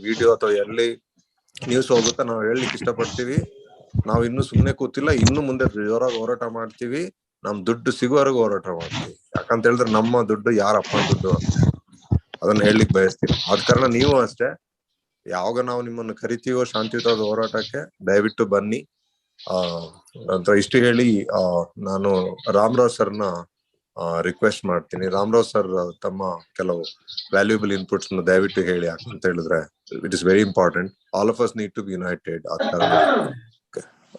Video ಅಥವಾ ಎಲ್ಲಿ news ಹೋಗುತ್ತಾ ನಾವು ಹೇಳಲಿಕ್ಕೆ ಇಷ್ಟಪಡ್ತೀವಿ. ನಾವು ಇನ್ನು ಸುಮ್ನೆ ಕೂತಿಲ್ಲ, ಇನ್ನು ಮುಂದೆ ಜೋರಾಗಿ ಹೋರಾಟ ಮಾಡ್ತೀವಿ. ನಮ್ ದುಡ್ಡು ಸಿಗುವವರೆಗೂ ಹೋರಾಟ ಮಾಡ್ತೀವಿ. ಯಾಕಂತ ಹೇಳಿದ್ರೆ ನಮ್ಮ ದುಡ್ಡು ಯಾರ ಅಪ್ಪನ ದುಡ್ಡು ಅಂತ ಅದನ್ನ ಹೇಳಲಿಕ್ಕೆ ಬಯಸ್ತೀನಿ. ಆದ ಕಾರಣ ನೀವು ಅಷ್ಟೇ, ಯಾವಾಗ ನಾವು ನಿಮ್ಮನ್ನು ಕರಿತೀವೋ ಶಾಂತಿಯುತವಾದ ಹೋರಾಟಕ್ಕೆ ದಯವಿಟ್ಟು ಬನ್ನಿ. ಅಂತ ಇಷ್ಟು ಹೇಳಿ ನಾನು ರಾಮರಾವ್ ಸರ್ನ ರಿಕ್ವೆಸ್ಟ್ ಮಾಡ್ತೀನಿ. ರಾಮರಾವ್ ಸರ್ ತಮ್ಮ ಕೆಲವು ವ್ಯಾಲ್ಯೂಬಲ್ ಇನ್ಪುಟ್ಸ್ ದಯವಿಟ್ಟು ಹೇಳಿ. ಯಾಕಂತ ಹೇಳಿದ್ರೆ it is very important. All of us need to be united. ಆದ ಕಾರಣ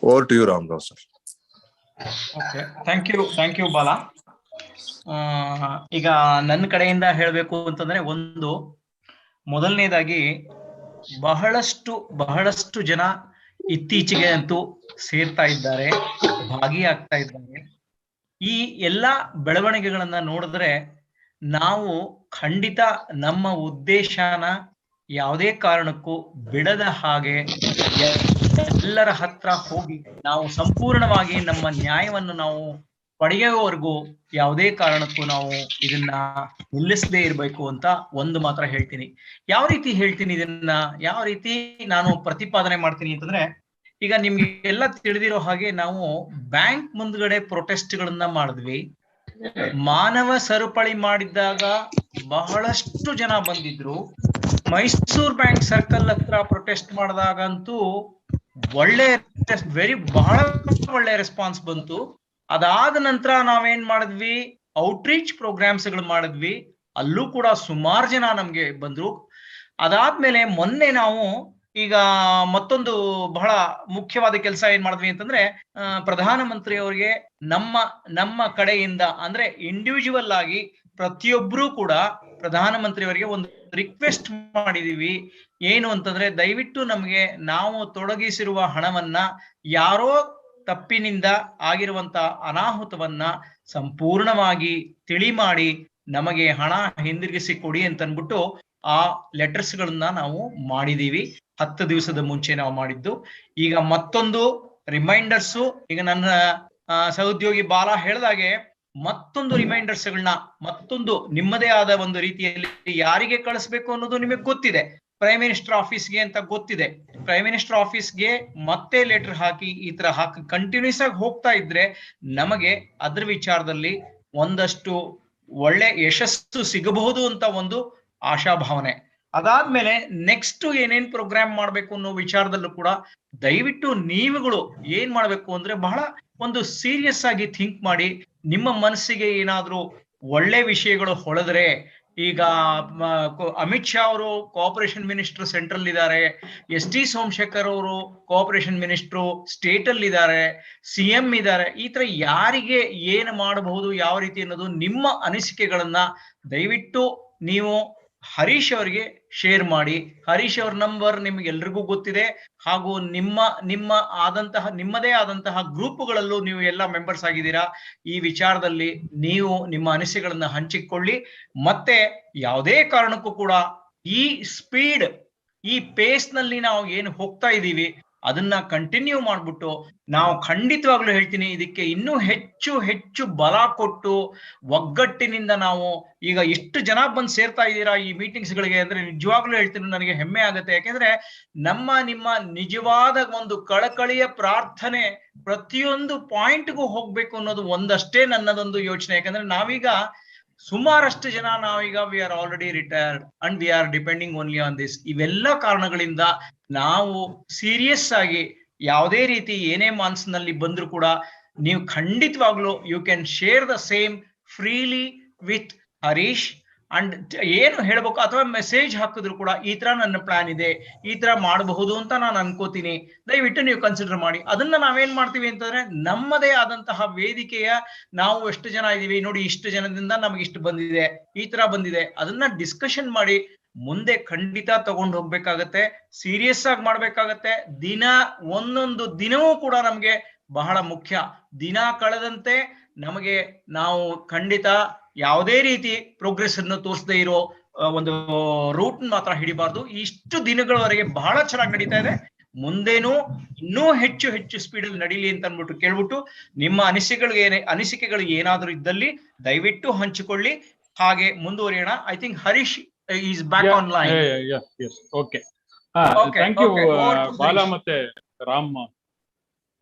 over to you Ramarao sir. Okay, thank you Bala. ಈಗ ನನ್ನ ಕಡೆಯಿಂದ ಹೇಳಬೇಕು ಅಂತಂದ್ರೆ, ಮೊದಲನೇದಾಗಿ ಬಹಳಷ್ಟು ಜನ ಇತ್ತೀಚೆಗೆ ಅಂತೂ ಸೇರ್ತಾ ಇದ್ದಾರೆ, ಭಾಗಿಯಾಗ್ತಾ ಇದ್ದಾರೆ. ಈ ಎಲ್ಲಾ ಬೆಳವಣಿಗೆಗಳನ್ನ ನೋಡಿದ್ರೆ ನಾವು ಖಂಡಿತ ನಮ್ಮ ಉದ್ದೇಶನ ಯಾವುದೇ ಕಾರಣಕ್ಕೂ ಬಿಡದ ಹಾಗೆ ಎಲ್ಲರ ಹತ್ರ ಹೋಗಿ ನಾವು ಸಂಪೂರ್ಣವಾಗಿ ನಮ್ಮ ನ್ಯಾಯವನ್ನು ನಾವು ಪಡೆಯುವವರೆಗೂ ಯಾವುದೇ ಕಾರಣಕ್ಕೂ ನಾವು ಇದನ್ನ ನಿಲ್ಲಿಸದೇ ಇರಬೇಕು ಅಂತ ಒಂದು ಮಾತ್ರ ಹೇಳ್ತೀನಿ. ಯಾವ ರೀತಿ ಹೇಳ್ತೀನಿ ಇದನ್ನ, ಯಾವ ರೀತಿ ನಾನು ಪ್ರತಿಪಾದನೆ ಮಾಡ್ತೀನಿ ಅಂತಂದ್ರೆ, ಈಗ ನಿಮ್ಗೆ ಎಲ್ಲ ತಿಳಿದಿರೋ ಹಾಗೆ ನಾವು ಬ್ಯಾಂಕ್ ಮುಂದ್ಗಡೆ ಪ್ರೊಟೆಸ್ಟ್ ಗಳನ್ನ ಮಾಡಿದ್ವಿ. ಮಾನವ ಸರಪಳಿ ಮಾಡಿದ್ದಾಗ ಬಹಳಷ್ಟು ಜನ ಬಂದಿದ್ರು. ಮೈಸೂರ್ ಬ್ಯಾಂಕ್ ಸರ್ಕಲ್ ಹತ್ರ ಪ್ರೊಟೆಸ್ಟ್ ಮಾಡಿದಾಗಂತೂ ಬಹಳ ಒಳ್ಳೆ ರೆಸ್ಪಾನ್ಸ್ ಬಂತು. ಅದಾದ ನಂತರ ನಾವೇನ್ ಮಾಡಿದ್ವಿ, ಔಟ್ರೀಚ್ ಪ್ರೋಗ್ರಾಮ್ಸ್ ಗಳು ಮಾಡಿದ್ವಿ. ಅಲ್ಲೂ ಕೂಡ ಸುಮಾರು ಜನ ನಮ್ಗೆ ಬಂದ್ರು. ಅದಾದ್ಮೇಲೆ ಮೊನ್ನೆ ನಾವು ಈಗ ಮತ್ತೊಂದು ಬಹಳ ಮುಖ್ಯವಾದ ಕೆಲಸ ಏನ್ ಮಾಡಿದ್ವಿ ಅಂತಂದ್ರೆ, ಪ್ರಧಾನಮಂತ್ರಿ ಅವರಿಗೆ ನಮ್ಮ ಕಡೆಯಿಂದ ಅಂದ್ರೆ ಇಂಡಿವಿಜುವಲ್ ಆಗಿ ಪ್ರತಿಯೊಬ್ರು ಕೂಡ ಪ್ರಧಾನಮಂತ್ರಿ ಅವರಿಗೆ ಒಂದು ರಿಕ್ವೆಸ್ಟ್ ಮಾಡಿದೀವಿ. ಏನು ಅಂತಂದ್ರೆ, ದಯವಿಟ್ಟು ನಮ್ಗೆ ನಾವು ತೊಡಗಿಸಿರುವ ಹಣವನ್ನ, ಯಾರೋ ತಪ್ಪಿನಿಂದ ಆಗಿರುವಂತ ಅನಾಹುತವನ್ನ ಸಂಪೂರ್ಣವಾಗಿ ತಿಳಿ ಮಾಡಿ ನಮಗೆ ಹಣ ಹಿಂದಿರುಗಿಸಿ ಕೊಡಿ ಅಂತ ಅನ್ಬಿಟ್ಟು ಆ ಲೆಟರ್ಸ್ ಗಳನ್ನ ನಾವು ಮಾಡಿದೀವಿ. 10 ದಿವಸದ ಮುಂಚೆ ನಾವು ಮಾಡಿದ್ದು. ಈಗ ಮತ್ತೊಂದು ರಿಮೈಂಡರ್ಸ್, ಈಗ ನನ್ನ ಸಹೋದ್ಯೋಗಿ ಬಾಲಾ ಹೇಳ್ದಾಗೆ ಮತ್ತೊಂದು ರಿಮೈಂಡರ್ಸ್ ಗಳನ್ನ ಮತ್ತೊಂದು ನಿಮ್ಮದೇ ಆದ ಒಂದು ರೀತಿಯಲ್ಲಿ ಯಾರಿಗೆ ಕಳಿಸ್ಬೇಕು ಅನ್ನೋದು ನಿಮಗೆ ಗೊತ್ತಿದೆ. ಪ್ರೈಮ್ ಮಿನಿಸ್ಟರ್ ಆಫೀಸ್ಗೆ ಅಂತ ಗೊತ್ತಿದೆ. ಪ್ರೈಮ್ ಮಿನಿಸ್ಟರ್ ಆಫೀಸ್ಗೆ ಮತ್ತೆ ಲೆಟರ್ ಹಾಕಿ ಈ ತರ ಹಾಕಿ ಕಂಟಿನ್ಯೂಸ್ ಆಗಿ ಹೋಗ್ತಾ ಇದ್ರೆ ನಮಗೆ ಅದ್ರ ವಿಚಾರದಲ್ಲಿ ಒಂದಷ್ಟು ಒಳ್ಳೆ ಯಶಸ್ಸು ಸಿಗಬಹುದು ಅಂತ ಒಂದು ಆಶಾಭಾವನೆ. ಅದಾದ್ಮೇಲೆ ನೆಕ್ಸ್ಟ್ ಏನೇನ್ ಪ್ರೋಗ್ರಾಮ್ ಮಾಡ್ಬೇಕು ಅನ್ನೋ ವಿಚಾರದಲ್ಲೂ ಕೂಡ ದಯವಿಟ್ಟು ನೀವುಗಳು ಏನ್ ಮಾಡ್ಬೇಕು ಅಂದ್ರೆ, ಬಹಳ ಒಂದು ಸೀರಿಯಸ್ ಆಗಿ ಥಿಂಕ್ ಮಾಡಿ. ನಿಮ್ಮ ಮನಸ್ಸಿಗೆ ಏನಾದ್ರೂ ಒಳ್ಳೆ ವಿಷಯಗಳು ಹೊಳೆದ್ರೆ, ಈಗ ಅಮಿತ್ ಶಾ ಅವರು ಕೋಆಪರೇಷನ್ ಮಿನಿಸ್ಟರ್ ಸೆಂಟ್ರಲ್ ಇದ್ದಾರೆ, ಟಿ ಸೋಮಶೇಖರ್ ಅವರು ಕೋಆಪರೇಷನ್ ಮಿನಿಸ್ಟ್ರು ಸ್ಟೇಟ್ ಅಲ್ಲಿ ಇದ್ದಾರೆ, CM ಇದ್ದಾರೆ. ಈ ತರ ಯಾರಿಗೆ ಏನು ಮಾಡಬಹುದು, ಯಾವ ರೀತಿ ಅನ್ನೋದು ನಿಮ್ಮ ಅನಿಸಿಕೆಗಳನ್ನ ದಯವಿಟ್ಟು ನೀವು ಹರೀಶ್ ಅವರಿಗೆ ಶೇರ್ ಮಾಡಿ. ಹರೀಶ್ ಅವ್ರ ನಂಬರ್ ನಿಮ್ಗೆ ಎಲ್ರಿಗೂ ಗೊತ್ತಿದೆ. ಹಾಗೂ ನಿಮ್ಮದೇ ಆದಂತಹ ಗ್ರೂಪ್ಗಳಲ್ಲೂ ನೀವು ಎಲ್ಲ ಮೆಂಬರ್ಸ್ ಆಗಿದ್ದೀರಾ. ಈ ವಿಚಾರದಲ್ಲಿ ನೀವು ನಿಮ್ಮ ಅನಿಸಿಕೆಗಳನ್ನ ಹಂಚಿಕೊಳ್ಳಿ. ಮತ್ತೆ ಯಾವುದೇ ಕಾರಣಕ್ಕೂ ಕೂಡ ಈ ಸ್ಪೀಡ್, ಈ ಪೇಸ್ ನಲ್ಲಿ ನಾವು ಏನು ಹೋಗ್ತಾ ಇದ್ದೀವಿ ಅದನ್ನ ಕಂಟಿನ್ಯೂ ಮಾಡ್ಬಿಟ್ಟು ನಾವು ಖಂಡಿತವಾಗ್ಲೂ ಹೇಳ್ತೀನಿ, ಇದಕ್ಕೆ ಇನ್ನೂ ಹೆಚ್ಚು ಬಲ ಕೊಟ್ಟು ಒಗ್ಗಟ್ಟಿನಿಂದ ನಾವು, ಈಗ ಇಷ್ಟು ಜನ ಬಂದು ಸೇರ್ತಾ ಇದ್ದೀರಾ ಈ ಮೀಟಿಂಗ್ಸ್ ಗಳಿಗೆ ಅಂದ್ರೆ ನಿಜವಾಗ್ಲೂ ಹೇಳ್ತೀನಿ, ನನಗೆ ಹೆಮ್ಮೆ ಆಗುತ್ತೆ. ಯಾಕೆಂದ್ರೆ ನಿಮ್ಮ ನಿಜವಾದ ಒಂದು ಕಳಕಳಿಯ ಪ್ರಾರ್ಥನೆ ಪ್ರತಿಯೊಂದು ಪಾಯಿಂಟ್ಗೂ ಹೋಗ್ಬೇಕು ಅನ್ನೋದು ಒಂದಷ್ಟೇ ನನ್ನದೊಂದು ಯೋಚನೆ. ಯಾಕಂದ್ರೆ ನಾವೀಗ ಸುಮಾರಷ್ಟು ಜನ ನಾವೀಗ we are already retired and we are depending only on this. ಇವೆಲ್ಲ ಕಾರಣಗಳಿಂದ ನಾವು ಸೀರಿಯಸ್ ಆಗಿ ಯಾವುದೇ ರೀತಿ ಏನೇ ಮನಸ್ಸಿನಲ್ಲಿ ಬಂದ್ರು ಕೂಡ ನೀವು ಖಂಡಿತವಾಗ್ಲೂ you can share the same freely with Harish. And ಏನು ಹೇಳ್ಬೇಕು ಅಥವಾ ಮೆಸೇಜ್ ಹಾಕಿದ್ರು ಕೂಡ ಈ ತರ ನನ್ನ ಪ್ಲಾನ್ ಇದೆ, ಈ ತರ ಮಾಡಬಹುದು ಅಂತ ನಾನು ಅನ್ಕೋತೀನಿ, ದಯವಿಟ್ಟು ನೀವು ಕನ್ಸಿಡರ್ ಮಾಡಿ. ಅದನ್ನ ನಾವೇನ್ ಮಾಡ್ತೀವಿ ಅಂತಂದ್ರೆ, ನಮ್ಮದೇ ಆದಂತಹ ವೇದಿಕೆಯ ನಾವು ಎಷ್ಟು ಜನ ಇದೀವಿ ನೋಡಿ, ಇಷ್ಟು ಜನದಿಂದ ನಮ್ಗೆ ಇಷ್ಟು ಬಂದಿದೆ, ಈ ತರ ಬಂದಿದೆ, ಅದನ್ನ ಡಿಸ್ಕಷನ್ ಮಾಡಿ ಮುಂದೆ ಖಂಡಿತ ತಗೊಂಡು ಹೋಗ್ಬೇಕಾಗತ್ತೆ. ಸೀರಿಯಸ್ ಆಗಿ ಮಾಡ್ಬೇಕಾಗತ್ತೆ. ಒಂದೊಂದು ದಿನವೂ ಕೂಡ ನಮ್ಗೆ ಬಹಳ ಮುಖ್ಯ. ದಿನ ಕಳೆದಂತೆ ನಮಗೆ ನಾವು ಖಂಡಿತ ಯಾವುದೇ ರೀತಿ ಪ್ರೋಗ್ರೆಸ್ ಅನ್ನು ತೋರಿಸದೇ ಇರೋ ಒಂದು ರೂಟ್ ಮಾತ್ರ ಹಿಡಿಬಾರ್ದು. ಇಷ್ಟು ದಿನಗಳವರೆಗೆ ಬಹಳ ಚೆನ್ನಾಗಿ ನಡೀತಾ ಇದೆ. ಮುಂದೇನು ಇನ್ನೂ ಹೆಚ್ಚು ಸ್ಪೀಡ್ ಅಲ್ಲಿ ನಡೀಲಿ ಅಂತ ಅಂದ್ಬಿಟ್ಟು ಕೇಳ್ಬಿಟ್ಟು, ನಿಮ್ಮ ಅನಿಸಿಕೆಗಳು ಏನಾದ್ರೂ ಇದ್ದಲ್ಲಿ ದಯವಿಟ್ಟು ಹಂಚಿಕೊಳ್ಳಿ. ಹಾಗೆ ಮುಂದುವರಿಯೋಣ. I think Harish is back on line. Okay, thank you Bala ಮತ್ತೆ ರಾಮ್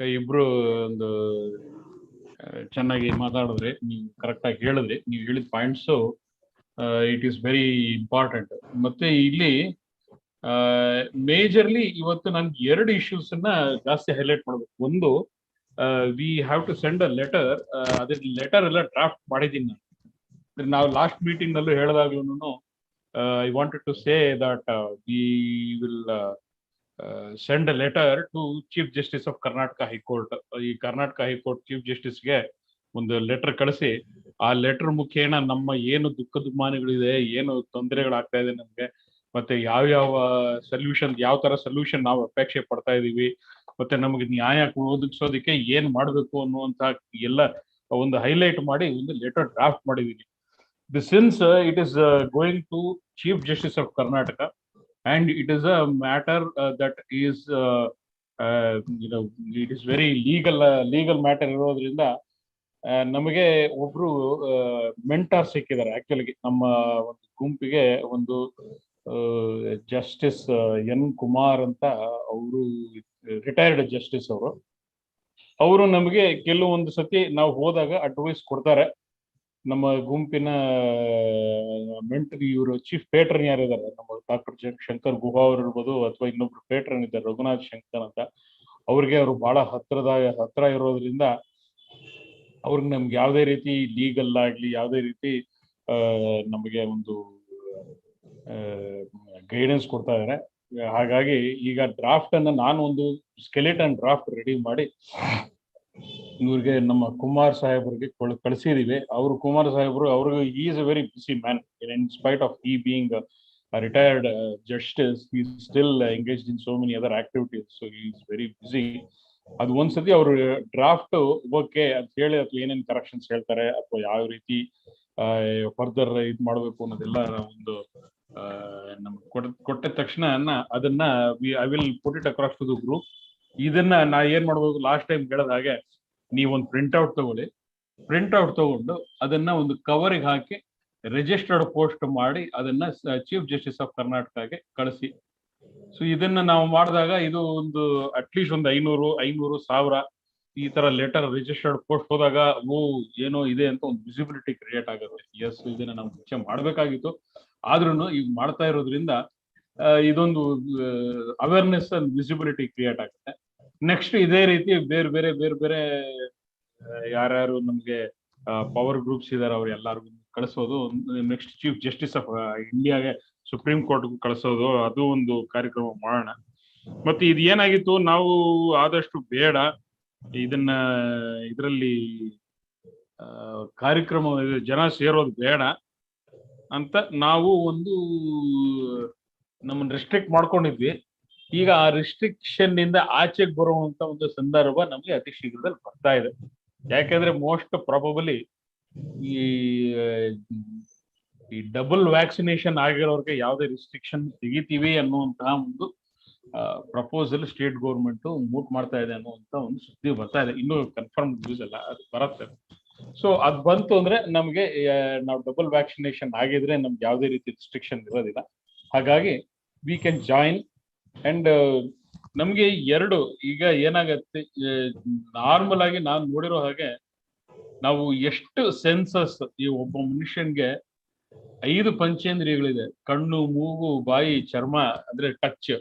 ಇಬ್ರು ಒಂದು ಚೆನ್ನಾಗಿ ಮಾತಾಡಿದ್ರಿ. ನೀವು ಕರೆಕ್ಟ್ ಆಗಿ ಹೇಳಿದ್ರಿ. ನೀವು ಹೇಳಿದ points it is very important. ಮತ್ತೆ ಇಲ್ಲಿ ಮೇಜರ್ಲಿ ಇವತ್ತು ನನ್ಗೆ 2 ಇಶ್ಯೂಸ್ ಅನ್ನ ಜಾಸ್ತಿ ಹೈಲೈಟ್ ಮಾಡ್ಬೇಕು. ಒಂದು, we have to send a letter. ಅದ್ರ ಲೆಟರ್ ಎಲ್ಲ ಡ್ರಾಫ್ಟ್ ಮಾಡಿದ್ದೀನಿ ನಾನು. ನಾವು ಲಾಸ್ಟ್ ಮೀಟಿಂಗ್ ನಲ್ಲೂ ಹೇಳಿದಾಗ್ಲೂ I wanted to say that we will send a letter to Chief Justice of Karnataka High Court. ಈ ಕರ್ನಾಟಕ ಹೈಕೋರ್ಟ್ ಚೀಫ್ ಜಸ್ಟಿಸ್ಗೆ ಒಂದು ಲೆಟರ್ ಕಳಿಸಿ, ಆ ಲೆಟರ್ ಮುಖೇನ ನಮ್ಮ ಏನು ದುಃಖ ದುಮ್ಮಾನಗಳಿದೆ, ಏನು ತೊಂದರೆಗಳಾಗ್ತಾ ಇದೆ ನಮ್ಗೆ, ಮತ್ತೆ ಯಾವ ಸೊಲ್ಯೂಷನ್, ಯಾವ ತರ ಸೊಲ್ಯೂಷನ್ ನಾವು ಅಪೇಕ್ಷೆ ಪಡ್ತಾ ಇದೀವಿ, ಮತ್ತೆ ನಮಗೆ ನ್ಯಾಯ ಒದಗಿಸೋದಕ್ಕೆ ಏನ್ ಮಾಡ್ಬೇಕು ಅನ್ನುವಂತ ಎಲ್ಲ ಒಂದು ಹೈಲೈಟ್ ಮಾಡಿ ಒಂದು ಲೆಟರ್ ಡ್ರಾಫ್ಟ್ ಮಾಡಿದೀನಿ. Since it is going to Chief Justice of Karnataka, and it is a matter that is it is very legal matter ಇರೋದ್ರಿಂದ ನಮಗೆ ಒಬ್ರು ಮೆಂಟಾರ್ ಸಿಕ್ಕಿದ್ದಾರೆ. ಆಕ್ಚುಲಿ ನಮ್ಮ ಒಂದು ಗುಂಪಿಗೆ ಒಂದು ಜಸ್ಟಿಸ್ ಎನ್ ಕುಮಾರ್ ಅಂತ, ಅವರು ರಿಟೈರ್ಡ್ ಜಸ್ಟಿಸ್. ಅವರು ನಮಗೆ ಕೆಲವೊಂದು ಸತಿ ನಾವು ಹೋದಾಗ ಅಡ್ವೈಸ್ ಕೊಡ್ತಾರೆ. ನಮ್ಮ ಗುಂಪಿನ ಇವರು ಚೀಫ್ ಪೇಟ್ರನ್ ಯಾರಿದ್ದಾರೆ, ನಮ್ಮ ಡಾಕ್ಟರ್ ಶಂಕರ್ ಗುಹಾ ಅವರು ಇರ್ಬೋದು, ಅಥವಾ ಇನ್ನೊಬ್ರು ಪೇಟ್ರನ್ ಇದ್ದಾರೆ ರಘುನಾಥ್ ಶಂಕರ್ ಅಂತ. ಅವ್ರಿಗೆ ಅವರು ಬಹಳ ಹತ್ರ ಇರೋದ್ರಿಂದ ಅವ್ರಿಗೆ ನಮ್ಗೆ ಯಾವುದೇ ರೀತಿ ಲೀಗಲ್ ಆಗ್ಲಿ ಯಾವುದೇ ರೀತಿ ನಮಗೆ ಒಂದು ಗೈಡೆನ್ಸ್ ಕೊಡ್ತಾ ಇದ್ದಾರೆ. ಹಾಗಾಗಿ ಈಗ ಡ್ರಾಫ್ಟ್ ಅನ್ನ ನಾನು ಒಂದು ಸ್ಕೆಲೆಟನ್ ಡ್ರಾಫ್ಟ್ ರೆಡಿ ಮಾಡಿ ಇವ್ರಿಗೆ ನಮ್ಮ ಕುಮಾರ್ ಸಾಹೇಬ್ರಿಗೆ ಕಳಿಸಿದೀವಿ. ಅವರು ಕುಮಾರ್ ಸಾಹೇಬ್ರು, ಅವ್ರಿಗೆ he is a very busy man. In spite of he being a retired justice, he is still engaged in so many other activities, so he is very busy. ಅದು ಒಂದ್ಸತಿ ಅವರು ಡ್ರಾಫ್ಟ್ ಓಕೆ ಅಂತ ಹೇಳಿ, ಅಥವಾ ಏನೇನು ಕರೆಕ್ಷನ್ಸ್ ಹೇಳ್ತಾರೆ, ಅಥವಾ ಯಾವ ರೀತಿ ಫರ್ದರ್ ಇದು ಮಾಡಬೇಕು ಅನ್ನೋದೆಲ್ಲ ಒಂದು ನಮ್ಗೆ ಕೊಟ್ಟ ತಕ್ಷಣ ಅದನ್ನ I will put it across to the group. ಇದನ್ನ ನಾ ಏನ್ ಮಾಡ್ಬೇಕು, ಲಾಸ್ಟ್ ಟೈಮ್ ಹೇಳಿದ ಹಾಗೆ ನೀವೊಂದು ಪ್ರಿಂಟ್ಔಟ್ ತಗೊಳ್ಳಿ. ಪ್ರಿಂಟ್ಔಟ್ ತಗೊಂಡು ಅದನ್ನ ಒಂದು ಕವರಿಗೆ ಹಾಕಿ ರಿಜಿಸ್ಟರ್ಡ್ ಪೋಸ್ಟ್ ಮಾಡಿ ಅದನ್ನ ಚೀಫ್ ಜಸ್ಟಿಸ್ ಆಫ್ ಕರ್ನಾಟಕಗೆ ಕಳಿಸಿ. ಸೊ ಇದನ್ನ ನಾವು ಮಾಡಿದಾಗ ಇದು ಒಂದು ಅಟ್ಲೀಸ್ಟ್ ಒಂದು 500-1000 ಈ ತರ ಲೆಟರ್ ರಿಜಿಸ್ಟರ್ಡ್ ಪೋಸ್ಟ್ ಹೋದಾಗ ಏನೋ ಇದೆ ಅಂತ ಒಂದು ವಿಸಿಬಿಲಿಟಿ ಕ್ರಿಯೇಟ್ ಆಗುತ್ತೆ. ಎಸ್, ಇದನ್ನ ನಾವು ಮುಂಚೆ ಮಾಡ್ಬೇಕಾಗಿತ್ತು, ಆದ್ರೂ ಈಗ ಮಾಡ್ತಾ ಇರೋದ್ರಿಂದ ಇದೊಂದು ಅವೇರ್ನೆಸ್ ಅಂಡ್ ವಿಸಿಬಿಲಿಟಿ ಕ್ರಿಯೇಟ್ ಆಗುತ್ತೆ. ನೆಕ್ಸ್ಟ್ ಇದೇ ರೀತಿ ಬೇರೆ ಬೇರೆ ಯಾರ್ಯಾರು ನಮ್ಗೆ ಪವರ್ ಗ್ರೂಪ್ಸ್ ಇದಾರೆ ಅವ್ರು ಎಲ್ಲರಿಗೂ ಕಳಿಸೋದು. ನೆಕ್ಸ್ಟ್ ಚೀಫ್ ಜಸ್ಟಿಸ್ ಆಫ್ ಇಂಡಿಯಾಗೆ, ಸುಪ್ರೀಂ ಕೋರ್ಟ್ಗೂ ಕಳಿಸೋದು, ಅದು ಒಂದು ಕಾರ್ಯಕ್ರಮ ಮಾಡೋಣ. ಮತ್ತೆ ಇದು ಏನಾಗಿತ್ತು, ನಾವು ಆದಷ್ಟು ಬೇಡ ಇದರಲ್ಲಿ ಕಾರ್ಯಕ್ರಮ ಜನ ಸೇರೋದು ಬೇಡ ಅಂತ ನಾವು ಒಂದು ನಮ್ಮನ್ನ ರೆಸ್ಟ್ರಿಕ್ಟ್ ಮಾಡ್ಕೊಂಡಿದ್ವಿ. ಈಗ ಆ ರಿಸ್ಟ್ರಿಕ್ಷನ್ ನಿಂದ ಆಚೆಗೆ ಬರುವಂತ ಒಂದು ಸಂದರ್ಭ ನಮ್ಗೆ ಅತಿ ಶೀಘ್ರದಲ್ಲಿ ಬರ್ತಾ ಇದೆ. ಯಾಕೆಂದ್ರೆ ಮೋಸ್ಟ್ ಪ್ರಾಬಬಲಿ ಈ ಡಬಲ್ ವ್ಯಾಕ್ಸಿನೇಷನ್ ಆಗಿರೋರ್ಗೆ ಯಾವುದೇ ರಿಸ್ಟ್ರಿಕ್ಷನ್ ತೆಗಿತೀವಿ ಅನ್ನುವಂತಹ ಒಂದು ಪ್ರಪೋಸಲ್ ಸ್ಟೇಟ್ ಗೌರ್ಮೆಂಟ್ ಮೂಟ್ ಮಾಡ್ತಾ ಇದೆ ಅನ್ನುವಂತ ಒಂದು ಸುದ್ದಿ ಬರ್ತಾ ಇದೆ. ಇನ್ನೂ ಕನ್ಫರ್ಮ್ ನ್ಯೂಸ್ ಅಲ್ಲ, ಅದು ಬರುತ್ತೆ. ಸೊ ಅದ್ ಬಂತು ಅಂದ್ರೆ ನಮ್ಗೆ ನಾವು ಡಬಲ್ ವ್ಯಾಕ್ಸಿನೇಷನ್ ಆಗಿದ್ರೆ ನಮ್ಗೆ ಯಾವುದೇ ರೀತಿ ರಿಸ್ಟ್ರಿಕ್ಷನ್ ಇರೋದಿಲ್ಲ. ಹಾಗಾಗಿ ವಿ ಕ್ಯಾನ್ ಜಾಯಿನ್. ಅಂಡ್ ನಮ್ಗೆ ಈಗ ಏನಾಗತ್ತೆ, ನಾರ್ಮಲ್ ಆಗಿ ನಾನು ನೋಡಿರೋ ಹಾಗೆ ನಾವು ಎಷ್ಟು ಸೆನ್ಸಸ್, ಈ ಒಬ್ಬ ಮನುಷ್ಯನ್ಗೆ 5 ಪಂಚೇಂದ್ರಿಯಗಳಿದೆ: ಕಣ್ಣು, ಮೂಗು, ಬಾಯಿ, ಚರ್ಮ ಅಂದ್ರೆ ಟಚ್,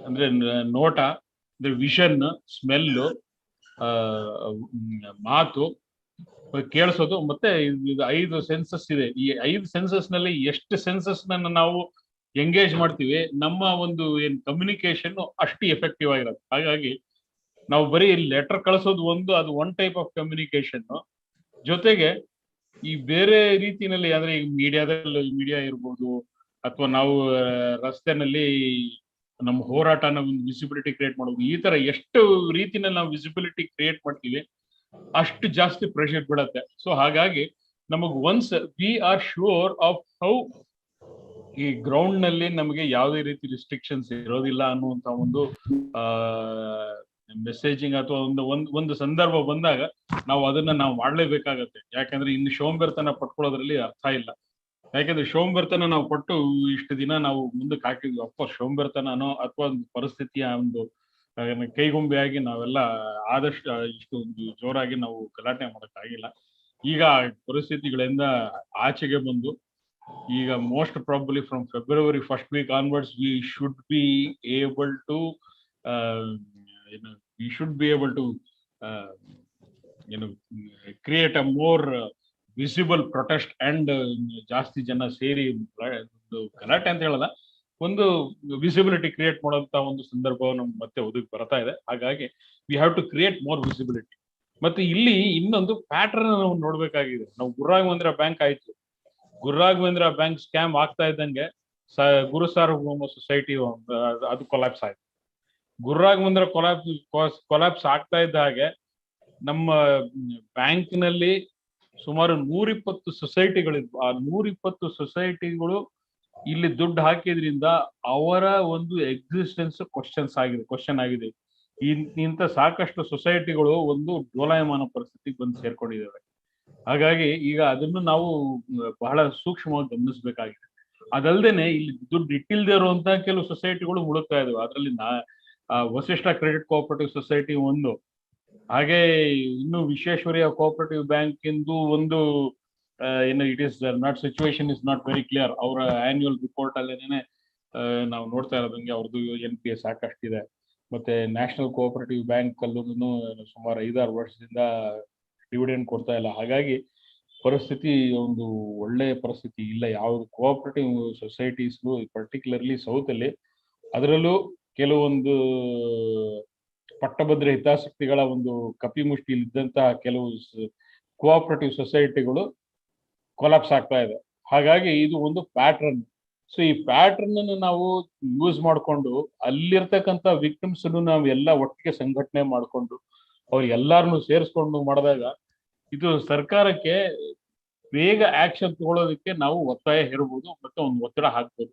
ಅಂದ್ರೆ ನೋಟ, ಅಂದ್ರೆ ವಿಷನ್, ಸ್ಮೆಲ್ಲು, ಮಾತು, ಕೇಳಿಸೋದು, ಮತ್ತೆ 5 ಸೆನ್ಸಸ್ ಇದೆ. ಈ 5 ಸೆನ್ಸಸ್ ನಲ್ಲಿ ಎಷ್ಟು ಸೆನ್ಸಸ್ ನಾವು ಎಂಗೇಜ್ ಮಾಡ್ತೀವಿ, ನಮ್ಮ ಒಂದು ಏನ್ ಕಮ್ಯುನಿಕೇಶನ್ ಅಷ್ಟು ಎಫೆಕ್ಟಿವ್ ಆಗಿರುತ್ತೆ. ಹಾಗಾಗಿ ನಾವು ಬರೀ ಲೆಟರ್ ಕಳಿಸೋದು ಅದು ಒನ್ ಟೈಪ್ ಆಫ್ ಕಮ್ಯುನಿಕೇಶನ್. ಜೊತೆಗೆ ಈ ಬೇರೆ ರೀತಿನಲ್ಲಿ, ಅಂದ್ರೆ ಈಗ ಮೀಡಿಯಾ ಇರ್ಬೋದು, ಅಥವಾ ನಾವು ರಸ್ತೆನಲ್ಲಿ ನಮ್ಮ ಹೋರಾಟನ ಒಂದು ವಿಸಿಬಿಲಿಟಿ ಕ್ರಿಯೇಟ್ ಮಾಡೋದು, ಈ ತರ ಎಷ್ಟು ರೀತಿನಲ್ಲಿ ನಾವು ವಿಸಿಬಿಲಿಟಿ ಕ್ರಿಯೇಟ್ ಮಾಡ್ತೀವಿ ಅಷ್ಟು ಜಾಸ್ತಿ ಪ್ರೆಷರ್ ಬೀಳತ್ತೆ. ಸೊ ಹಾಗಾಗಿ ನಮಗ್ once we are sure of how ಈ ಗ್ರೌಂಡ್ ನಲ್ಲಿ ನಮಗೆ ಯಾವುದೇ ರೀತಿ ರಿಸ್ಟ್ರಿಕ್ಷನ್ಸ್ ಇರೋದಿಲ್ಲ ಅನ್ನುವಂತ ಒಂದು ಮೆಸೇಜಿಂಗ್ ಅಥವಾ ಒಂದು ಸಂದರ್ಭ ಬಂದಾಗ ನಾವು ಅದನ್ನ ಮಾಡ್ಲೇಬೇಕಾಗತ್ತೆ. ಯಾಕಂದ್ರೆ ಇನ್ನು ಸೋಂಬೇರ್ತನ ಪಟ್ಕೊಳ್ಳೋದ್ರಲ್ಲಿ ಅರ್ಥ ಇಲ್ಲ. ಯಾಕೆಂದ್ರೆ ಸೋಂಬೇರ್ತನ ನಾವು ಪಟ್ಟು ಇಷ್ಟು ದಿನ ನಾವು ಮುಂದಕ್ಕೆ ಹಾಕಿದ್ವಿ. ಅಫ್ಕೋರ್ಸ್ ಸೋಂಬೇರ್ತನೋ ಅಥವಾ ಒಂದು ಪರಿಸ್ಥಿತಿಯ ಒಂದು ಕೈಗೊಂಬೆಯಾಗಿ ನಾವೆಲ್ಲ ಆದಷ್ಟು ಇಷ್ಟು ಒಂದು ಜೋರಾಗಿ ನಾವು ಗಲಾಟೆ ಮಾಡೋಕ್ಕಾಗಿಲ್ಲ. ಈಗ ಪರಿಸ್ಥಿತಿಗಳಿಂದ ಆಚೆಗೆ ಬಂದು ಈಗ most probably from February first week onwards we should be able to create a more visible protest and ಜಾಸ್ತಿ ಜನ ಸೇರಿ ಒಂದು ಗಲಾಟೆ ಅಂತ ಹೇಳಲ್ಲ, ಒಂದು ವಿಸಿಬಿಲಿಟಿ ಕ್ರಿಯೇಟ್ ಮಾಡುವಂತ ಒಂದು ಸಂದರ್ಭ ನಮ್ಗೆ ಮತ್ತೆ ಒದಗಿ ಬರ್ತಾ ಇದೆ. ಹಾಗಾಗಿ we have to create more visibility. ಮತ್ತೆ ಇಲ್ಲಿ ಇನ್ನೊಂದು ಪ್ಯಾಟರ್ನ್ ನಾವು ನೋಡ್ಬೇಕಾಗಿದೆ. ನಾವು ಗುರುರಾಘವೇಂದ್ರ ಬ್ಯಾಂಕ್ ಆಯ್ತು, ಗುರುರಾಘವೇಂದ್ರ ಬ್ಯಾಂಕ್ ಸ್ಕ್ಯಾಮ್ ಆಗ್ತಾ ಇದ್ದಂಗೆ ಗುರು ಸಾರ್ವಭೌಮ ಸೊಸೈಟಿ ಅದು ಕೊಲಾಪ್ಸ್ ಆಯ್ತು. ಗುರುರಾಘವೇಂದ್ರ ಕೊಲಾಪ್ಸ್ ಆಗ್ತಾ ಇದ್ದ ಹಾಗೆ ನಮ್ಮ ಬ್ಯಾಂಕ್ನಲ್ಲಿ ಸುಮಾರು 120 ಸೊಸೈಟಿಗಳಿದ್ವು. ಆ 120 ಸೊಸೈಟಿಗಳು ಇಲ್ಲಿ ದುಡ್ಡು ಹಾಕಿದ್ರಿಂದ ಅವರ ಒಂದು ಎಕ್ಸಿಸ್ಟೆನ್ಸ್ ಕ್ವಶನ್ ಆಗಿದೆ. ಇಂಥ ಸಾಕಷ್ಟು ಸೊಸೈಟಿಗಳು ಒಂದು ಡೋಲಾಯಮಾನ ಪರಿಸ್ಥಿತಿಗೆ ಬಂದು ಸೇರ್ಕೊಂಡಿದ್ದಾವೆ. ಹಾಗಾಗಿ ಈಗ ಅದನ್ನು ನಾವು ಬಹಳ ಸೂಕ್ಷ್ಮವಾಗಿ ಗಮನಿಸಬೇಕಾಗಿದೆ. ಅದಲ್ದೇನೆ ಇಲ್ಲಿ ದುಡ್ಡು ಇಟ್ಟಿಲ್ದೇ ಇರುವಂತ ಕೆಲವು ಸೊಸೈಟಿಗಳು ಮುಳುಗ್ತಾ ಇದಾವೆ. ಅದರಲ್ಲಿ ವಸಿಷ್ಠ ಕ್ರೆಡಿಟ್ ಕೋಆಪರೇಟಿವ್ ಸೊಸೈಟಿ ಒಂದು, ಹಾಗೆ ಇನ್ನು ವಿಶ್ವೇಶ್ವರಯ್ಯ ಕೋಆಪರೇಟಿವ್ ಬ್ಯಾಂಕ್ ಇಂದು ಒಂದು it is not situation is not very clear. ಅವರ ಆನ್ಯುವಲ್ ರಿಪೋರ್ಟ್ ಅಲ್ಲೇನೆ ನಾವು ನೋಡ್ತಾ ಇರೋದಂಗೆ ಅವ್ರದ್ದು NPA ಸಾಕಷ್ಟಿದೆ. ಮತ್ತೆ ನ್ಯಾಷನಲ್ ಕೋಆಪರೇಟಿವ್ ಬ್ಯಾಂಕ್ ಅಲ್ಲೂ ಸುಮಾರು 5-6 ವರ್ಷದಿಂದ ಡಿವಿಡೆಂಡ್ ಕೊಡ್ತಾ ಇಲ್ಲ. ಹಾಗಾಗಿ ಪರಿಸ್ಥಿತಿ ಒಂದು ಒಳ್ಳೆಯ ಪರಿಸ್ಥಿತಿ ಇಲ್ಲ ಯಾವ್ದು ಕೋಆಪರೇಟಿವ್ ಸೊಸೈಟೀಸ್, ಪರ್ಟಿಕ್ಯುಲರ್ಲಿ ಸೌತ್ ಅಲ್ಲಿ. ಅದರಲ್ಲೂ ಕೆಲವೊಂದು ಪಟ್ಟಭದ್ರ ಹಿತಾಸಕ್ತಿಗಳ ಒಂದು ಕಪಿಮುಷ್ಟಿಯಲ್ಲಿ ಇದ್ದಂತಹ ಕೆಲವು ಕೋಆಪರೇಟಿವ್ ಸೊಸೈಟಿಗಳು ಕೊಲಾಪ್ಸ್ ಆಗ್ತಾ ಇದೆ. ಹಾಗಾಗಿ ಇದು ಒಂದು ಪ್ಯಾಟ್ರನ್. ಸೊ ಈ ಪ್ಯಾಟ್ರನ್ ಅನ್ನು ನಾವು ಯೂಸ್ ಮಾಡಿಕೊಂಡು ಅಲ್ಲಿರ್ತಕ್ಕಂಥ ವಿಕ್ಟಿಮ್ಸ್ ನಾವು ಎಲ್ಲ ಒಟ್ಟಿಗೆ ಸಂಘಟನೆ ಮಾಡಿಕೊಂಡು ಅವ್ರು ಎಲ್ಲಾರನ್ನು ಸೇರಿಸ್ಕೊಂಡು ಮಾಡಿದಾಗ ಇದು ಸರ್ಕಾರಕ್ಕೆ ಬೇಗ ಆಕ್ಷನ್ ತಗೊಳ್ಳೋದಕ್ಕೆ ನಾವು ಒತ್ತಾಯ ಹೇರಬಹುದು ಮತ್ತೆ ಒಂದು ಒತ್ತಡ ಹಾಕ್ಬೋದು.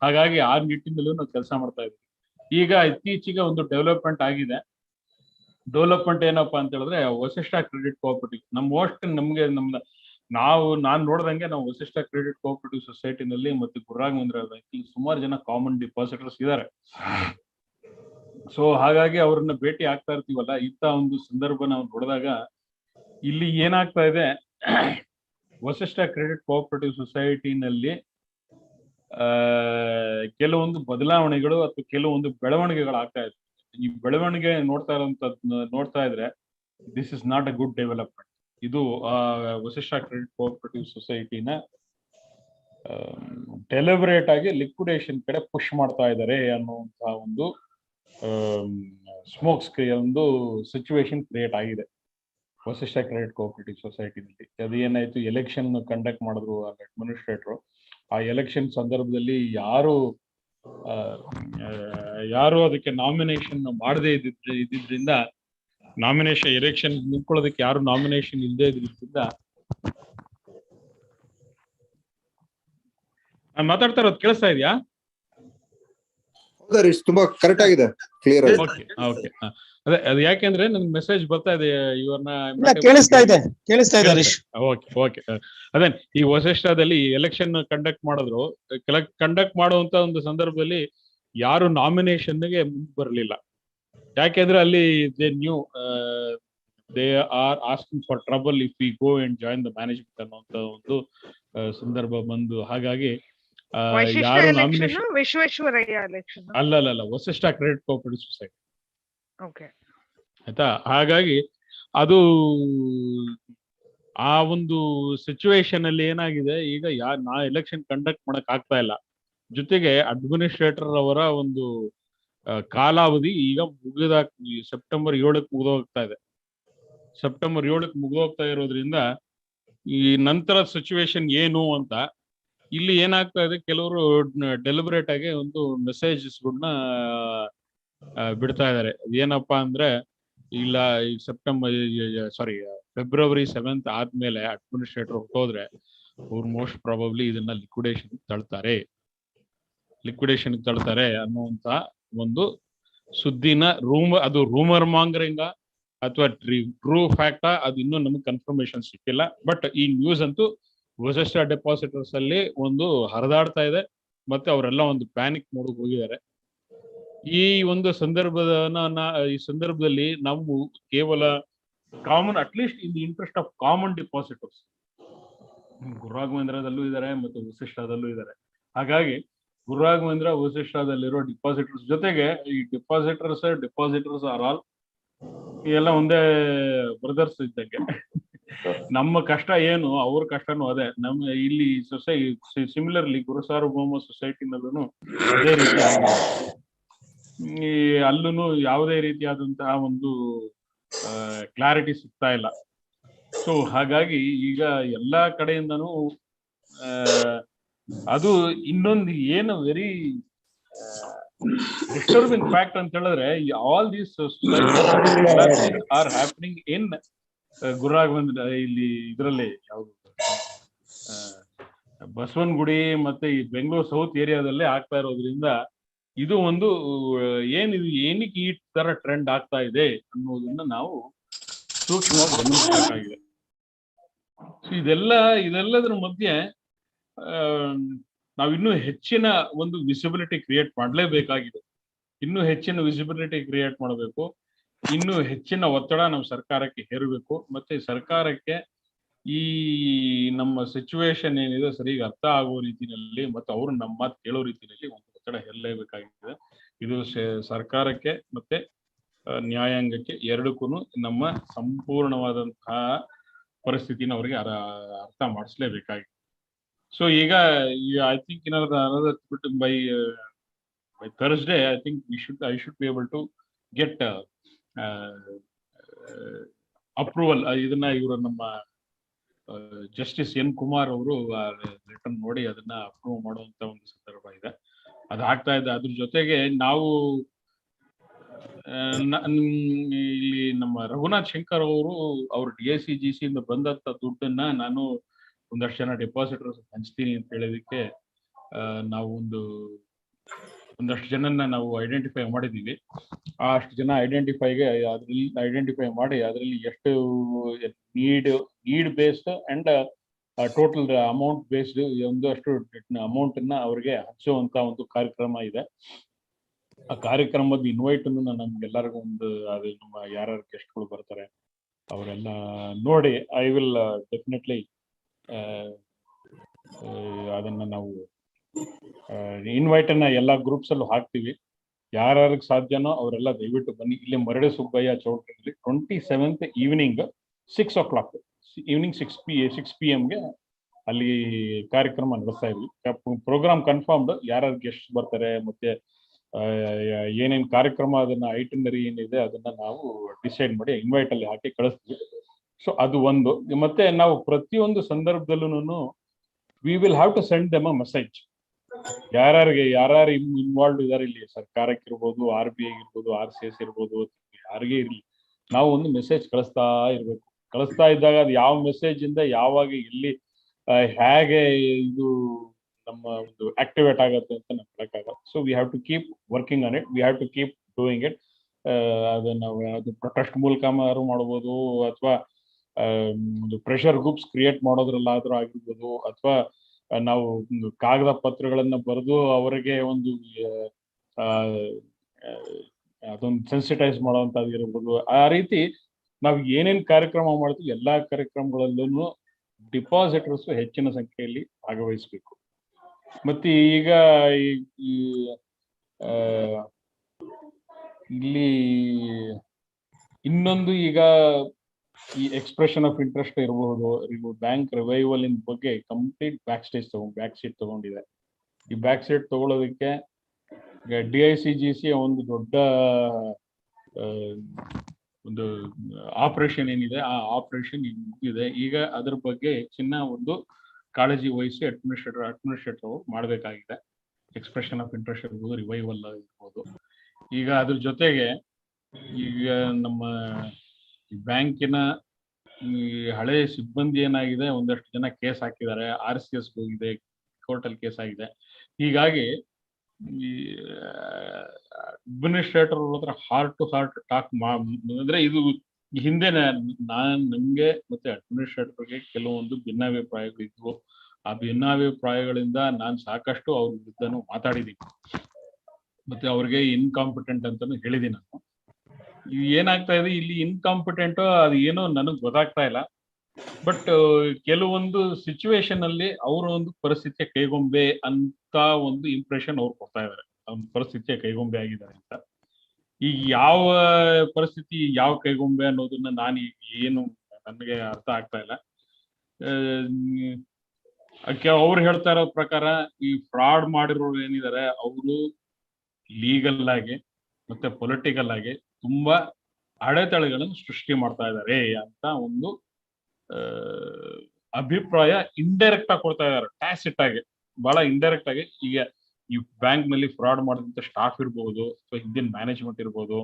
ಹಾಗಾಗಿ ಆ ನಿಟ್ಟಿನಲ್ಲೂ ನಾವು ಕೆಲಸ ಮಾಡ್ತಾ ಇದ್ದೀವಿ. ಈಗ ಇತ್ತೀಚೆಗೆ ಒಂದು ಡೆವಲಪ್ಮೆಂಟ್ ಆಗಿದೆ. ಡೆವಲಪ್ಮೆಂಟ್ ಏನಪ್ಪಾ ಅಂತ ಹೇಳಿದ್ರೆ ವಸಿಷ್ಠ ಕ್ರೆಡಿಟ್ ಕೋಆಪರೇಟಿವ್ ನಾನು ನೋಡ್ದಂಗೆ ನಾವು ವಸಿಷ್ಠ ಕ್ರೆಡಿಟ್ ಕೋಆಪರೇಟಿವ್ ಸೊಸೈಟಿನಲ್ಲಿ ಮತ್ತೆ ಗುರುರಾಘವೇಂದ್ರ ಬ್ಯಾಂಕ್ ಸುಮಾರು ಜನ ಕಾಮನ್ ಡಿಪಾಸಿಟರ್ಸ್ ಇದ್ದಾರೆ. ಸೊ ಹಾಗಾಗಿ ಅವ್ರನ್ನ ಭೇಟಿ ಆಗ್ತಾ ಇರ್ತೀವಲ್ಲ, ಇಂಥ ಒಂದು ಸಂದರ್ಭ ನಾವು ನೋಡಿದಾಗ ಇಲ್ಲಿ ಏನಾಗ್ತಾ ಇದೆ, ವಸಿಷ್ಠ ಕ್ರೆಡಿಟ್ ಕೋಆಪರೇಟಿವ್ ಸೊಸೈಟಿನಲ್ಲಿ ಕೆಲವೊಂದು ಬದಲಾವಣೆಗಳು ಅಥವಾ ಕೆಲವೊಂದು ಬೆಳವಣಿಗೆಗಳು ಆಗ್ತಾ ಇದೆ. ಈ ಬೆಳವಣಿಗೆ ನೋಡ್ತಾ ಇದ್ರೆ this is not a good development. ಇದು ವಸಿಷ್ಠ ಕ್ರೆಡಿಟ್ ಕೋಆಪರೇಟಿವ್ ಸೊಸೈಟಿನ ಡೆಲಿಬರೇಟ್ ಆಗಿ ಲಿಕ್ವಿಡೇಷನ್ ಕಡೆ ಪುಷ್ ಮಾಡ್ತಾ ಇದ್ದಾರೆ ಅನ್ನುವಂತಹ ಒಂದು ಒಂದು ಸಿಚುವೇಶನ್ ಕ್ರಿಯೇಟ್ ಆಗಿದೆ ವಸಿಷ್ಠ ಕ್ರೆಡಿಟ್ ಕೋಆಪರೇಟಿವ್ ಸೊಸೈಟಿನಲ್ಲಿ. ಅದು ಏನಾಯ್ತು, ಎಲೆಕ್ಷನ್ ಕಂಡಕ್ಟ್ ಮಾಡಿದ್ರು ಅಡ್ಮಿನಿಸ್ಟ್ರೇಟರ್. ಆ ಎಲೆಕ್ಷನ್ ಸಂದರ್ಭದಲ್ಲಿ ಯಾರು ಅದಕ್ಕೆ ನಾಮಿನೇಷನ್ ಮಾಡದೇ ಇದ್ದಿದ್ರಿಂದ ನಾಮಿನೇಷನ್ ಎಲೆಕ್ಷನ್ ನಿಂತ್ಕೊಳ್ಳೋದಕ್ಕೆ ಯಾರು ನಾಮಿನೇಷನ್ ಇಲ್ಲದೆ ಇದ್ರಿಂದ ನಾನು ಮಾತಾಡ್ತಾ ಇರೋದು ಕೇಳಿಸ್ತಾ ಇದೆಯಾ? ತುಂಬಾ ಕರೆಕ್ಟ್ ಆಗಿದೆ, ಕ್ಲಿಯರ್ ಆಗಿದೆ. ಓಕೆ. ಅದೇ ಅದು ಯಾಕೆಂದ್ರೆ ನನ್ ಮೆಸೇಜ್ ಬರ್ತಾ ಇದೆ ಇವ್ರನ್ನ ಕೇಳಿಸ್ತಾ ಇದೆ ಹರೀಶ್. ಓಕೆ. ಅದೇ ಈ ವಸಿಷ್ಠದಲ್ಲಿ ಎಲೆಕ್ಷನ್ ಕಂಡಕ್ಟ್ ಮಾಡಿದ್ರು. ಕಂಡಕ್ಟ್ ಮಾಡುವಂತ ಒಂದು ಸಂದರ್ಭದಲ್ಲಿ ಯಾರು ನಾಮಿನೇಷನ್ಗೆ ಬರಲಿಲ್ಲ. ಯಾಕೆಂದ್ರೆ ಅಲ್ಲಿ they are asking for trouble if we go and join the management ಅನ್ನುವಂತ ಒಂದು ಸಂದರ್ಭ ಬಂದು, ಹಾಗಾಗಿ ಯಾರು ನಾಮಿನೇಷನ್ ಅಲ್ಲ ವಸಿಷ್ಠ ಕ್ರೆಡಿಟ್ ಕೋಆಪರೇಟಿವ್ ಸೊಸೈಟಿ ಆಯ್ತಾ. ಹಾಗಾಗಿ ಅದು ಆ ಒಂದು ಸಿಚುವೇಶನ್ ಅಲ್ಲಿ ಏನಾಗಿದೆ, ಈಗ ಎಲೆಕ್ಷನ್ ಕಂಡಕ್ಟ್ ಮಾಡಕ್ ಆಗ್ತಾ ಇಲ್ಲ. ಜೊತೆಗೆ ಅಡ್ಮಿನಿಸ್ಟ್ರೇಟರ್ ಅವರ ಒಂದು ಕಾಲಾವಧಿ ಈಗ ಸೆಪ್ಟೆಂಬರ್ 7ಕ್ಕೆ ಮುಗಿದೋಗ್ತಾ ಇದೆ. ಸೆಪ್ಟೆಂಬರ್ 7ಕ್ಕೆ ಮುಗಿದೋಗ್ತಾ ಇರೋದ್ರಿಂದ ಈ ನಂತರ ಸಿಚುವೇಶನ್ ಏನು ಅಂತ ಇಲ್ಲಿ ಏನಾಗ್ತಾ ಇದೆ, ಕೆಲವರು ಡೆಲಿಬರೇಟ್ ಆಗಿ ಒಂದು ಮೆಸೇಜಸ್ಗಳನ್ನ ಬಿಡ್ತಾ ಇದ್ದಾರೆ. ಏನಪ್ಪಾ ಅಂದ್ರೆ ಇಲ್ಲ ಈ ಫೆಬ್ರವರಿ 7th ಆದ್ಮೇಲೆ ಅಡ್ಮಿನಿಸ್ಟ್ರೇಟರ್ ಹೊರಟೋದ್ರೆ ಅವ್ರು ಮೋಸ್ಟ್ ಪ್ರಾಬಬ್ಲಿ ಇದನ್ನ ಲಿಕ್ವಿಡೇಷನ್ ತಳ್ತಾರೆ ಅನ್ನುವಂತ ಒಂದು ಸುದ್ದಿನ ಅದು ರೂಮರ್ ಮಾಂಗರಿಂಗ ಅಥವಾ ಟ್ರೂ ಫ್ಯಾಕ್ಟಾ ಅದು ಇನ್ನೂ ನಮಗೆ ಕನ್ಫರ್ಮೇಶನ್ ಸಿಕ್ಕಿಲ್ಲ. ಬಟ್ ಈ ನ್ಯೂಸ್ ಅಂತೂ ವಸಿಷ್ಠ ಡೆಪಾಸಿಟರ್ಸ್ ಅಲ್ಲಿ ಒಂದು ಹರಿದಾಡ್ತಾ ಇದೆ, ಮತ್ತೆ ಅವರೆಲ್ಲ ಒಂದು ಪ್ಯಾನಿಕ್ ಮೋಡ್ಗೆ ಹೋಗಿದ್ದಾರೆ. ಈ ಒಂದು ಈ ಸಂದರ್ಭದಲ್ಲಿ ನಾವು ಕೇವಲ common, at least in the interest of common depositors, ಗುರುರಾಘವೇಂದ್ರದಲ್ಲೂ ಇದ್ದಾರೆ ಮತ್ತು ವಸಿಷ್ಠದಲ್ಲೂ ಇದ್ದಾರೆ. ಹಾಗಾಗಿ ಗುರುರಾಘವೇಂದ್ರ ವಸಿಷ್ಠದಲ್ಲಿರೋ ಡಿಪಾಸಿಟರ್ಸ್ ಜೊತೆಗೆ ಈ ಡಿಪಾಸಿಟರ್ಸ್ ಆರ್ ಆಲ್ ಎಲ್ಲ ಒಂದೇ ಬ್ರದರ್ಸ್ ಇದ್ದಂಗೆ. ನಮ್ಮ ಕಷ್ಟ ಏನು, ಅವ್ರ ಕಷ್ಟನೂ ಅದೇ. ನಮ್ಮ ಇಲ್ಲಿ ಸಿಮಿಲರ್ಲಿ ಗುರುಸಾರ್ವಭೌಮ ಸೊಸೈಟಿನಲ್ಲೂ ಅದೇ ರೀತಿ ಆಗಿದೆ. ಈ ಅಲ್ಲೂ ಯಾವುದೇ ರೀತಿಯಾದಂತಹ ಒಂದು ಕ್ಲಾರಿಟಿ ಸಿಗ್ತಾ ಇಲ್ಲ. ಸೊ ಹಾಗಾಗಿ ಈಗ ಎಲ್ಲಾ ಕಡೆಯಿಂದನೂ ಅದು ಇನ್ನೊಂದು ಏನು ವೆರಿ ಡಿಸ್ಟರ್ಬಿಂಗ್ ಫ್ಯಾಕ್ಟ್ ಅಂತ ಹೇಳಿದ್ರೆ, all these are happening in Gururaghavendra ಇಲ್ಲಿ ಇದರಲ್ಲಿ ಯಾವುದು ಬಸವನಗುಡಿ ಮತ್ತೆ ಈ ಬೆಂಗಳೂರು ಸೌತ್ ಏರಿಯಾದಲ್ಲೇ ಆಗ್ತಾ ಇರೋದ್ರಿಂದ ಇದು ಒಂದು ಏನಕ್ಕೆ ಈ ತರ ಟ್ರೆಂಡ್ ಆಗ್ತಾ ಇದೆ ಅನ್ನೋದನ್ನ ನಾವು ಸೂಕ್ಷ್ಮವಾಗಿ ಗಮನಿಸಬೇಕಾಗಿದೆ. ಇದೆಲ್ಲದರ ಮಧ್ಯೆ ನಾವಿನ್ನೂ ಹೆಚ್ಚಿನ ಒಂದು ವಿಸಿಬಿಲಿಟಿ ಕ್ರಿಯೇಟ್ ಮಾಡಲೇಬೇಕಾಗಿದೆ. ಇನ್ನೂ ಹೆಚ್ಚಿನ ವಿಸಿಬಿಲಿಟಿ ಕ್ರಿಯೇಟ್ ಮಾಡಬೇಕು. ಇನ್ನೂ ಹೆಚ್ಚಿನ ಒತ್ತಡ ನಮ್ಮ ಸರ್ಕಾರಕ್ಕೆ ಹೇರಬೇಕು. ಮತ್ತೆ ಸರ್ಕಾರಕ್ಕೆ ಈ ನಮ್ಮ ಸಿಚುವೇಶನ್ ಏನಿದೆ ಸರಿಯಾಗಿ ಅರ್ಥ ಆಗೋ ರೀತಿಯಲ್ಲಿ ಮತ್ತೆ ಅವರು ನಮ್ಮ ಮಾತು ಕೇಳೋ ರೀತಿಯಲ್ಲಿ ಒಂದು ಒತ್ತಡ ಹೇರಲೇಬೇಕಾಗಿದೆ. ಇದು ಸರ್ಕಾರಕ್ಕೆ ಮತ್ತೆ ನ್ಯಾಯಾಂಗಕ್ಕೆ ಎರಡಕ್ಕೂ ನಮ್ಮ ಸಂಪೂರ್ಣವಾದಂತಹ ಪರಿಸ್ಥಿತಿನ ಅವರಿಗೆ ಅರ್ಥ ಮಾಡಿಸ್ಲೇಬೇಕಾಗಿದೆ. ಸೊ ಈಗ I think by Thursday, I think I should be able to get approval. ಇದನ್ನ ಇವರು ನಮ್ಮ ಜಸ್ಟಿಸ್ ಎನ್ ಕುಮಾರ್ ಅವರು ರಿಟರ್ನ್ ನೋಡಿ ಅದನ್ನ ಅಪ್ರೂವ್ ಮಾಡುವಂತ ಒಂದು ಸಂದರ್ಭ ಇದೆ. ಅದಾಗ್ತಾ ಇದೆ. ಅದ್ರ ಜೊತೆಗೆ ನಾವು ಇಲ್ಲಿ ನಮ್ಮ ರಘುನಾಥ್ ಶಂಕರ್ ಅವರು ಅವ್ರ DICGC ಇಂದ ಬಂದಂತ ದುಡ್ಡನ್ನ ನಾನು ಒಂದಷ್ಟು ಜನ ಡೆಪಾಸಿಟರ್ಸ್ ಹಂಚ್ತೀನಿ ಅಂತ ಹೇಳಿದಕ್ಕೆ ನಾವು ಒಂದಷ್ಟು ಜನನ್ನ ನಾವು ಐಡೆಂಟಿಫೈ ಮಾಡಿದೀವಿ. ಅಷ್ಟು ಜನ ಐಡೆಂಟಿಫೈ ಮಾಡಿ ಅದರಲ್ಲಿ ಎಷ್ಟು need based and total amount based ಒಂದಷ್ಟು ಅಮೌಂಟ್ ಅನ್ನ ಅವ್ರಿಗೆ ಹಂಚುವಂತ ಒಂದು ಕಾರ್ಯಕ್ರಮ ಇದೆ. ಆ ಕಾರ್ಯಕ್ರಮದ ಇನ್ವೈಟ್ ಅನ್ನು ನಮ್ಗೆಲ್ಲರಿಗೂ ಅದು ನಮ್ಮ ಯಾರ್ಯಾರು ಗೆಸ್ಟ್ಗಳು ಬರ್ತಾರೆ ಅವರೆಲ್ಲ ನೋಡಿ ಐ ವಿಲ್ ಡೆಫಿನೆಟ್ಲಿ ಅದನ್ನ ನಾವು ಇನ್ವೈಟ್ ಅನ್ನ ಎಲ್ಲಾ ಗ್ರೂಪ್ಸ್ ಅಲ್ಲೂ ಹಾಕ್ತಿವಿ. ಯಾರ್ಯಾರಿಗೆ ಸಾಧ್ಯನೋ ಅವರೆಲ್ಲ ದಯವಿಟ್ಟು ಬನ್ನಿ. ಇಲ್ಲಿ ಮರಡೆ ಸುಬ್ಬಯ್ಯ ಚೌಟ್ರಿಯಲ್ಲಿ 27th evening 6 o'clock evening 6 PM ಅಲ್ಲಿ ಕಾರ್ಯಕ್ರಮ ನಡೆಸ್ತಾ ಇದ್ವಿ. ಪ್ರೋಗ್ರಾಮ್ ಕನ್ಫರ್ಮ್ಡ್, ಯಾರ್ಯಾರು ಗೆಸ್ಟ್ ಬರ್ತಾರೆ ಮತ್ತೆ ಏನೇನ್ ಕಾರ್ಯಕ್ರಮ ಅದನ್ನ ಐಟಿನರಿ ಏನಿದೆ ಅದನ್ನ ನಾವು ಡಿಸೈಡ್ ಮಾಡಿ ಇನ್ವೈಟ್ ಅಲ್ಲಿ ಹಾಕಿ ಕಳಿಸ್ತೀವಿ. ಸೊ ಅದು ಒಂದು. ಮತ್ತೆ ನಾವು ಪ್ರತಿಯೊಂದು ಸಂದರ್ಭದಲ್ಲೂ we will have to send them a message. ಯಾರು ಇನ್ವಾಲ್ವ್ ಇದಾರೆ ಇಲ್ಲಿ, ಸರ್ಕಾರಕ್ಕಿರ್ಬೋದು, RBI ಇರ್ಬೋದು, RCS ಇರ್ಬೋದು, ಯಾರಿಗೇ ಇರ್ಲಿ, ನಾವು ಒಂದು ಮೆಸೇಜ್ ಕಳಿಸ್ತಾ ಇರ್ಬೇಕು. ಕಳಿಸ್ತಾ ಇದ್ದಾಗ ಅದು ಯಾವ ಮೆಸೇಜ್ ಇಂದ ಯಾವಾಗ ಎಲ್ಲಿ ಹೇಗೆ ಇದು ನಮ್ಮ ಒಂದು ಆಕ್ಟಿವೇಟ್ ಆಗುತ್ತೆ ಅಂತ ನಮ್ಗೆ ಹೇಳಕ್ಕಾಗಲ್ಲ. So we have to keep working on it, we have to keep doing it. ಅದನ್ನ ಅದು ಪ್ರೊಟೆಸ್ಟ್ ಮೂಲಕ ಮಾಡ್ಬೋದು, ಅಥವಾ ಒಂದು ಪ್ರೆಷರ್ ಗ್ರೂಪ್ಸ್ ಕ್ರಿಯೇಟ್ ಮಾಡೋದ್ರಲ್ಲಾದ್ರೂ ಆಗಿರ್ಬೋದು, ಅಥವಾ ನಾವು ಕಾಗದ ಪತ್ರಗಳನ್ನ ಬರೆದು ಅವರಿಗೆ ಒಂದು ಅದೊಂದು ಸೆನ್ಸಿಟೈಸ್ ಮಾಡುವಂತದ್ದು ಇರ್ಬೋದು. ಆ ರೀತಿ ನಾವು ಏನೇನ್ ಕಾರ್ಯಕ್ರಮ ಮಾಡ್ತೀವಿ ಎಲ್ಲಾ ಕಾರ್ಯಕ್ರಮಗಳಲ್ಲೂ ಡಿಪಾಸಿಟರ್ಸ್ ಹೆಚ್ಚಿನ ಸಂಖ್ಯೆಯಲ್ಲಿ ಭಾಗವಹಿಸಬೇಕು. ಮತ್ತೆ ಈಗ ಇಲ್ಲಿ ಇನ್ನೊಂದು, ಈಗ ಈ ಎಕ್ಸ್ಪ್ರೆಷನ್ ಆಫ್ ಇಂಟ್ರೆಸ್ಟ್ ಇರಬಹುದು, ಬ್ಯಾಂಕ್ ರಿವೈವಲ್ ಇನ್ ಬಗ್ಗೆ ಕಂಪ್ಲೀಟ್ ಬ್ಯಾಕ್ ಸೀಟ್ ತಗೊಂಡಿದೆ. ಈ ಬ್ಯಾಕ್ ಸೀಟ್ ತಗೊಳ್ಳೋದಕ್ಕೆ DICGC ಒಂದು ದೊಡ್ಡ ಒಂದು ಆಪರೇಷನ್ ಏನಿದೆ, ಆ ಆಪರೇಷನ್ ಇದೆ. ಈಗ ಅದ್ರ ಬಗ್ಗೆ ಹೆಚ್ಚಿನ ಒಂದು ಕಾಳಜಿ ವಹಿಸಿ ಅಡ್ಮಿನಿಸ್ಟ್ರೇಟರ್ ಮಾಡಬೇಕಾಗಿದೆ. ಎಕ್ಸ್ಪ್ರೆಷನ್ ಆಫ್ ಇಂಟ್ರೆಸ್ಟ್ ಇರ್ಬೋದು, ರಿವೈವಲ್ ಇರ್ಬೋದು. ಈಗ ಅದ್ರ ಜೊತೆಗೆ ಈಗ ನಮ್ಮ ಬ್ಯಾಂಕಿನ ಈ ಹಳೆ ಸಿಬ್ಬಂದಿ ಏನಾಗಿದೆ, ಒಂದಷ್ಟು ಜನ ಕೇಸ್ ಹಾಕಿದ್ದಾರೆ, RCS ಹೋಗಿದೆ, ಕೋರ್ಟಲ್ಲಿ ಕೇಸ್ ಆಗಿದೆ. ಹೀಗಾಗಿ ಈ ಅಡ್ಮಿನಿಸ್ಟ್ರೇಟರ್ ಹತ್ರ ಹಾರ್ಟ್ ಟು ಹಾರ್ಟ್ ಟಾಕ್ ಅಂದ್ರೆ ಇದು ಈ ಹಿಂದೆ ನಂಗೆ ಮತ್ತೆ ಅಡ್ಮಿನಿಸ್ಟ್ರೇಟರ್ಗೆ ಕೆಲವೊಂದು ಭಿನ್ನಾಭಿಪ್ರಾಯಗಳಿದ್ವು. ಆ ಭಿನ್ನಾಭಿಪ್ರಾಯಗಳಿಂದ ನಾನು ಸಾಕಷ್ಟು ಅವ್ರ ವಿರುದ್ಧನೂ ಮಾತಾಡಿದ್ದೀನಿ, ಮತ್ತೆ ಅವ್ರಿಗೆ ಇನ್ಕಾಂಪಿಟೆಂಟ್ ಅಂತಾನು ಹೇಳಿದ್ದೀನಿ ನಾನು. ಏನಾಗ್ತಾ ಇದೆ ಇಲ್ಲಿ, ಇನ್ಕಾಂಪಿಟೆಂಟ್ ಅದು ಏನೋ ನನಗೆ ಗೊತ್ತಾಗ್ತಾ ಇಲ್ಲ. ಬಟ್ ಕೆಲವೊಂದು ಸಿಚುವೇಶನ್ ಅಲ್ಲಿ ಅವರ ಒಂದು ಪರಿಸ್ಥಿತಿಯ ಕೈಗೊಂಬೆ ಅಂತ ಒಂದು ಇಂಪ್ರೆಷನ್ ಅವ್ರು ಕೊಡ್ತಾ ಇದಾರೆ, ಅವ್ನ ಪರಿಸ್ಥಿತಿಯ ಕೈಗೊಂಬೆ ಆಗಿದ್ದಾರೆ ಅಂತ. ಈಗ ಯಾವ ಪರಿಸ್ಥಿತಿ ಯಾವ ಕೈಗೊಂಬೆ ಅನ್ನೋದನ್ನ ನಾನು ಏನು ನನಗೆ ಅರ್ಥ ಆಗ್ತಾ ಇಲ್ಲ. ಅವ್ರು ಹೇಳ್ತಾ ಇರೋ ಪ್ರಕಾರ ಈ ಫ್ರಾಡ್ ಮಾಡಿರೋರು ಏನಿದ್ದಾರೆ ಅವರು ಲೀಗಲ್ ಆಗಿ ಮತ್ತೆ ಪೊಲಿಟಿಕಲ್ ಆಗಿ ತುಂಬಾ ಅಡೆತಡೆಗಳನ್ನು ಸೃಷ್ಟಿ ಮಾಡ್ತಾ ಇದ್ದಾರೆ ಅಂತ ಒಂದು ಅಭಿಪ್ರಾಯ ಇಂಡೈರೆಕ್ಟ್ ಆಗಿ ಕೊಡ್ತಾ ಇದ್ದಾರೆ, ಟ್ಯಾಸಿಟ್ ಆಗಿ, ಬಹಳ ಇಂಡೈರೆಕ್ಟ್ ಆಗಿ. ಈಗ ಈ ಬ್ಯಾಂಕ್ ನಲ್ಲಿ ಫ್ರಾಡ್ ಮಾಡಿದಂತ ಸ್ಟಾಫ್ ಇರ್ಬೋದು, ಅಥವಾ ಹಿಂದಿನ ಮ್ಯಾನೇಜ್ಮೆಂಟ್ ಇರ್ಬೋದು,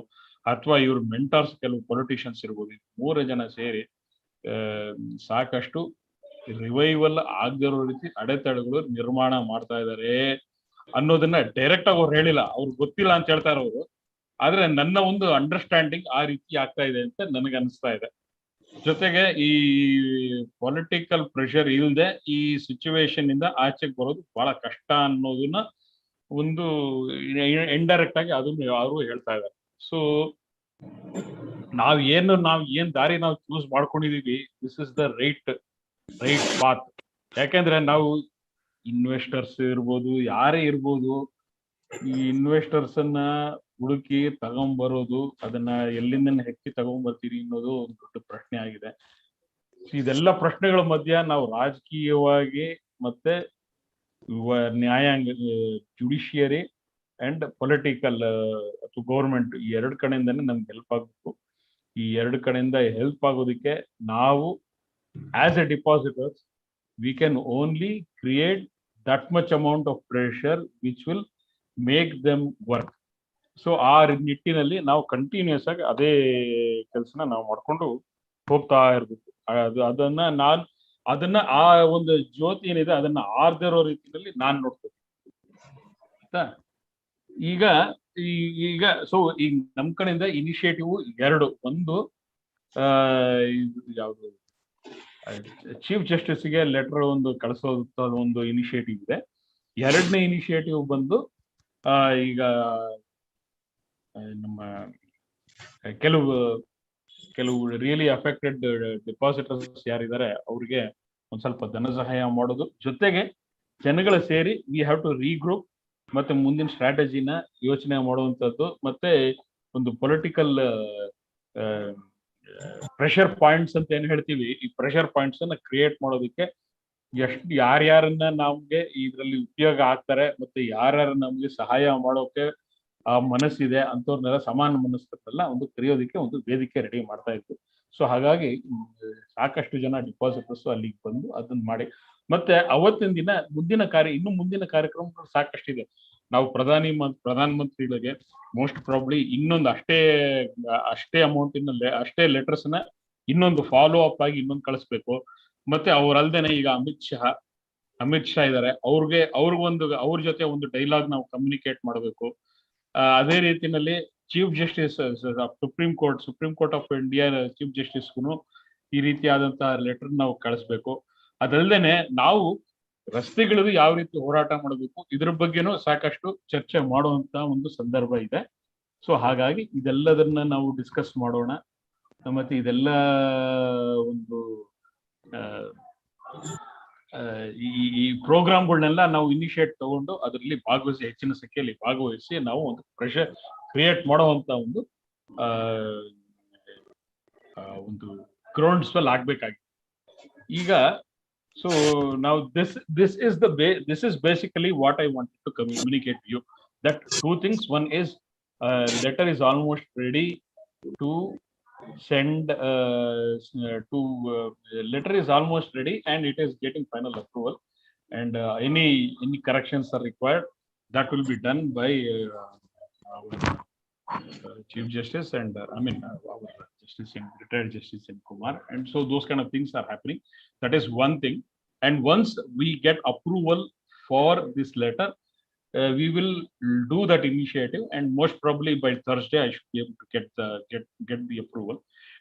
ಅಥವಾ ಇವ್ರ ಮೆಂಟರ್ಸ್ ಕೆಲವು ಪೊಲಿಟಿಷಿಯನ್ಸ್ ಇರ್ಬೋದು, 3 ಜನ ಸೇರಿ ಸಾಕಷ್ಟು ರಿವೈವಲ್ ಆಗದಿರೋ ರೀತಿ ಅಡೆತಡೆಗಳು ನಿರ್ಮಾಣ ಮಾಡ್ತಾ ಇದ್ದಾರೆ ಅನ್ನೋದನ್ನ ಡೈರೆಕ್ಟ್ ಆಗಿ ಅವ್ರು ಹೇಳಿಲ್ಲ, ಅವ್ರಿಗೆ ಗೊತ್ತಿಲ್ಲ ಅಂತ ಹೇಳ್ತಾ ಇರೋರು. ಆದ್ರೆ ನನ್ನ ಒಂದು ಅಂಡರ್ಸ್ಟ್ಯಾಂಡಿಂಗ್ ಆ ರೀತಿ ಆಗ್ತಾ ಇದೆ ಅಂತ ನನಗೆ ಅನಿಸ್ತಾ ಇದೆ. ಜೊತೆಗೆ ಈ ಪೊಲಿಟಿಕಲ್ ಪ್ರೆಷರ್ ಇಲ್ಲದೆ ಈ ಸಿಚುವೇಶನ್ ಇಂದ ಆಚೆಗೆ ಬರೋದು ಬಹಳ ಕಷ್ಟ ಅನ್ನೋದನ್ನ ಒಂದು ಇಂಡೈರೆಕ್ಟ್ ಆಗಿ ಅದನ್ನ ಅವರು ಹೇಳ್ತಾ ಇದ್ದಾರೆ. ಸೊ ನಾವ್ ಏನ್ ದಾರಿ ನಾವು ಚೂಸ್ ಮಾಡ್ಕೊಂಡಿದೀವಿ, this is the right path. ಯಾಕೆಂದ್ರೆ ನಾವು ಇನ್ವೆಸ್ಟರ್ಸ್ ಇರ್ಬೋದು, ಯಾರೇ ಇರ್ಬೋದು, ಈ ಇನ್ವೆಸ್ಟರ್ಸ್ ಅನ್ನ ಹುಡುಕಿ ತಗೊಂಡ್ಬರೋದು, ಅದನ್ನ ಎಲ್ಲಿಂದ ಹೆಕ್ಕಿ ತಗೊಂಡ್ಬರ್ತೀರಿ ಅನ್ನೋದು ಒಂದು ದೊಡ್ಡ ಪ್ರಶ್ನೆ ಆಗಿದೆ. ಇದೆಲ್ಲ ಪ್ರಶ್ನೆಗಳ ಮಧ್ಯ ನಾವು ರಾಜಕೀಯವಾಗಿ ಮತ್ತೆ ನ್ಯಾಯಾಂಗ, ಜುಡಿಷಿಯರಿ ಅಂಡ್ ಪೊಲಿಟಿಕಲ್ ಅಥವಾ ಗೌರ್ಮೆಂಟ್, ಈ 2 ಕಡೆಯಿಂದಾನೆ ನಮ್ಗೆ ಹೆಲ್ಪ್ ಆಗ್ಬೇಕು. ಈ 2 ಕಡೆಯಿಂದ ಹೆಲ್ಪ್ ಆಗೋದಕ್ಕೆ ನಾವು as a depositors we can only create that much amount of pressure which will make them work. So ಆ ನಿಟ್ಟಿನಲ್ಲಿ ನಾವು ಕಂಟಿನ್ಯೂಸ್ ಆಗಿ ಅದೇ ಕೆಲಸನ ನಾವು ಮಾಡ್ಕೊಂಡು ಹೋಗ್ತಾ ಇರ್ಬೇಕು. ಅದನ್ನ ಆ ಒಂದು ಜ್ಯೋತಿ ಏನಿದೆ ಅದನ್ನ ಆರ್ದಿರೋ ರೀತಿಯಲ್ಲಿ ನಾನ್ ನೋಡ್ತೀನಿ ಆಯ್ತಾ. ಈಗ ಸೊ ಈಗ ನಮ್ ಕಡೆಯಿಂದ ಇನಿಷಿಯೇಟಿವ್ 2, ಒಂದು ಯಾವುದು ಚೀಫ್ ಜಸ್ಟಿಸ್ಗೆ ಲೆಟರ್ ಒಂದು ಕಳಿಸೋದ ಒಂದು ಇನಿಷಿಯೇಟಿವ್ ಇದೆ. 2ನೇ ಇನಿಷಿಯೇಟಿವ್ ಬಂದು ಈಗ ನಮ್ಮ ಕೆಲವು ರಿಯಲಿ ಅಫೆಕ್ಟೆಡ್ ಡಿಪಾಸಿಟರ್ಸ್ ಯಾರಿದ್ದಾರೆ ಅವ್ರಿಗೆ ಒಂದ್ ಸ್ವಲ್ಪ ಧನ ಸಹಾಯ ಮಾಡೋದು, ಜೊತೆಗೆ ಜನಗಳ ಸೇರಿ ವಿ ಹ್ಯಾವ್ ಟು ರೀಗ್ರೂಪ್ ಮತ್ತೆ ಮುಂದಿನ ಸ್ಟ್ರಾಟಜಿನ ಯೋಚನೆ ಮಾಡುವಂತದ್ದು, ಮತ್ತೆ ಒಂದು ಪೊಲಿಟಿಕಲ್ ಪ್ರೆಷರ್ ಪಾಯಿಂಟ್ಸ್ ಅಂತ ಏನ್ ಹೇಳ್ತೀವಿ, ಈ ಪ್ರೆಷರ್ ಪಾಯಿಂಟ್ಸ್ ಅನ್ನ ಕ್ರಿಯೇಟ್ ಮಾಡೋದಕ್ಕೆ ಯಾರ್ಯಾರನ್ನ ನಮ್ಗೆ ಇದ್ರಲ್ಲಿ ಉಪಯೋಗ ಆಗ್ತಾರೆ ಮತ್ತೆ ಯಾರ್ಯಾರ ನಮ್ಗೆ ಸಹಾಯ ಮಾಡೋಕೆ ಆ ಮನಸ್ಸಿದೆ ಅಂತವ್ರನ್ನೆಲ್ಲ ಸಮಾನ ಮನಸ್ಕರಲ್ಲ ಒಂದು ಕರೆಯೋದಕ್ಕೆ ಒಂದು ವೇದಿಕೆ ರೆಡಿ ಮಾಡ್ತಾ ಇತ್ತು. ಸೊ ಹಾಗಾಗಿ ಸಾಕಷ್ಟು ಜನ ಡಿಪಾಸಿಟರ್ಸ್ ಅಲ್ಲಿಗೆ ಬಂದು ಅದನ್ನ ಮಾಡಿ, ಮತ್ತೆ ಅವತ್ತಿನ ದಿನ ಮುಂದಿನ ಕಾರ್ಯಕ್ರಮಗಳು ಸಾಕಷ್ಟಿದೆ. ನಾವು ಪ್ರಧಾನಮಂತ್ರಿಗಳಿಗೆ ಮೋಸ್ಟ್ ಪ್ರಾಬ್ಲಿ ಇನ್ನೊಂದು ಅಷ್ಟೇ ಅಮೌಂಟಿನ ಅಷ್ಟೇ ಲೆಟರ್ಸ್ ನ ಇನ್ನೊಂದು ಫಾಲೋ ಅಪ್ ಆಗಿ ಇನ್ನೊಂದು ಕಳಿಸ್ಬೇಕು. ಮತ್ತೆ ಅವ್ರಲ್ದೇನೆ ಈಗ ಅಮಿತ್ ಶಾ ಇದ್ದಾರೆ, ಅವ್ರ ಜೊತೆ ಒಂದು ಡೈಲಾಗ್ ನಾವು ಕಮ್ಯುನಿಕೇಟ್ ಮಾಡಬೇಕು. ಅದೇ ರೀತಿನಲ್ಲಿ chief justice supreme court of India chief ಜಸ್ಟಿಸ್ಗೂ ಈ ರೀತಿಯಾದಂತಹ ಲೆಟರ್ ನಾವು ಕಳಿಸ್ಬೇಕು. ಅದಲ್ದೇನೆ ನಾವು ರಸ್ತೆಗಳಿಗೂ ಯಾವ ರೀತಿ ಹೋರಾಟ ಮಾಡಬೇಕು ಇದ್ರ ಬಗ್ಗೆನೂ ಸಾಕಷ್ಟು ಚರ್ಚೆ ಮಾಡುವಂತ ಒಂದು ಸಂದರ್ಭ ಇದೆ. ಸೊ ಹಾಗಾಗಿ ಇದೆಲ್ಲದನ್ನ ನಾವು ಡಿಸ್ಕಸ್ ಮಾಡೋಣ. ಮತ್ತೆ ಇದೆಲ್ಲ ಒಂದು ಈ ಪ್ರೋಗ್ರಾಮ್ಗಳನ್ನೆಲ್ಲ ನಾವು ಇನಿಷಿಯೇಟ್ ತಗೊಂಡು ಅದರಲ್ಲಿ ಹೆಚ್ಚಿನ ಸಂಖ್ಯೆಯಲ್ಲಿ ಭಾಗವಹಿಸಿ ನಾವು ಒಂದು ಪ್ರೆಷರ್ ಕ್ರಿಯೇಟ್ ಮಾಡುವಂತ ಒಂದು ಗ್ರೌಂಡ್ ಸ್ವೆಲ್ ಆಗ್ಬೇಕಾಗಿದೆ ಈಗ. So now this is basically what I wanted to communicate to you, that 2 things. One is letter is almost ready to send letter is almost ready and it is getting final approval, and any corrections are required, that will be done by Chief Justice and our retired Justice in Kumar, and so those kind of things are happening. That is one thing. And once we get approval for this letter, we will do that initiative, and most probably by Thursday I should be able to get the approval.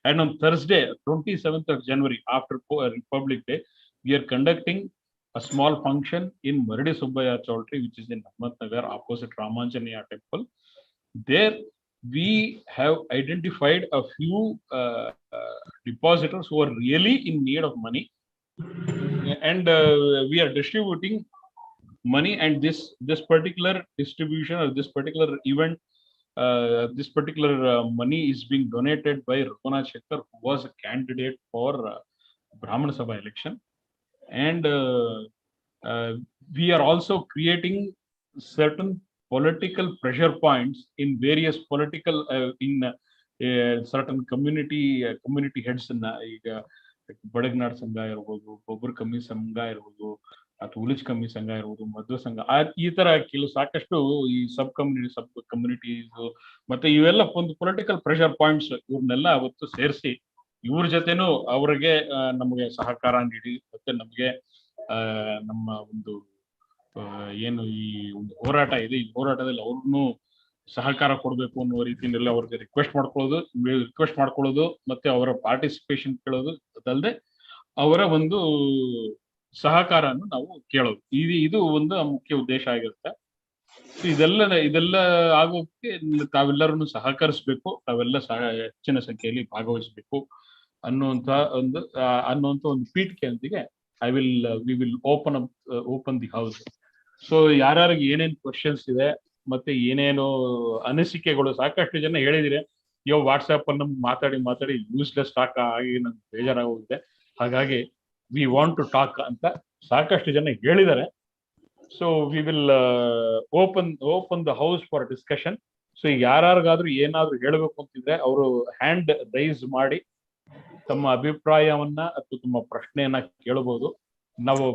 And on Thursday, 27th of January, after Republic Day, we are conducting a small function in Maradi Subbaya Chowdhury, which is in Ahmednagar, opposite Ramanjaniya temple. There, we have identified a few depositors who are really in need of money, and we are distributing money. And this particular distribution or this particular event, this particular money is being donated by Raghunath Shekhar, who was a candidate for Brahmana Sabha election. And we are also creating certain political pressure points in various political certain community heads ಈಗ ಬಡಗನಾಡ್ ಸಂಘ ಇರ್ಬೋದು, ಒಬ್ಬರು ಕಮ್ಮಿ ಸಂಘ ಇರ್ಬೋದು, ಅಥವಾ ಉಲಿಚ್ ಕಮ್ಮಿ ಸಂಘ ಇರ್ಬೋದು, ಮಧ್ವ ಸಂಘ, ಈ ತರ ಕೆಲವು ಸಾಕಷ್ಟು ಈ ಸಬ್ ಕಮ್ಯುನಿಟೀಸ್ ಮತ್ತೆ ಇವೆಲ್ಲ ಒಂದು ಪೊಲಿಟಿಕಲ್ ಪ್ರೆಷರ್ ಪಾಯಿಂಟ್ಸ್, ಇವ್ರನ್ನೆಲ್ಲ ಅವತ್ತು ಸೇರಿಸಿ ಇವ್ರ ಜೊತೆನೂ ಅವ್ರಿಗೆ ನಮಗೆ ಸಹಕಾರ ನೀಡಿ, ಮತ್ತೆ ನಮಗೆ ನಮ್ಮ ಒಂದು ಏನು ಈ ಒಂದು ಹೋರಾಟ ಇದೆ, ಈ ಹೋರಾಟದಲ್ಲಿ ಅವ್ರನ್ನು ಸಹಕಾರ ಕೊಡ್ಬೇಕು ಅನ್ನೋ ರೀತಿಯಲ್ಲಿ ಅವ್ರಿಗೆ ರಿಕ್ವೆಸ್ಟ್ ಮಾಡ್ಕೊಳ್ಳೋದು ಮತ್ತೆ ಅವರ ಪಾರ್ಟಿಸಿಪೇಷನ್ ಕೇಳೋದು, ಅದಲ್ಲದೆ ಅವರ ಒಂದು ಸಹಕಾರವನ್ನು ನಾವು ಕೇಳೋದು, ಇದು ಒಂದು ಮುಖ್ಯ ಉದ್ದೇಶ ಆಗಿರುತ್ತೆ. ಇದೆಲ್ಲ ಆಗೋಕ್ಕೆ ತಾವೆಲ್ಲರನ್ನು ಸಹಕರಿಸಬೇಕು, ತಾವೆಲ್ಲ ಹೆಚ್ಚಿನ ಸಂಖ್ಯೆಯಲ್ಲಿ ಭಾಗವಹಿಸಬೇಕು ಅನ್ನುವಂತ ಒಂದು ಪೀಠಿಕೆಯೊಂದಿಗೆ we will open the house. So ಯಾರ್ಯಾರಿಗೆ ಏನೇನು ಕ್ವಶನ್ಸ್ ಇದೆ ಮತ್ತೆ ಏನೇನು ಅನಿಸಿಕೆಗಳು, ಸಾಕಷ್ಟು ಜನ ಹೇಳಿದಿರಿ, ವಾಟ್ಸ್ಆಪ್ ಅಲ್ಲಿ ಮಾತಾಡಿ ಯೂಸ್ಲೆಸ್ ಟಾಕ್ ಆಗಿ ನನ್ಗೆ ಬೇಜಾರಾಗೋಗಿದೆ, ಹಾಗಾಗಿ ವಿ ವಾಂಟ್ ಟು ಟಾಕ್ ಅಂತ ಸಾಕಷ್ಟು ಜನ ಹೇಳಿದ್ದಾರೆ. So we will open the house for discussion. So ಯಾರಿಗಾದ್ರೂ ಏನಾದ್ರೂ ಹೇಳಬೇಕು ಅಂತಿದ್ರೆ ಅವರು ಹ್ಯಾಂಡ್ ರೈಸ್ ಮಾಡಿ ತಮ್ಮ ಅಭಿಪ್ರಾಯವನ್ನ ಅಥವಾ ತಮ್ಮ ಪ್ರಶ್ನೆಯನ್ನ ಕೇಳಬಹುದು. ನಾವು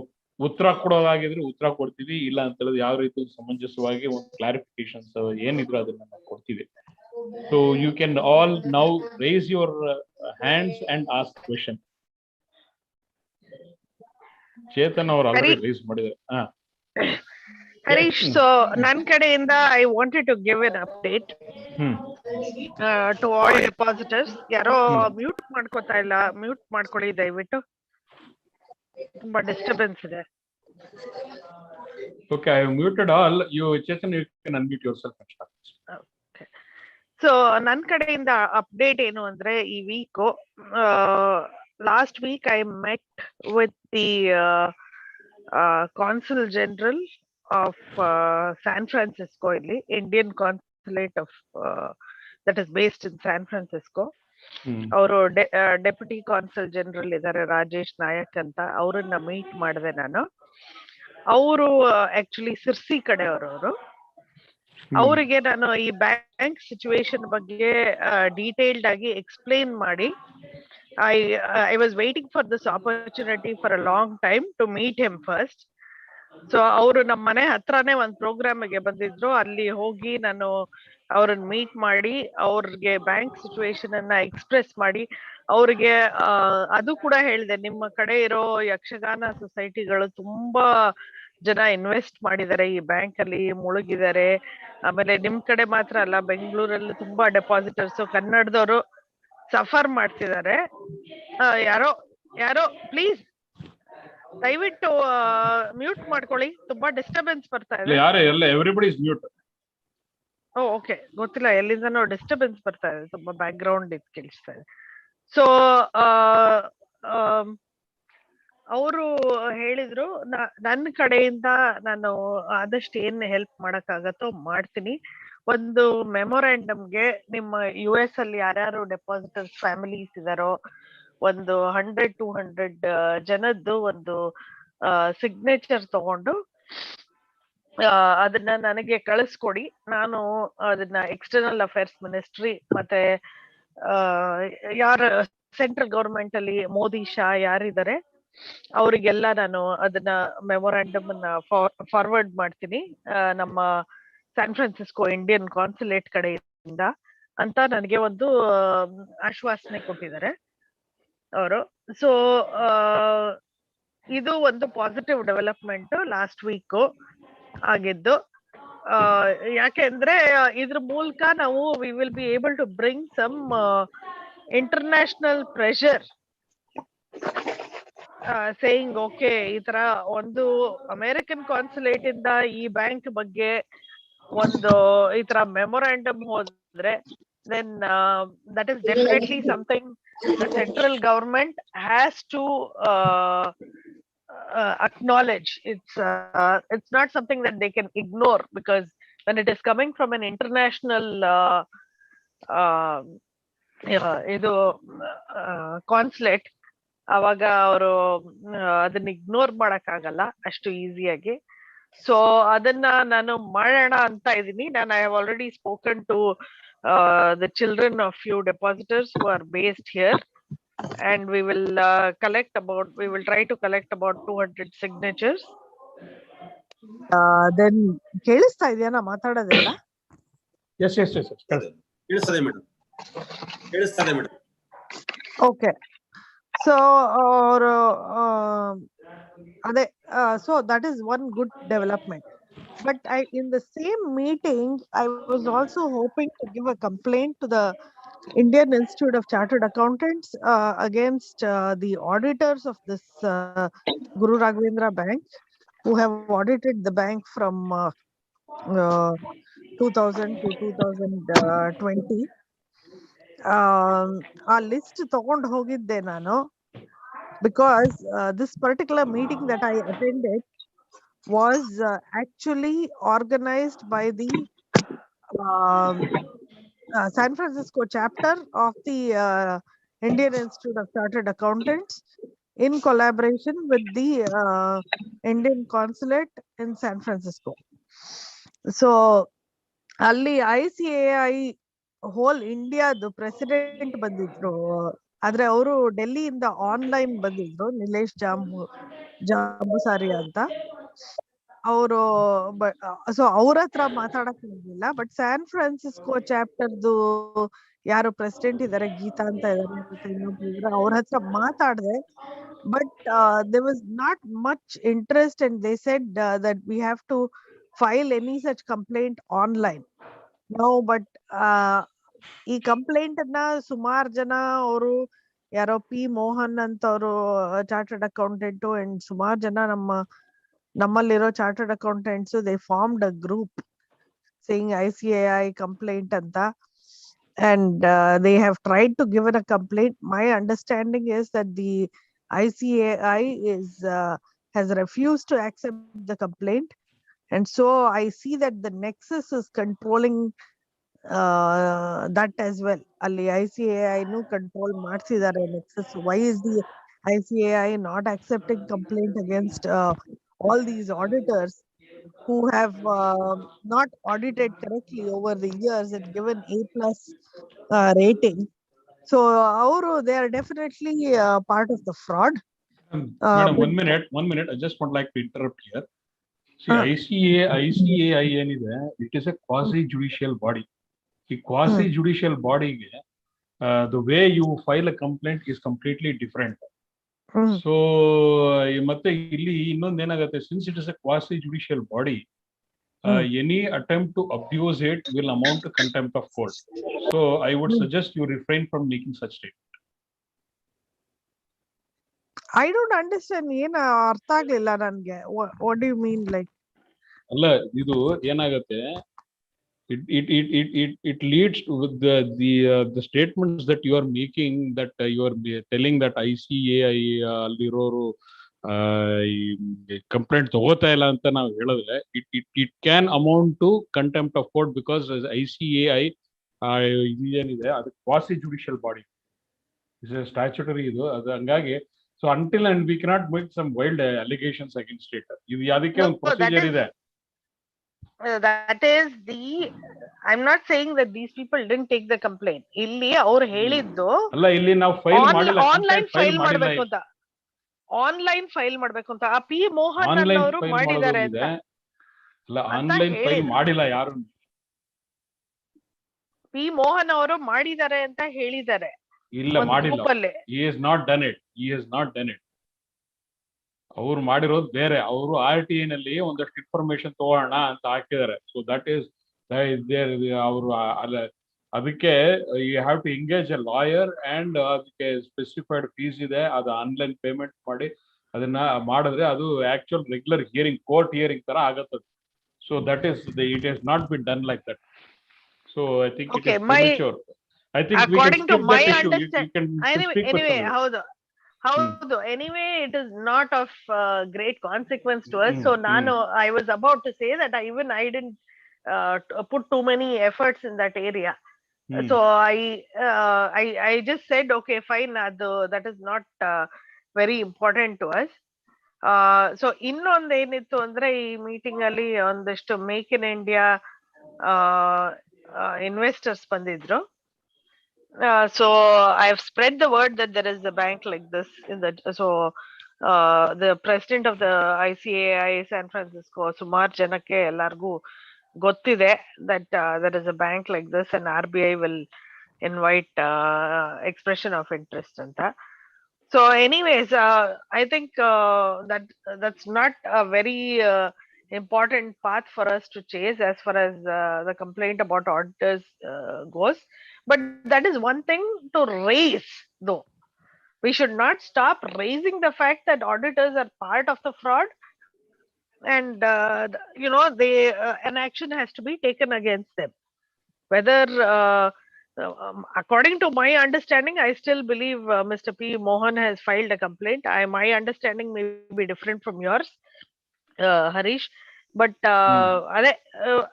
ಉತ್ತರ ಕೊಡೋದಾಗಿದ್ರೆ ಉತ್ತರ ಕೊಡ್ತೀವಿ, ಇಲ್ಲ ಅಂತ ಹೇಳಿದ್ರೆ ಯಾವ ರೀತಿ ಸಮಂಜಸವಾಗಿ ಒಂದು ಕ್ಲಾರಿಫಿಕೇಶನ್ಸ್ ಏನಿದ್ರು ಅದನ್ನ ನಾವು ಕೊಡ್ತೀವಿ. So you can all now raise your hands and ask question. Chetan ಅವರು ಆಲ್ರೆಡಿ ರೈಸ್ ಮಾಡಿದ್ದಾರೆ. ಹರೀಶ್, ಸೊ ನನ್ನ ಕಡೆಯಿಂದ I wanted to give an update to all depositors. ಯಾರೋ ಮ್ಯೂಟ್ ಮಾಡ್ಕೋತಾ ಇಲ್ಲ, ಮ್ಯೂಟ್ ಮಾಡ್ಕೊಳ್ಳಿ ದಯವಿಟ್ಟು, ತುಂಬಾ ಡಿಸ್ಟರ್ಬೆನ್ಸ್ ಇದೆ. Okay, I have muted all. You Chetan, you can unmute yourself and start. Okay. So ನನ್ನ ಕಡೆಯಿಂದ ಅಪ್ಡೇಟ್ ಏನು ಅಂದ್ರೆ, ಈ week last week I met with the consul general of San Francisco, ಇಲ್ಲಿ Indian consulate of that is based in San Francisco. ಅವರು deputy consul general ಇದ್ದಾರೆ ರಾಜೇಶ್ ನಾಯಕ್ ಅಂತ, ಅವ್ರನ್ನ ಮೀಟ್ ಮಾಡಿದೆ ನಾನು. ಅವರು ಆಕ್ಚುಲಿ ಸಿರ್ಸಿ ಕಡೆಯವರು. ಅವರಿಗೆ ನಾನು ಈ ಬ್ಯಾಂಕ್ ಸಿಚುವೇಶನ್ ಬಗ್ಗೆ ಡೀಟೇಲ್ಡ್ ಆಗಿ ಎಕ್ಸ್ಪ್ಲೇನ್ ಮಾಡಿ, I was waiting for this opportunity for a long time to meet him first. So ಅವರು ನಮ್ಮ ಮನೆ ಹತ್ರನೇ ಒಂದು ಪ್ರೋಗ್ರಾಮ್ಗೆ ಬಂದಿದ್ರು, ಅಲ್ಲಿ ಹೋಗಿ ನಾನು ಅವ್ರನ್ನ ಮೀಟ್ ಮಾಡಿ ಅವ್ರಿಗೆ ಬ್ಯಾಂಕ್ ಸಿಚುವೇಶನ್ ಅನ್ನ ಎಕ್ಸ್ಪ್ರೆಸ್ ಮಾಡಿ, ಅವ್ರಿಗೆ ಅದು ಕೂಡ ಹೇಳಿದೆ, ನಿಮ್ಮ ಕಡೆ ಇರೋ ಯಕ್ಷಗಾನ ಸೊಸೈಟಿಗಳು ತುಂಬಾ ಜನ ಇನ್ವೆಸ್ಟ್ ಮಾಡಿದ್ದಾರೆ ಈ ಬ್ಯಾಂಕ್ ಅಲ್ಲಿ, ಮುಳುಗಿದ್ದಾರೆ. ಆಮೇಲೆ ನಿಮ್ ಕಡೆ ಮಾತ್ರ ಅಲ್ಲ, ಬೆಂಗಳೂರಲ್ಲಿ ತುಂಬಾ ಡೆಪಾಸಿಟರ್ಸ್ ಕನ್ನಡದವರು ಸಫರ್ ಮಾಡ್ತಿದ್ದಾರೆ. ಯಾರೋ ಪ್ಲೀಸ್ ದಯವಿಟ್ಟು ಮ್ಯೂಟ್ ಮಾಡ್ಕೊಳ್ಳಿ, ತುಂಬಾ ಡಿಸ್ಟರ್ಬೆನ್ಸ್ ಬರ್ತಾ ಇದೆ. ಓಕೆ, ಗೊತ್ತಿಲ್ಲ ಎಲ್ಲಿಂದನೋ ಡಿಸ್ಟರ್ಬೆನ್ಸ್ ಬರ್ತಾ ಇದೆ, ತುಂಬಾ ಬ್ಯಾಕ್ ಗ್ರೌಂಡ್ ಇದು ಕೇಳಿಸ್ತಾ ಇದೆ. ಸೊ ಅವರು ಹೇಳಿದ್ರು, ನನ್ನ ಕಡೆಯಿಂದ ನಾನು ಆದಷ್ಟು ಏನ್ ಹೆಲ್ಪ್ ಮಾಡಕ್ಕಾಗತ್ತೋ ಮಾಡ್ತೀನಿ. ಒಂದು ಮೆಮೊರಾಂಡಮ್ಗೆ ನಿಮ್ಮ US ಅಲ್ಲಿ ಯಾರ್ಯಾರು ಡೆಪಾಸಿಟರ್ಸ್ ಫ್ಯಾಮಿಲೀಸ್ ಇದಾರೋ ಒಂದು 100-200 ಜನದ್ದು ಒಂದು ಸಿಗ್ನೇಚರ್ ತಗೊಂಡು ಅದನ್ನ ನನಗೆ ಕಳಿಸ್ಕೊಡಿ. ನಾನು ಅದನ್ನ ಎಕ್ಸ್ಟರ್ನಲ್ ಅಫೇರ್ಸ್ ಮಿನಿಸ್ಟ್ರಿ ಮತ್ತೆ ಯಾರ ಸೆಂಟ್ರಲ್ ಗವರ್ಮೆಂಟ್ ಅಲ್ಲಿ ಮೋದಿ ಶಾ ಯಾರಿದ್ದಾರೆ ಅವರಿಗೆಲ್ಲ ನಾನು ಅದನ್ನ ಮೆಮೊರಾಂಡಮ್ ಅನ್ನ ಫಾರ್ವರ್ಡ್ ಮಾಡ್ತೀನಿ ನಮ್ಮ ಸ್ಯಾನ್ ಫ್ರಾನ್ಸಿಸ್ಕೋ ಇಂಡಿಯನ್ ಕಾನ್ಸುಲೇಟ್ ಕಡೆಯಿಂದ ಅಂತ ನನಗೆ ಒಂದು ಆಶ್ವಾಸನೆ ಕೊಟ್ಟಿದ್ದಾರೆ ಅವರು. ಸೊ ಇದು ಒಂದು ಪಾಸಿಟಿವ್ ಡೆವಲಪ್ಮೆಂಟ್ ಲಾಸ್ಟ್ ವೀಕ್ ಆಗಿದ್ದು. ಯಾಕೆಂದ್ರೆ ಇದ್ರ ಮೂಲಕ ನಾವು we will be able to bring some international pressure saying okay ಈ ತರ ಒಂದು ಅಮೆರಿಕನ್ ಕಾನ್ಸುಲೇಟ್ ಇಂದ ಈ ಬ್ಯಾಂಕ್ ಬಗ್ಗೆ ಒಂದು ಈ ತರ ಮೆಮೊರಾಂಡಮ್ ಹೋದ್ರೆ then that is definitely something the central government has to acknowledge. It's not something that they can ignore, because when it is coming from an international ಇದು ಕಾನ್ಸುಲೇಟ್, ಅವಾಗ ಅವರು ಅದನ್ನ ಇಗ್ನೋರ್ ಮಾಡಕ್ ಆಗಲ್ಲ ಅಷ್ಟು ಈಸಿಯಾಗಿ. ಸೊ ಅದನ್ನ ನಾನು ಮಾಡೋಣ ಅಂತ ಇದೀನಿ. ನಾನು I have already spoken to the children of few depositors who are based here, and we will try to collect about 200 signatures. Then ಕೇಳಿಸ್ತಾ ಇದೆಯಾ ನಾ ಮಾತಾಡೋದೆಲ್ಲ? Yes. ಕೇಳಿಸ್ತದೆ madam. Okay. So so that is one good development. But in the same meeting, I was also hoping to give a complaint to the Indian Institute of Chartered Accountants against the auditors of this Guru Raghavendra Bank, who have audited the bank from 2000 to 2020. ಆ list ತಗೊಂಡು ಹೋಗಿದ್ದೆ ನಾನು, because this particular meeting that I attended was actually organized by the San Francisco chapter of the Indian Institute of Chartered Accountants in collaboration with the Indian Consulate in San Francisco. So ಅಲ್ಲಿ ICAI hole ಇಂಡಿಯಾದು president ಬಂದಿದ್ರು, ಆದ್ರೆ ಅವರು ಡೆಲ್ಲಿಯಿಂದ online ಬಂದಿದ್ರು, ನಿಲೇಶ್ ಜಾಂಬುಸಾರಿ ಅಂತ ಅವರು. So ಅವ್ರ ಹತ್ರ ಮಾತಾಡಕ್ ಆಗಿಲ್ಲ. ಬಟ್ ಸ್ಯಾನ್ ಫ್ರಾನ್ಸಿಸ್ಕೋ ಚಾಪ್ಟರ್ದು ಯಾರು ಪ್ರೆಸಿಡೆಂಟ್ ಇದಾರೆ, ಗೀತಾ ಅಂತ ಇದಾರೆ, ಮತ್ತೆ ಇನ್ನೊಬ್ರು, ಅವ್ರ ಹತ್ರ ಮಾತಾಡ್ದೆ. But there was not much interest, and they said that we have to file any such complaint online. No, but ಈ ಕಂಪ್ಲೇಂಟ್ ಅನ್ನ ಸುಮಾರು ಜನ, ಅವರು ಯಾರೋ ಪಿ ಮೋಹನ್ ಅಂತ ಅವರು ಚಾರ್ಟರ್ಡ್ ಅಕೌಂಟೆಂಟ್, ಅಂಡ್ ಸುಮಾರು ಜನ ನಮ್ಮಲ್ಲಿರೋ chartered accountants, they formed a group saying ICAI complaint ಅಂತ, and they have tried to give it a complaint. My understanding is that the ICAI has refused to accept the complaint, and so I see that the Nexus is controlling that as well. ಅಲ್ಲಿ ICAI nu control ಮಾಡ್ತಿದ್ದಾರೆ Nexus. Why is the ICAI not accepting complaint against all these auditors who have not audited correctly over the years and given A+ rating? So they are definitely part of the fraud. Madam, one minute. I just would like to interrupt here. See, ICAI ಏನಿದೆ, it is a quasi judicial body. The quasi judicial body, the way you file a complaint is completely different. So ಮತ್ತೆ ಇಲ್ಲಿ ಇನ್ನೊಂದು ಏನಾಗುತ್ತೆ, since it is a quasi judicial body, any attempt to abuse it will amount to contempt of court. So I would suggest you refrain from making such statement. I don't understand. ಏನ ಅರ್ಥ ಆಗ್ಲಿಲ್ಲ ನನ್ಗೆ. What do you mean? Like, ಅಲ್ಲ, ಇದು ಏನಾಗುತ್ತೆ, it leads to the statements that you are making, that you are telling that ICAI ಅಲ್ಲಿರೋರು complaint ತಗೋತಾ ಇಲ್ಲ ಅಂತ ನಾವು ಹೇಳಿದ್ರೆ, it can amount to contempt of court, because ICAI ಏನಿದೆ ಅದು ಕ್ವಾಸಿ ಜುಡಿಷಿಯಲ್ ಬಾಡಿ, ಸ್ಟ್ಯಾಚ್ಯುಟರಿ ಇದು. ಅದು ಹಂಗಾಗಿ, so until and we cannot make some wild allegations against it. ಇದು ಅದಕ್ಕೆ ಒಂದು ಪ್ರೊಸೀಜರ್ ಇದೆ. That is I'm not saying that these people didn't take the complaint. ಇಲ್ಲಿ ಅವ್ರು ಹೇಳಿದ್ದು ಅಲ್ಲ, ಇಲ್ಲಿ ನಾವು ಫೈಲ್ ಮಾಡಿಲ್ಲ, ಆನ್ಲೈನ್ ಫೈಲ್ ಮಾಡ್ಬೇಕು ಅಂತ, ಆನ್ಲೈನ್ ಫೈಲ್ ಮಾಡ್ಬೇಕು ಅಂತ. ಆ ಪಿ ಮೋಹನ್ ಅವರು ಮಾಡಿದ್ದಾರೆ ಅಂತ. ಅಲ್ಲ, ಆನ್ಲೈನ್ ಫೈಲ್ ಮಾಡಿಲ್ಲ ಯಾರು. ಪಿ ಮೋಹನ್ ಅವರು ಮಾಡಿದ್ದಾರೆ ಅಂತ ಹೇಳಿದ್ದಾರೆ. ಇಲ್ಲ, ಮಾಡಿಲ್ಲ. He has not done it. ಅವ್ರು ಮಾಡಿರೋದು ಬೇರೆ. ಅವರು RTA ನಲ್ಲಿ ಒಂದಷ್ಟು ಇನ್ಫಾರ್ಮೇಶನ್ ತಗೋಣ ಅಂತ ಹಾಕಿದ್ದಾರೆ. ಸೊ ದಟ್ ಈಸ್ ಅವರು ಅದಕ್ಕೆ you have to engage a lawyer and ಅದಕ್ಕೆ ಸ್ಪೆಸಿಫೈಡ್ ಫೀಸ್ ಇದೆ, ಅದು ಆನ್ಲೈನ್ ಪೇಮೆಂಟ್ ಮಾಡಿ ಅದನ್ನ ಮಾಡಿದ್ರೆ ಅದು actual regular hearing, court hearing ತರ ಆಗತ್ತದೆ. So that is it has not been done like that. So I think it Okay, is premature. I think we can according to skip my that issue. You understanding, can speak with anyway, somebody. howdo, anyway, it is not of great consequence to us. So I was about to say that I didn't put too many efforts in that area. So I just said, okay, fine, that is not very important to us. So ಇನ್ನೊಂದು ಏನಿತ್ತು ಅಂದ್ರೆ ಈ meeting ಅಲ್ಲಿ ಒಂದಷ್ಟು make in India investors ಬಂದಿದ್ರು. So I have spread the word that there is a bank like this in the, so the president of the ICAI San Francisco, ಸುಮಾರು ಜನಕ್ಕೆ ಎಲ್ಲರಿಗೂ ಗೊತ್ತಿದೆ that there is a bank like this and RBI will invite expression of interest ಅಂತ. So anyways, I think that's not a very important path for us to chase as far as the complaint about auditors goes. But that is one thing to raise, though. We should not stop raising the fact that auditors are part of the fraud, and they an action has to be taken against them. Whether according to my understanding, I still believe Mr. P. Mohan has filed a complaint. My understanding may be different from yours, Harish. But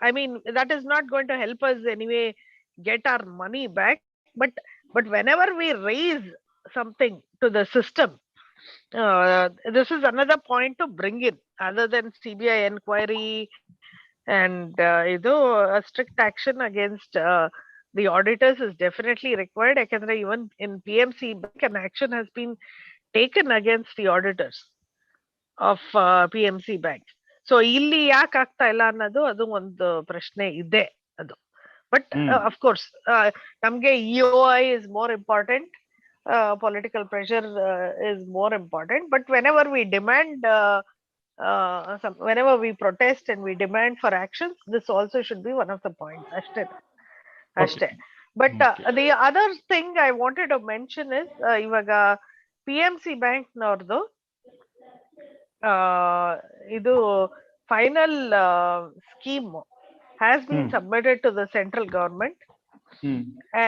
I mean, that is not going to help us anyway get our money back. But whenever we raise something to the system, this is another point to bring in, other than CBI inquiry and a strict action against the auditors is definitely required. Even in PMC Bank, an action has been taken against the auditors of PMC Bank. So ಇಲ್ಲಿ ಯಾಕೆ ಆಗ್ತಾ ಇಲ್ಲ ಅನ್ನೋದು ಅದು ಒಂದು ಪ್ರಶ್ನೆ ಇದೆ ಅದು. But of course, ನಮ್ಗೆ EOI is more important, political pressure is more important. But whenever we demand, whenever we protest and we demand for actions, this also should be one of the points. Ashte. But the other thing I wanted to mention is ಇವಾಗ PMC Bank ನವ್ರದ್ದು ಇದು final scheme has been submitted to the central government,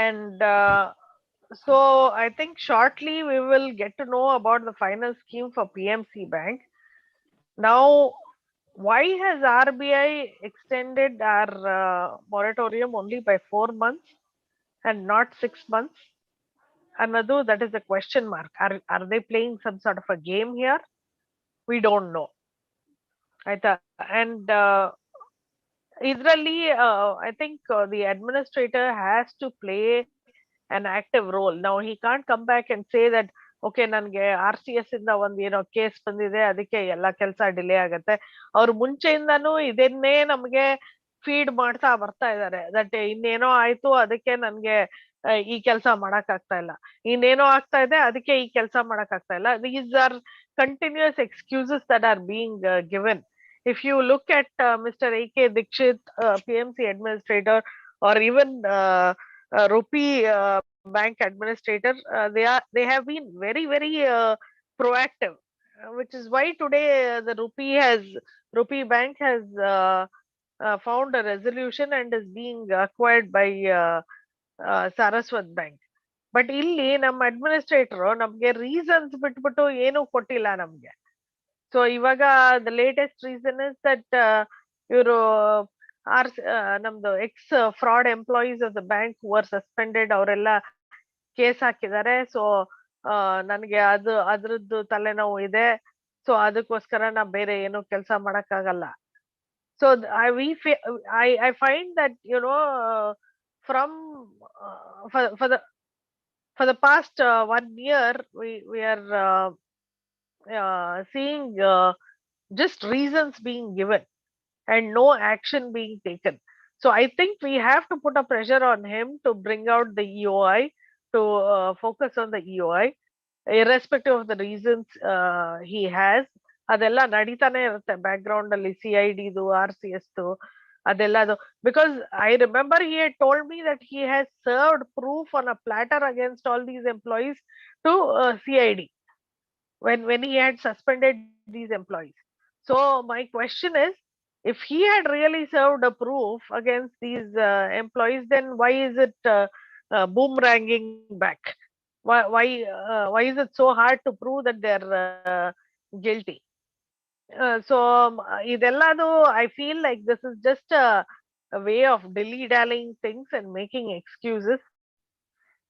and so I think shortly we will get to know about the final scheme for PMC Bank. Now, why has RBI extended our moratorium only by 4 months and not 6 months? Another, that is a question mark. Are they playing some sort of a game here? We don't know. And idರಲ್ಲಿ I think the administrator has to play an active role. Now he can't come back and say that okay, ನನಗೆ RCS ಇಂದ ಒಂದು ಏನೋ case ಬಂದಿದೆ, ಅದಕ್ಕೆ ಎಲ್ಲಾ ಕೆಲಸ delay ಆಗತ್ತೆ. ಅವ್ರು ಮುಂಚೆಯಿಂದಾನು ಇದನ್ನೇ ನಮ್ಗೆ ಫೀಡ್ ಮಾಡ್ತಾ ಬರ್ತಾ ಇದ್ದಾರೆ, ದಟ್ ಇನ್ನೇನೋ ಆಯ್ತು ಅದಕ್ಕೆ ನನ್ಗೆ ಈ ಕೆಲಸ ಮಾಡಕ್ ಆಗ್ತಾ ಇಲ್ಲ, ಇನ್ನೇನೋ ಆಗ್ತಾ ಇದೆ ಅದಕ್ಕೆ ಈ ಕೆಲಸ ಮಾಡಕ್ ಆಗ್ತಾ ಇಲ್ಲ. These are continuous excuses that are being given. If you look at Mr. A.K. Dikshit, PMC administrator, or even Rupee Bank administrator, they have been very, very proactive, which is why today the Rupee Bank has found a resolution and is being acquired by Saraswat Bank. But ಇಲ್ಲಿ ನಮ್ಮ administrator ನಮ್ಗೆ reasons ಬಿಟ್ಬಿಟ್ಟು ಏನು ಕೊಟ್ಟಿಲ್ಲ ನಮ್ಗೆ. So ಇವಾಗ the latest reason is that ಇವರು ನಮ್ದು ex fraud employees of the bank who were suspended ಅವರೆಲ್ಲ ಕೇಸ್ ಹಾಕಿದ್ದಾರೆ. ಸೊ ನನಗೆ ಅದ್ರದ್ದು ತಲೆನೋವು ಇದೆ, ಸೊ ಅದಕ್ಕೋಸ್ಕರ ನಾ ಬೇರೆ ಏನು ಕೆಲಸ ಮಾಡಕ್ಕಾಗಲ್ಲ. So I find that from for the past 1 year we are seeing just reasons being given and no action being taken. So I think we have to put a pressure on him to bring out the EOI, to focus on the EOI, irrespective of the reasons he has. ಅದೆಲ್ಲ ನಡೀತಾನೆ ಇರುತ್ತೆ back ground ಅಲ್ಲಿ, CID RCS Adellado, because I remember he had told me that he has served proof on a platter against all these employees to CID when he had suspended these employees. So my question is, if he had really served a proof against these employees, then why is it boomeranging back? Why is it so hard to prove that they're guilty? Idelladu, I feel like this is just a way of dilly-dallying things and making excuses.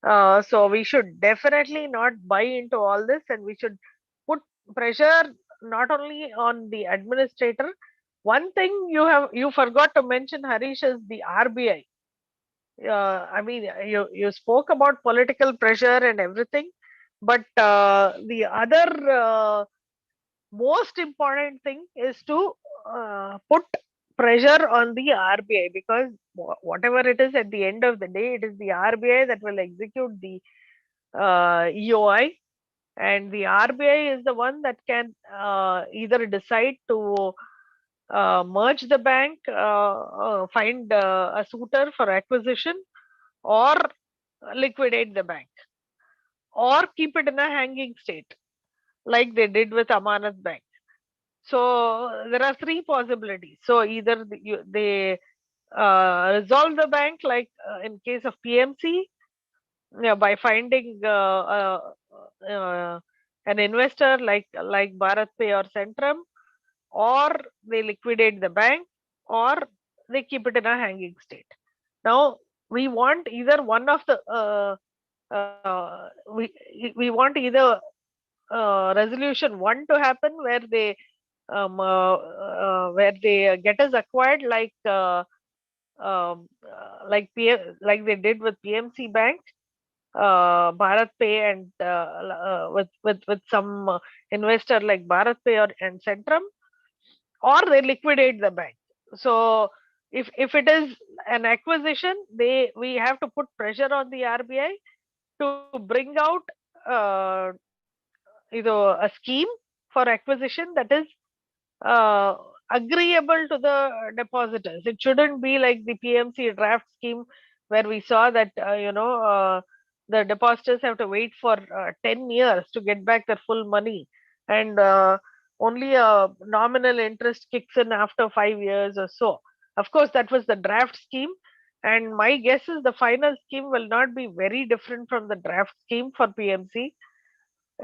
So we should definitely not buy into all this, and we should put pressure not only on the administrator. One thing you forgot to mention, Harish, is the RBI. I mean, you spoke about political pressure and everything, but the other most important thing is to put pressure on the RBI, because whatever it is, at the end of the day, it is the RBI that will execute the EOI, and the RBI is the one that can either decide to merge the bank, find a suitor for acquisition, or liquidate the bank, or keep it in a hanging state, like they did with Amanat Bank. So there are three possibilities. So either they resolve the bank, like in case of PMC, by finding an investor like Bharat Pay or Centrum, or they liquidate the bank, or they keep it in a hanging state. Now we want either one of the we want either resolution one to happen, where they get us acquired, like like they did with PMC Bank, Bharat Pay, and with some investor like Bharat Pay and Centrum, or they liquidate the bank. So if it is an acquisition, we have to put pressure on the RBI to bring out a scheme for acquisition that is agreeable to the depositors. It shouldn't be like the PMC draft scheme, where we saw that the depositors have to wait for 10 years to get back their full money, and only a nominal interest kicks in after 5 years or so. Of course, that was the draft scheme, and my guess is the final scheme will not be very different from the draft scheme for PMC.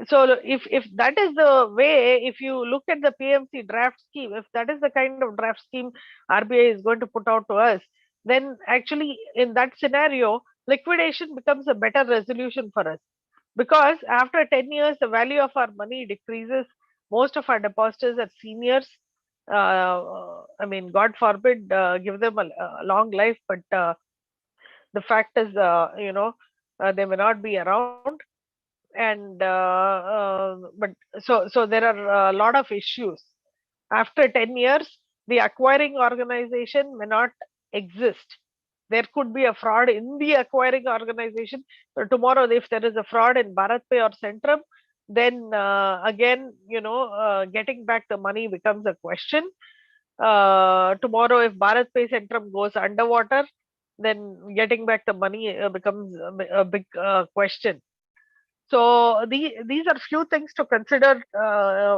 So if that is the way, if you look at the PMC draft scheme, if that is the kind of draft scheme RBI is going to put out to us, then actually in that scenario, liquidation becomes a better resolution for us, because after 10 years, the value of our money decreases. Most of our depositors are seniors. I mean, God forbid, give them a long life, but the fact is, they may not be around. And but so there are a lot of issues. After 10 years, the acquiring organization may not exist. There could be a fraud in the acquiring organization. So tomorrow, if there is a fraud in Bharat Pay or Centrum, then again, getting back the money becomes a question. Tomorrow, if Bharat Pay Centrum goes underwater, then getting back the money becomes a big question. So these are few things to consider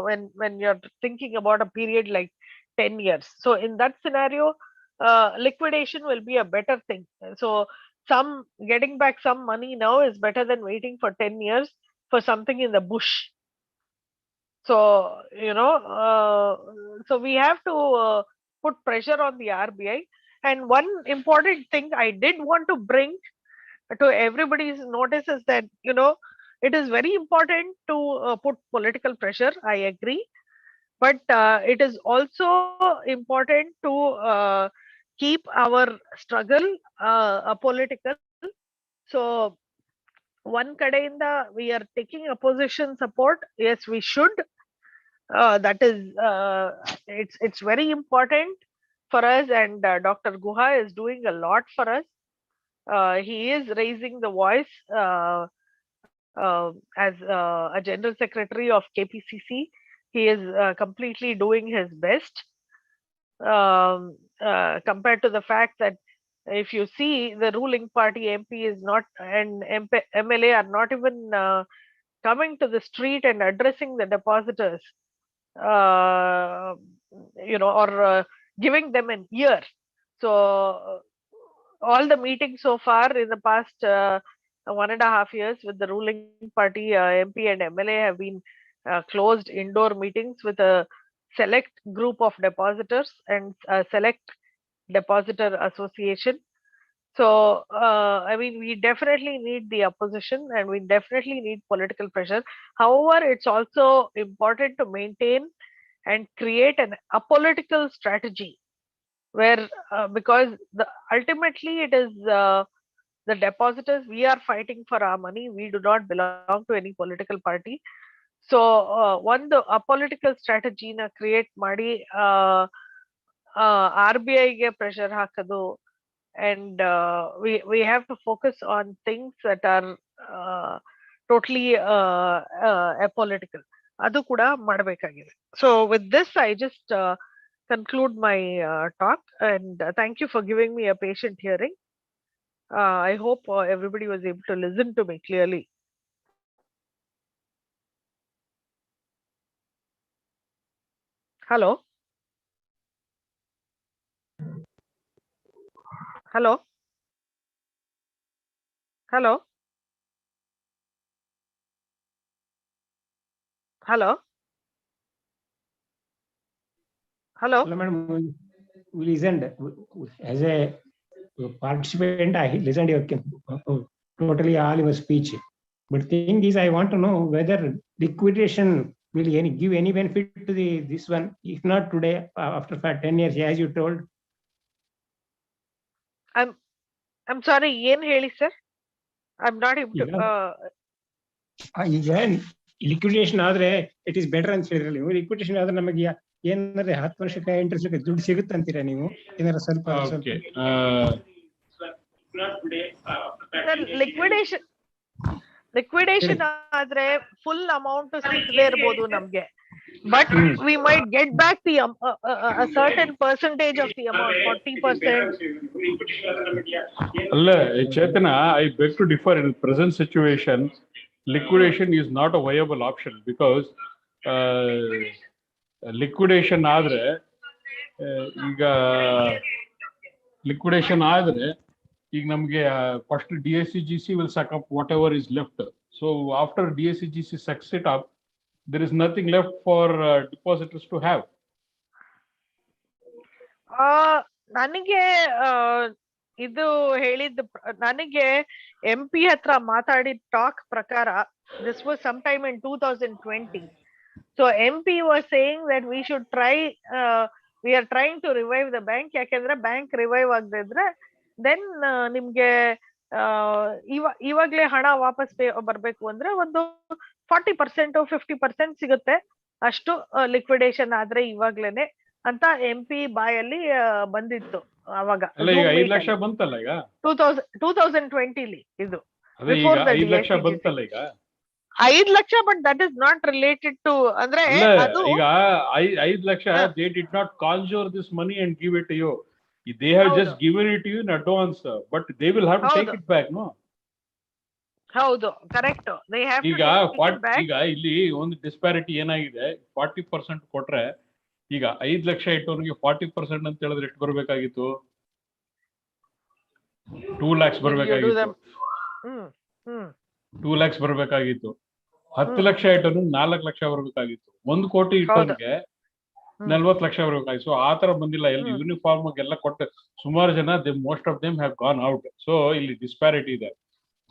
when you're thinking about a period like 10 years. So in that scenario, liquidation will be a better thing. So getting back some money now is better than waiting for 10 years for something in the bush. So so we have to put pressure on the RBI. And one important thing I did want to bring to everybody's notice is that it is very important to put political pressure. I agree, but it is also important to keep our struggle apolitical. So one kadeinda we are taking opposition support. Yes, we should. That is, it's very important for us, and Dr. Guha is doing a lot for us. He is raising the voice as a general secretary of KPCC. He is completely doing his best. compared to the fact that if you see the ruling party MP is not, and MLA are not even coming to the street and addressing the depositors, or giving them an ear. So all the meetings so far in the past 1.5 years with the ruling party MP and MLA have been closed indoor meetings with a select group of depositors and a select depositor association. So we definitely need the opposition and we definitely need political pressure. However, it's also important to maintain and create an apolitical strategy where because ultimately it is the depositors, we are fighting for our money. We do not belong to any political party. So the apolitical strategy na create ಮಾಡಿ RBI ಗೆ pressure ಹಾಕೋದು, and we have to focus on things that are totally apolitical. ಅದು ಕೂಡ ಮಾಡಬೇಕಾಗಿದೆ. So with this I just conclude my talk, and thank you for giving me a patient hearing. I hope everybody was able to listen to me clearly. Hello. Hello. Hello. Hello. Hello. Hello, madam. We listened as a participant. I listened your totally all your speech. But thing is, I want to know whether liquidation will give any benefit to this one. If not today, after 10 years, as you told. I'm sorry. Yen heli sir. I'm not able to. Liquidation ಆದ್ರೆ it is better ಅಂತ ಹೇಳಿದ್ರಲ್ಲ ನೀವು. Liquidation ಆದ್ರೆ ನಮಗೆ ಏನಾದ್ರೆ 10 ವರ್ಷಕ್ಕೆ interest ದುಡ್ಡು ಸಿಗುತ್ತೆ ಅಂತೀರಾ ನೀವು? ಏನಾರ ಸ್ವಲ್ಪ ಲಿಕ್ವಿಡೇಷನ್ ಆದ್ರೆ ಫುಲ್ ಅಮೌಂಟ್ ಸಿಗದೇ ಇರಬಹುದು ನಮ್ಗೆ, but we might get back the a certain percentage of the amount, 40%. ಅಲ್ಲ ಚೇತನ, I beg to differ. In present situation, liquidation is not a viable option because liquidation ಆದ್ರೆ ಈಗ ನಮಗೆ first DSCGC will suck up whatever is left. So after DSCGC sucks it up, there is nothing left for depositors to have. ನನಗೆ ಇದು ಹೇಳಿದ ನನಗೆ MP ಹತ್ರ ಮಾತಾಡಿದ talk ಪ್ರಕಾರ this was sometime in 2020. So MP was saying that we should try, we are trying to revive the bank. ಯಾಕೆಂದ್ರೆ bank revive ಆಗದಿದ್ರೆ then ನಿಮ್ಗೆ ಇವಾಗ್ಲೇ ಹಣ ವಾಪಸ್ ಬರ್ಬೇಕು ಅಂದ್ರೆ ಒಂದು 40% 50% ಸಿಗುತ್ತೆ ಅಷ್ಟು ಲಿಕ್ವಿಡೇಷನ್ ಆದ್ರೆ ಇವಾಗ್ಲೇನೆ ಅಂತ MP ಬಾಯಲ್ಲಿ ಬಂದಿತ್ತು ಅವಾಗ. 5 ಲಕ್ಷ ಬಂತಲ್ಲ ಈಗ 2020 ಇದು. 5 ಲಕ್ಷ ಬಂತಲ್ಲ ಈಗ 5 lakh, but that is not related to ಅಂದ್ರೆ ಅದು ಈಗ 5 lakh they did not conjure this money and give it to you. They have just given it to you in advance, but they will have to take it back, no? ಹೌದು, correct. they have to take it back. ಈಗ ಇಲ್ಲಿ ಒಂದು disparity ಏನಾಗಿದೆ, 40% ಕೊಟ್ರೆ ಈಗ 5 ಲಕ್ಷ ಇಟ್ಟವನಿಗೆ 40% ಅಂತ ಹೇಳಿದ್ರೆ ಎಷ್ಟು ಬರ್ಬೇಕಾಗಿತ್ತು? 2 lakhs ಬರ್ಬೇಕಾಗಿತ್ತು. 2 lakhs ಬರ್ಬೇಕಾಗಿತ್ತು. 10 ಲಕ್ಷ ಇಟ್ಟವನು 4 ಲಕ್ಷ ಬರ್ಬೇಕಾಗಿತ್ತು. 1 ಕೋಟಿ ಇಟ್ಟವನಿಗೆ 40 ಲಕ್ಷ ಬರ್ಬೇಕಾಗಿತ್ತು. ಸೊ ಆತರ ಬಂದಿಲ್ಲ. ಎಲ್ಲಿ ಯೂನಿಫಾರ್ಮ್ ಎಲ್ಲ ಕೊಟ್ಟ ಸುಮಾರು ಜನ most of them have gone out. So ಇಲ್ಲಿ ಡಿಸ್ಪ್ಯಾರಿಟಿ ಇದೆ.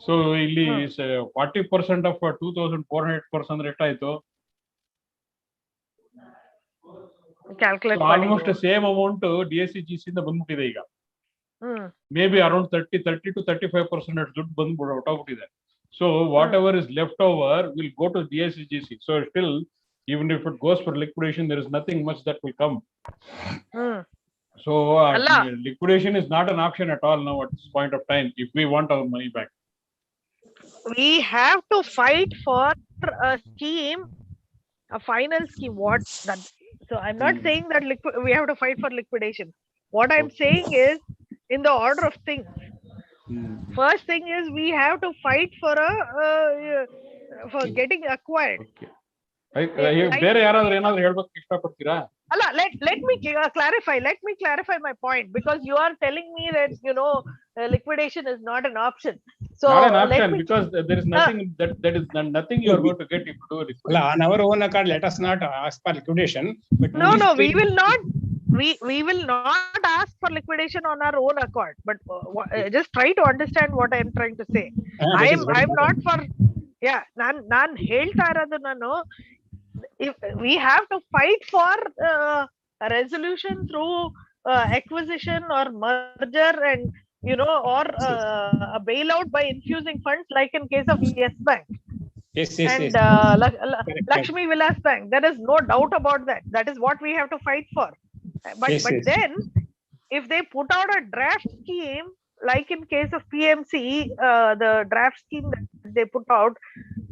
ಸೊ ಇಲ್ಲಿ 40% ಆಫ್ 2400 ಅಂದ್ರೆ ಎಷ್ಟಾಯ್ತು? ಆಲ್ಮೋಸ್ಟ್ ಸೇಮ್ ಅಮೌಂಟ್ DSCGC ಇಂದ ಬಂದ್ಬಿಟ್ಟಿದೆ ಈಗ. ಮೇ ಬಿ ಅರೌಂಡ್ 30 to 35% ದುಡ್ಡು ಬಂದ್ಬಿಟ್ಟು ಹೊಟ್ಟೋಗ್ಬಿಟ್ಟಿದೆ. So whatever is left over will go to DSCGC. So still, even if it goes for liquidation, there is nothing much that will come. So liquidation is not an option at all now at this point of time if we want our money back. We have to fight for a scheme, a final scheme. What that? So I'm not saying that we have to fight for liquidation. What I'm saying is, in the order of things, first thing is we have to fight for for getting acquired. ಬೇರೆ ಯಾರಾದ್ರೂ ಏನಾದ್ರು ಹೇಳ್ಬೇಕು ಇಷ್ಟಪಡ್ತೀರಾ? Allah, let me clarify. Let me clarify my point, because you are telling me that liquidation is not an option. So not an option, because there is nothing that is nothing you are going to get if you do it. On our own account, let us not ask for liquidation. But no, we will not. We will not ask for liquidation on our own accord. But just try to understand what I am trying to say. I'm not for. Yeah, nan ಹೇಳ್ತಾ ಇರೋದು ನಾನು. If we have to fight for a resolution through acquisition or merger, and or a bailout by infusing funds, like in case of Yes Bank and Lakshmi Vilas Bank, there is no doubt about that. That is what we have to fight for. But then if they put out a draft scheme, like in case of PMC, the draft scheme that they put out,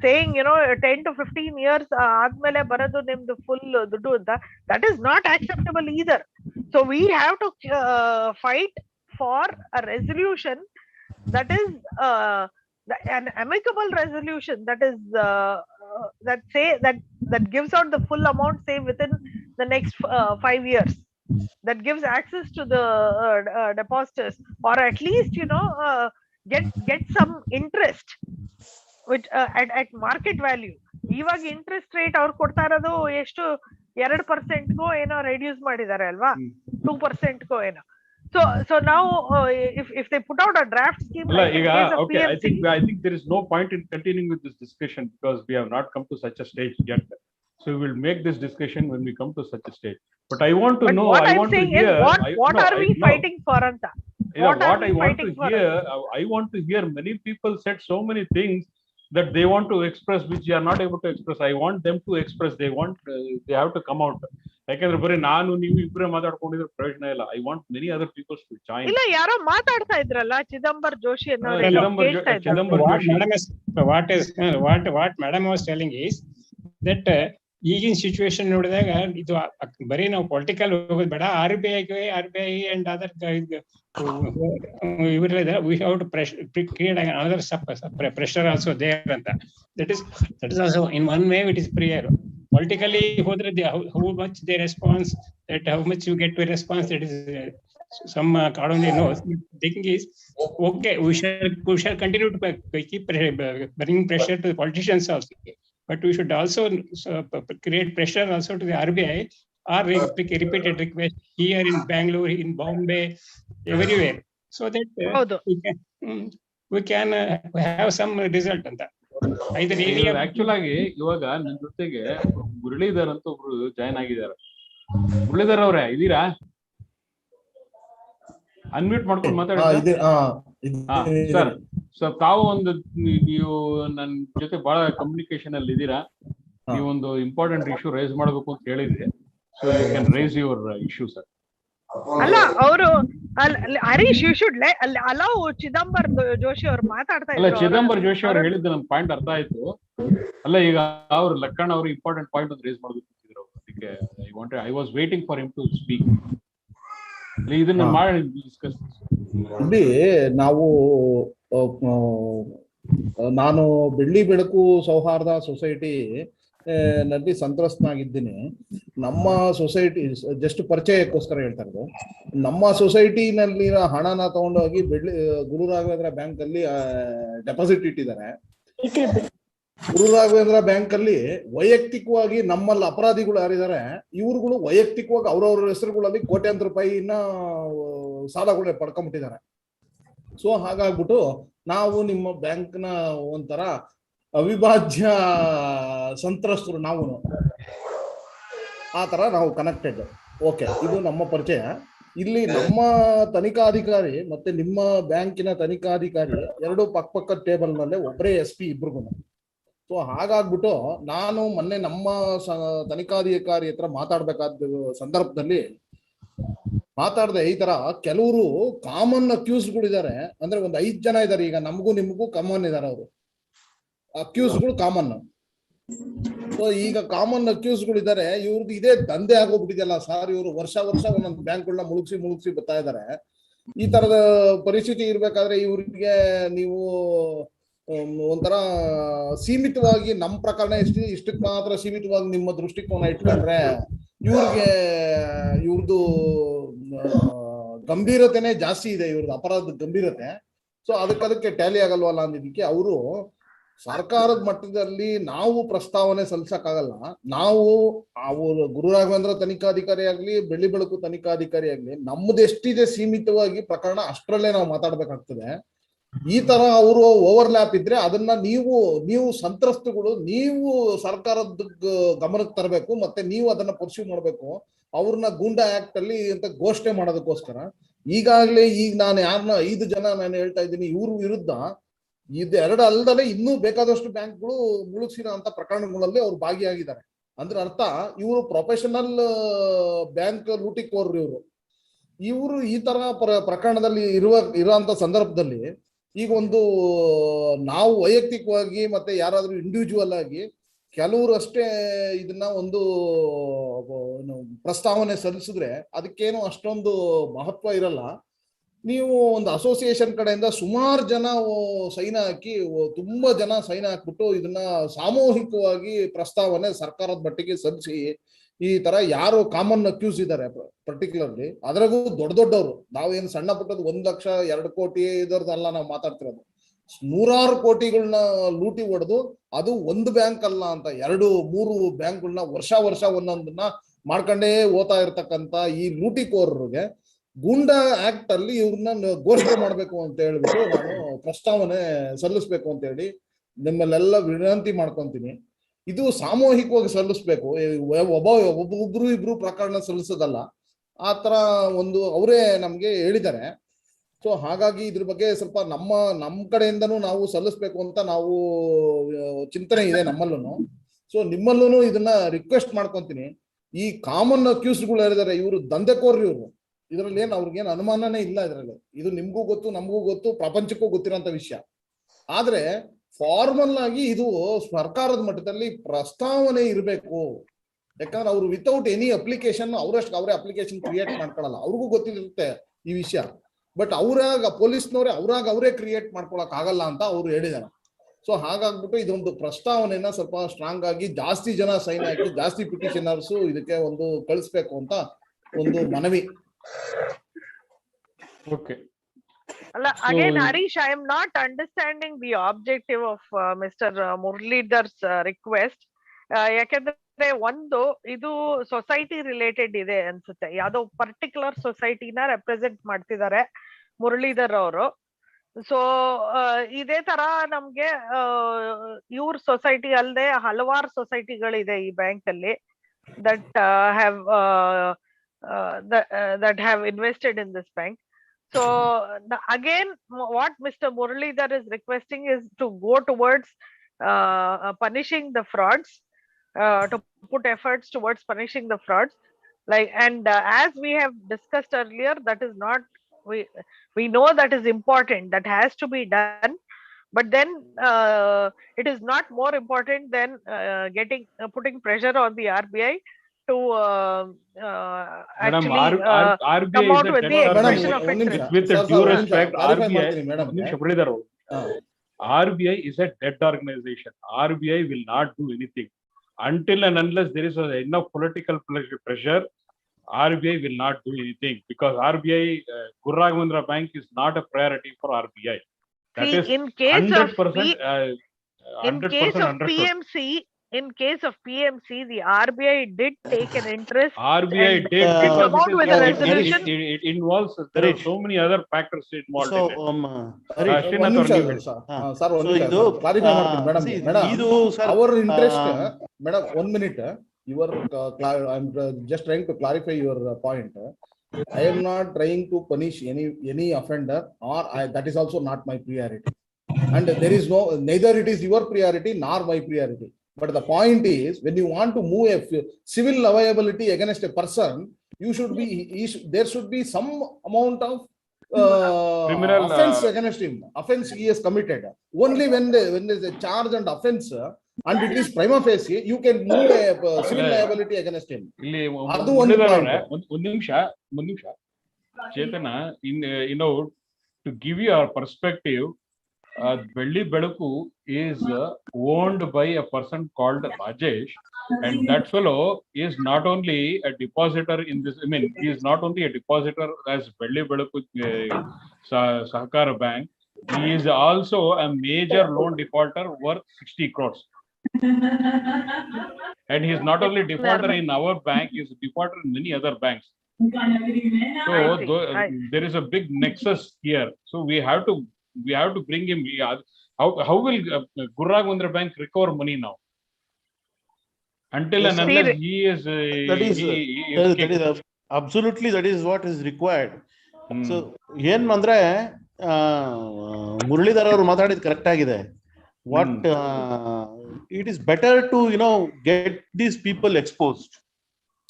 saying 10 to 15 years ಆದ್ಮೇಲೆ ಬರೋದು ನಿಮ್ದು full ದುಡ್ಡು ಅಂತ, that is not acceptable either. So we have to fight for a resolution that is an amicable resolution, that is that gives out the full amount, say within the next 5 years, that gives access to the depositors, or at least get some interest, which at market value. ಇವಾಗ interest rate ಅವ್ರು ಕೊಡ್ತಾ ಇರೋದು ಎಷ್ಟು 2% ಏನೋ reduce ಮಾಡಿದ್ದಾರೆ ಅಲ್ವಾ, 2% ಏನೋ. So now if they put out a draft scheme, okay, I think there is no point in continuing with this discussion, because we have not come to such a stage yet. So we will make this discussion when we come to such a stage. But I want to know, what I'm saying is, what are we fighting for, anta? What I want to hear, I want to hear many people said so many things that they want to express, which they are not able to express. I want them to express. They have to come out. ಯಾಕಂದ್ರೆ ಬರೀ ನಾನು ನೀವು ಇಬ್ಬರೇ ಮಾತಾಡ್ಕೊಂಡಿದ್ರೆ ಪ್ರಯೋಜನ ಇಲ್ಲ. I want many other people to join. ಇಲ್ಲ, ಯಾರೋ ಮಾತಾಡ್ತಾ ಇದ್ರಲ್ಲ, ಚಿದಂಬರ್ ಜೋಶಿ ಅನ್ನೋರು. What madam was telling is that ಈಗಿನ ಸಿಚುವೇಶನ್ ನೋಡಿದಾಗ ಇದು ಬರೀ ನಾವು ಪೊಲಿಟಿಕಲ್ ಹೋಗೋದು ಬೇಡ, RBI and other we have to create another pressure also there, and that is also in one way it is prayer. Politically ಹೋದ್ರೆ how much they response, that how much you get to response, that is some accordingly knows. The thing is, okay, we shall continue to keep bringing pressure to the politicians also, but we should also create pressure also to the RBI, or repeated request here in Bangalore, in Bombay, everywhere, so that we can have some result ಅಂತ. Actual ಆಗಿ ಇವಾಗ ನಿಮ್ ಜೊತೆಗೆ ಮುರಳೀಧರ್ ಅಂತ ಒಬ್ರು join ಆಗಿದ್ದಾರೆ. ಮುರಳೀಧರ್ ಅವರೇ ಇದ್ದೀರಾ? ಅನ್ಮ್ಯೂಟ್ ಮಾಡ್ಕೊಂಡು ಮಾತಾಡಿ ಸರ್. ಸೊ ತಾವು ನೀವು ನನ್ನ ಜೊತೆ ಬಹಳ ಕಮ್ಯುನಿಕೇಶನ್ ಅಲ್ಲಿ ಇದ್ದೀರಾ. ನೀವೊಂದು ಇಂಪಾರ್ಟೆಂಟ್ ಇಶ್ಯೂ ರೈಸ್ ಮಾಡಬೇಕು ಅಂತ ಹೇಳಿದ್ರಿ. So you can raise your issue sir. ಅಲ್ಲ, ಅವರು Harish, you should allow Chidambar Joshi ಅವ್ರು ಮಾತಾಡ್ತಾ ಇದ್ರು. ಅಲ್ಲ, ಚಿದಂಬರ್ ಜೋಶಿ ಅವ್ರು ಹೇಳಿದ್ದು ನನ್ ಪಾಯಿಂಟ್ ಅರ್ಥ ಆಯ್ತು. ಅಲ್ಲ, ಈಗ ಅವ್ರು ಲಕ್ಕಣ್ಣ ಅವರು ಇಂಪಾರ್ಟೆಂಟ್ ಪಾಯಿಂಟ್ ಒಂದು ರೇಸ್ ಮಾಡ್ಬೇಕು ಅಂತಿದ್ರು. ಅದಕ್ಕೆ I was waiting for him to speak. ಇದನ್ನ ಮಾಡಿ ಡಿಸ್ಕಸ್. ಇಲ್ಲಿ ನಾನು ಬೆಳ್ಳಿ ಬೆಳಕು ಸೌಹಾರ್ದ ಸೊಸೈಟಿ ನಲ್ಲಿ ಸಂತ್ರಸ್ತನಾಗಿದ್ದೀನಿ. ನಮ್ಮ ಸೊಸೈಟಿ ಜಸ್ಟ್ ಪರಿಚಯಕ್ಕೋಸ್ಕರ ಹೇಳ್ತಾ ಇರೋದು. ನಮ್ಮ ಸೊಸೈಟಿನಲ್ಲಿ ಹಣನ ತಗೊಂಡೋಗಿ ಗುರು ರಾಘವೇಂದ್ರ ಬ್ಯಾಂಕ್ ಅಲ್ಲಿ ಡೆಪಾಸಿಟ್ ಇಟ್ಟಿದ್ದಾರೆ. ಗುರು ರಾಘವೇಂದ್ರ ಬ್ಯಾಂಕ್ ಅಲ್ಲಿ ವೈಯಕ್ತಿಕವಾಗಿ ನಮ್ಮಲ್ಲಿ ಅಪರಾಧಿಗಳು ಯಾರಿದ್ದಾರೆ, ಇವ್ರುಗಳು ವೈಯಕ್ತಿಕವಾಗಿ ಅವ್ರವ್ರ ಹೆಸರುಗಳಲ್ಲಿ ಕೋಟ್ಯಾಂತರ ರೂಪಾಯಿನ ಸಾಲಗಳು ಪಡ್ಕೊಂಡ್ಬಿಟ್ಟಿದ್ದಾರೆ. ಸೊ ಹಾಗಾಗ್ಬಿಟ್ಟು ನಾವು ನಿಮ್ಮ ಬ್ಯಾಂಕ್ನ ಒಂಥರ ಅವಿಭಾಜ್ಯ ಸಂತ್ರಸ್ತರು, ನಾವು ಆ ತರ ನಾವು ಕನೆಕ್ಟೆಡ್. ಓಕೆ, ಇದು ನಮ್ಮ ಪರಿಚಯ. ಇಲ್ಲಿ ನಮ್ಮ ತನಿಖಾಧಿಕಾರಿ ಮತ್ತೆ ನಿಮ್ಮ ಬ್ಯಾಂಕಿನ ತನಿಖಾಧಿಕಾರಿ ಎರಡು ಪಕ್ಕ ಟೇಬಲ್ ನಲ್ಲೇ ಒಬ್ಬರೇ SP ಇಬ್ರಿಗೂ. ಸೊ ಹಾಗಾಗ್ಬಿಟ್ಟು ನಾನು ಮೊನ್ನೆ ನಮ್ಮ ತನಿಖಾಧಿಕಾರಿ ಹತ್ರ ಮಾತಾಡ್ಬೇಕಾದ ಸಂದರ್ಭದಲ್ಲಿ ಮಾತಾಡ್ದೆ. ಈ ತರ ಕೆಲವರು ಕಾಮನ್ ಅಕ್ಯೂಸ್ಗಳಿದ್ದಾರೆ, ಅಂದ್ರೆ ಒಂದು 5 ಜನ ಇದ್ದಾರೆ. ಈಗ ನಮಗೂ ನಿಮಗೂ ಕಾಮನ್ ಇದ್ದಾರೆ ಅವರು ಅಕ್ಯೂಸ್ಗಳು ಕಾಮನ್. ಸೊ ಈಗ ಕಾಮನ್ ಅಕ್ಯೂಸ್ಗಳು ಇದ್ದಾರೆ, ಇವ್ರದ್ದು ಇದೇ ದಂಧೆ ಆಗೋಗ್ಬಿಟ್ಟಿದೆಯಲ್ಲ ಸರ್. ಇವರು ವರ್ಷ ಒಂದೊಂದು ಬ್ಯಾಂಕ್ಗಳನ್ನ ಮುಳುಗಿಸಿ ಬರ್ತಾ ಇದ್ದಾರೆ. ಈ ತರದ ಪರಿಸ್ಥಿತಿ ಇರ್ಬೇಕಾದ್ರೆ ಇವ್ರಿಗೆ ನೀವು ಒಂಥರ ಸೀಮಿತವಾಗಿ ನಮ್ಮ ಪ್ರಕರಣ ಇಷ್ಟಕ್ಕೆ ಮಾತ್ರ ಸೀಮಿತವಾಗಿ ನಿಮ್ಮ ದೃಷ್ಟಿಕೋನ ಇಟ್ಕೊಂಡ್ರೆ ಇವ್ರದ್ದು ಗಂಭೀರತೆನೆ ಜಾಸ್ತಿ ಇದೆ, ಇವ್ರದ್ದು ಅಪರಾಧದ ಗಂಭೀರತೆ. ಸೊ ಅದಕ್ಕೆ ಟ್ಯಾಲಿ ಆಗಲ್ವಲ್ಲ ಅಂದಿದ್ದಕ್ಕೆ ಅವರು ಸರ್ಕಾರದ ಮಟ್ಟದಲ್ಲಿ ನಾವು ಪ್ರಸ್ತಾವನೆ ಸಲ್ಲಿಸಕ್ಕಾಗಲ್ಲ. ನಾವು ಗುರು ರಾಘವೇಂದ್ರ ತನಿಖಾಧಿಕಾರಿ ಆಗ್ಲಿ, ಬೆಳ್ಳಿ ಬೆಳಕು ತನಿಖಾಧಿಕಾರಿ ಆಗ್ಲಿ, ನಮ್ದು ಎಷ್ಟಿದೆ ಸೀಮಿತವಾಗಿ ಪ್ರಕರಣ ಅಷ್ಟರಲ್ಲೇ ನಾವು ಮಾತಾಡ್ಬೇಕಾಗ್ತದೆ. ಈ ತರ ಅವರು ಓವರ್ಲ್ಯಾಪ್ ಇದ್ರೆ ಅದನ್ನ ನೀವು ಸಂತ್ರಸ್ತಗಳು ನೀವು ಸರ್ಕಾರದ ಗಮನಕ್ಕೆ ತರಬೇಕು, ಮತ್ತೆ ನೀವು ಅದನ್ನ ಪರ್ಸ್ಯೂ ಮಾಡ್ಬೇಕು. ಅವ್ರನ್ನ ಗೂಂಡಾ ಆಕ್ಟ್ ಅಲ್ಲಿ ಅಂತ ಘೋಷಣೆ ಮಾಡೋದಕ್ಕೋಸ್ಕರ ಈಗಾಗಲೇ ನಾನು ಯಾರನ್ನ 5 ಜನ ನಾನು ಹೇಳ್ತಾ ಇದ್ದೀನಿ ಇವ್ರ ವಿರುದ್ಧ ಇದೆರಡು ಅಲ್ಲದಲ್ಲೇ ಇನ್ನೂ ಬೇಕಾದಷ್ಟು ಬ್ಯಾಂಕ್ಗಳು ಮುಳುಗಿಸಿರೋ ಅಂತ ಪ್ರಕರಣಗಳಲ್ಲಿ ಅವ್ರು ಭಾಗಿಯಾಗಿದ್ದಾರೆ. ಅಂದ್ರೆ ಅರ್ಥ ಇವರು ಪ್ರೊಫೆಷನಲ್ ಬ್ಯಾಂಕ್ ಲೂಟಿಕೋರರು. ಇವರು ಈ ತರ ಪ್ರಕರಣದಲ್ಲಿ ಇರುವಂತ ಸಂದರ್ಭದಲ್ಲಿ ಈಗ ನಾವು ವೈಯಕ್ತಿಕವಾಗಿ ಮತ್ತೆ ಯಾರಾದ್ರೂ ಇಂಡಿವಿಜುವಲ್ ಆಗಿ ಕೆಲವರು ಅಷ್ಟೇ ಇದನ್ನ ಪ್ರಸ್ತಾವನೆ ಸಲ್ಲಿಸಿದ್ರೆ ಅದಕ್ಕೇನು ಅಷ್ಟೊಂದು ಮಹತ್ವ ಇರಲ್ಲ. ನೀವು ಒಂದು ಅಸೋಸಿಯೇಷನ್ ಕಡೆಯಿಂದ ಸುಮಾರು ಜನ ಸೈನ್ ಹಾಕಿ ತುಂಬಾ ಜನ ಸೈನ್ ಹಾಕ್ಬಿಟ್ಟು ಇದನ್ನ ಸಾಮೂಹಿಕವಾಗಿ ಪ್ರಸ್ತಾವನೆ ಸರ್ಕಾರದ ಮಟ್ಟಿಗೆ ಸಲ್ಲಿಸಿ ಈ ತರ ಯಾರು ಕಾಮನ್ ಅಕ್ಯೂಸ್ ಇದ್ದಾರೆ ಪರ್ಟಿಕ್ಯುಲರ್ಲಿ ಅದ್ರಾಗೂ ದೊಡ್ಡವರು, ನಾವೇನು ಸಣ್ಣ ಪುಟ್ಟದ್ದು 1 ಲಕ್ಷ 2 ಕೋಟಿ ಇದರದಲ್ಲ ನಾವು ಮಾತಾಡ್ತಿರೋದು, 100 ಕೋಟಿಗಳನ್ನ ಲೂಟಿ ಹೊಡೆದು ಅದು ಒಂದು ಬ್ಯಾಂಕ್ ಅಲ್ಲ ಅಂತ 2-3 ಬ್ಯಾಂಕ್ಗಳನ್ನ ವರ್ಷ ಒಂದೊಂದನ್ನ ಮಾಡ್ಕೊಂಡೇ ಹೋಗ್ತಾ ಇರ್ತಕ್ಕಂಥ ಈ ಲೂಟಿಕೋರರಿಗೆ ಗೂಂಡಾ ಆಕ್ಟ್ ಅಲ್ಲಿ ಇವ್ರನ್ನ ಘೋಷಣೆ ಮಾಡ್ಬೇಕು ಅಂತ ಹೇಳ್ಬಿಟ್ಟು ನಾನು ಪ್ರಸ್ತಾವನೆ ಸಲ್ಲಿಸ್ಬೇಕು ಅಂತ ಹೇಳಿ ನಿಮ್ಮಲ್ಲೆಲ್ಲ ವಿನಂತಿ ಮಾಡ್ಕೊಂತೀನಿ. ಇದು ಸಾಮೂಹಿಕವಾಗಿ ಸಲ್ಲಿಸ್ಬೇಕು, ಒಬ್ಬೊಬ್ರು ಇಬ್ರು ಪ್ರಕರಣ ಸಲ್ಲಿಸೋದಲ್ಲ. ಆ ತರ ಅವರೇ ನಮ್ಗೆ ಹೇಳಿದ್ದಾರೆ. ಸೊ ಹಾಗಾಗಿ ಇದ್ರ ಬಗ್ಗೆ ಸ್ವಲ್ಪ ನಮ್ಮ ಕಡೆಯಿಂದನೂ ನಾವು ಸಲ್ಲಿಸ್ಬೇಕು ಅಂತ ನಾವು ಚಿಂತನೆ ಇದೆ ನಮ್ಮಲ್ಲೂ. ಸೊ ನಿಮ್ಮಲ್ಲೂ ಇದನ್ನ ರಿಕ್ವೆಸ್ಟ್ ಮಾಡ್ಕೊಂತೀನಿ. ಈ ಕಾಮನ್ ಅಕ್ಯೂಸ್ಗಳು ಹೇಳಿದ್ದಾರೆ, ಇವರು ದಂಧೆಕೋರ್ರಿ ಇವರು, ಇದರಲ್ಲಿ ಅವ್ರಿಗೇನು ಅನುಮಾನನೇ ಇಲ್ಲ. ಇದರಲ್ಲಿ ಇದು ನಿಮ್ಗೂ ಗೊತ್ತು, ನಮಗೂ ಗೊತ್ತು, ಪ್ರಪಂಚಕ್ಕೂ ಗೊತ್ತಿರೋಂಥ ವಿಷಯ. ಆದ್ರೆ ಫಾರ್ಮಲ್ ಆಗಿ ಇದು ಸರ್ಕಾರದ ಮಟ್ಟದಲ್ಲಿ ಪ್ರಸ್ತಾವನೆ ಇರಬೇಕು. ಯಾಕಂದ್ರೆ ಅವರು ವಿತೌಟ್ ಎನಿ ಅಪ್ಲಿಕೇಶನ್ ಅವರಷ್ಟು ಅವರೇ ಅಪ್ಲಿಕೇಶನ್ ಕ್ರಿಯೇಟ್ ಮಾಡ್ಕೊಳ್ಳಲ್ಲ, ಅವ್ರಿಗೂ ಗೊತ್ತಿರುತ್ತೆ ಈ ವಿಷಯ. ಬಟ್ ಪೊಲೀಸ್ನವರೇ ಅವರೇ ಕ್ರಿಯೇಟ್ ಮಾಡ್ಕೊಳಕ್ ಆಗಲ್ಲ ಅಂತ ಅವ್ರು ಹೇಳಿದ್ದಾರೆ. ಸೊ ಹಾಗಾಗ್ಬಿಟ್ಟು ಇದೊಂದು ಪ್ರಸ್ತಾವನೆನ ಸ್ವಲ್ಪ ಸ್ಟ್ರಾಂಗ್ ಆಗಿ ಜಾಸ್ತಿ ಜನ ಸೈನ್ ಹಾಕಿ ಜಾಸ್ತಿ ಪಿಟಿಷನರ್ಸ್ ಇದಕ್ಕೆ ಕಳಿಸ್ಬೇಕು ಅಂತ ಮನವಿ. Okay. Again, Harish, I am not understanding the objective of Mr. Muralidhar's request. ಯಾಕಂದ್ರೆ ಇದು ಸೊಸೈಟಿ ರಿಲೇಟೆಡ್ ಇದೆ ಅನ್ಸುತ್ತೆ, ಯಾವ್ದೋ ಪರ್ಟಿಕ್ಯುಲರ್ ಸೊಸೈಟಿನ ರೆಪ್ರೆಸೆಂಟ್ ಮಾಡ್ತಿದ್ದಾರೆ ಮುರಳೀಧರ್ ಅವರು. ಸೊ ಇದೇ ತರ ನಮ್ಗೆ ಇವ್ರ ಸೊಸೈಟಿ ಅಲ್ಲದೆ ಹಲವಾರು ಸೊಸೈಟಿಗಳಿದೆ ಈ ಬ್ಯಾಂಕ್ ಅಲ್ಲಿ that have invested in this bank. So again, what Mr. Muralidhar is requesting is to go towards punishing the frauds, to put efforts towards punishing the frauds. As we have discussed earlier, that is not, we know that is important, that has to be done. But then it is not more important than putting pressure on the RBI to actually come out with the expression of interest. With due respect, RBI is a dead organization. RBI will not do anything until and unless there is enough political pressure. RBI will not do anything because RBI, Guru Raghavendra Bank is not a priority for RBI. That is in case 100%. In case of PMC, the RBI did take an interest. RBI did come out with a resolution. It involves, there are so many other factors involved. Sir, our interest, madam, 1 minute. I'm just trying to clarify your point. I am not trying to punish any offender, or that is also not my priority. And there is neither it is your priority nor my priority. But the point is, when you want to move a civil liability against a person, there should be some amount of criminal offense against him. Offense he has committed. Only when there is a charge and offense, and it is prima facie, you can move a civil liability against him. ಇಲ್ಲಿ ಅದು ಒಂದು ಒಂದ್ ನಿಮಿಷ ಚೇತನ, to give you our perspective, Belli Beluku is owned by a person called Rajesh, and that fellow is not only a depositor in this, I mean, he is not only a depositor as Belli Beluku Sahakara Bank, he is also a major loan defaulter worth 60 crores. And he is not only defaulter in our bank, he is a defaulter in many other banks. So there is a big nexus here. So we have to bring him. How will RAGHAVENDRA Bank recover money now? Until and unless he is. That is absolutely, that is what is required. So ಏನ್ ಅಂದ್ರೆ ಮುರಳೀಧರ್ ಅವರು ಮಾತಾಡಿದ್ correct ಆಗಿದೆ. What it is better to get these people exposed.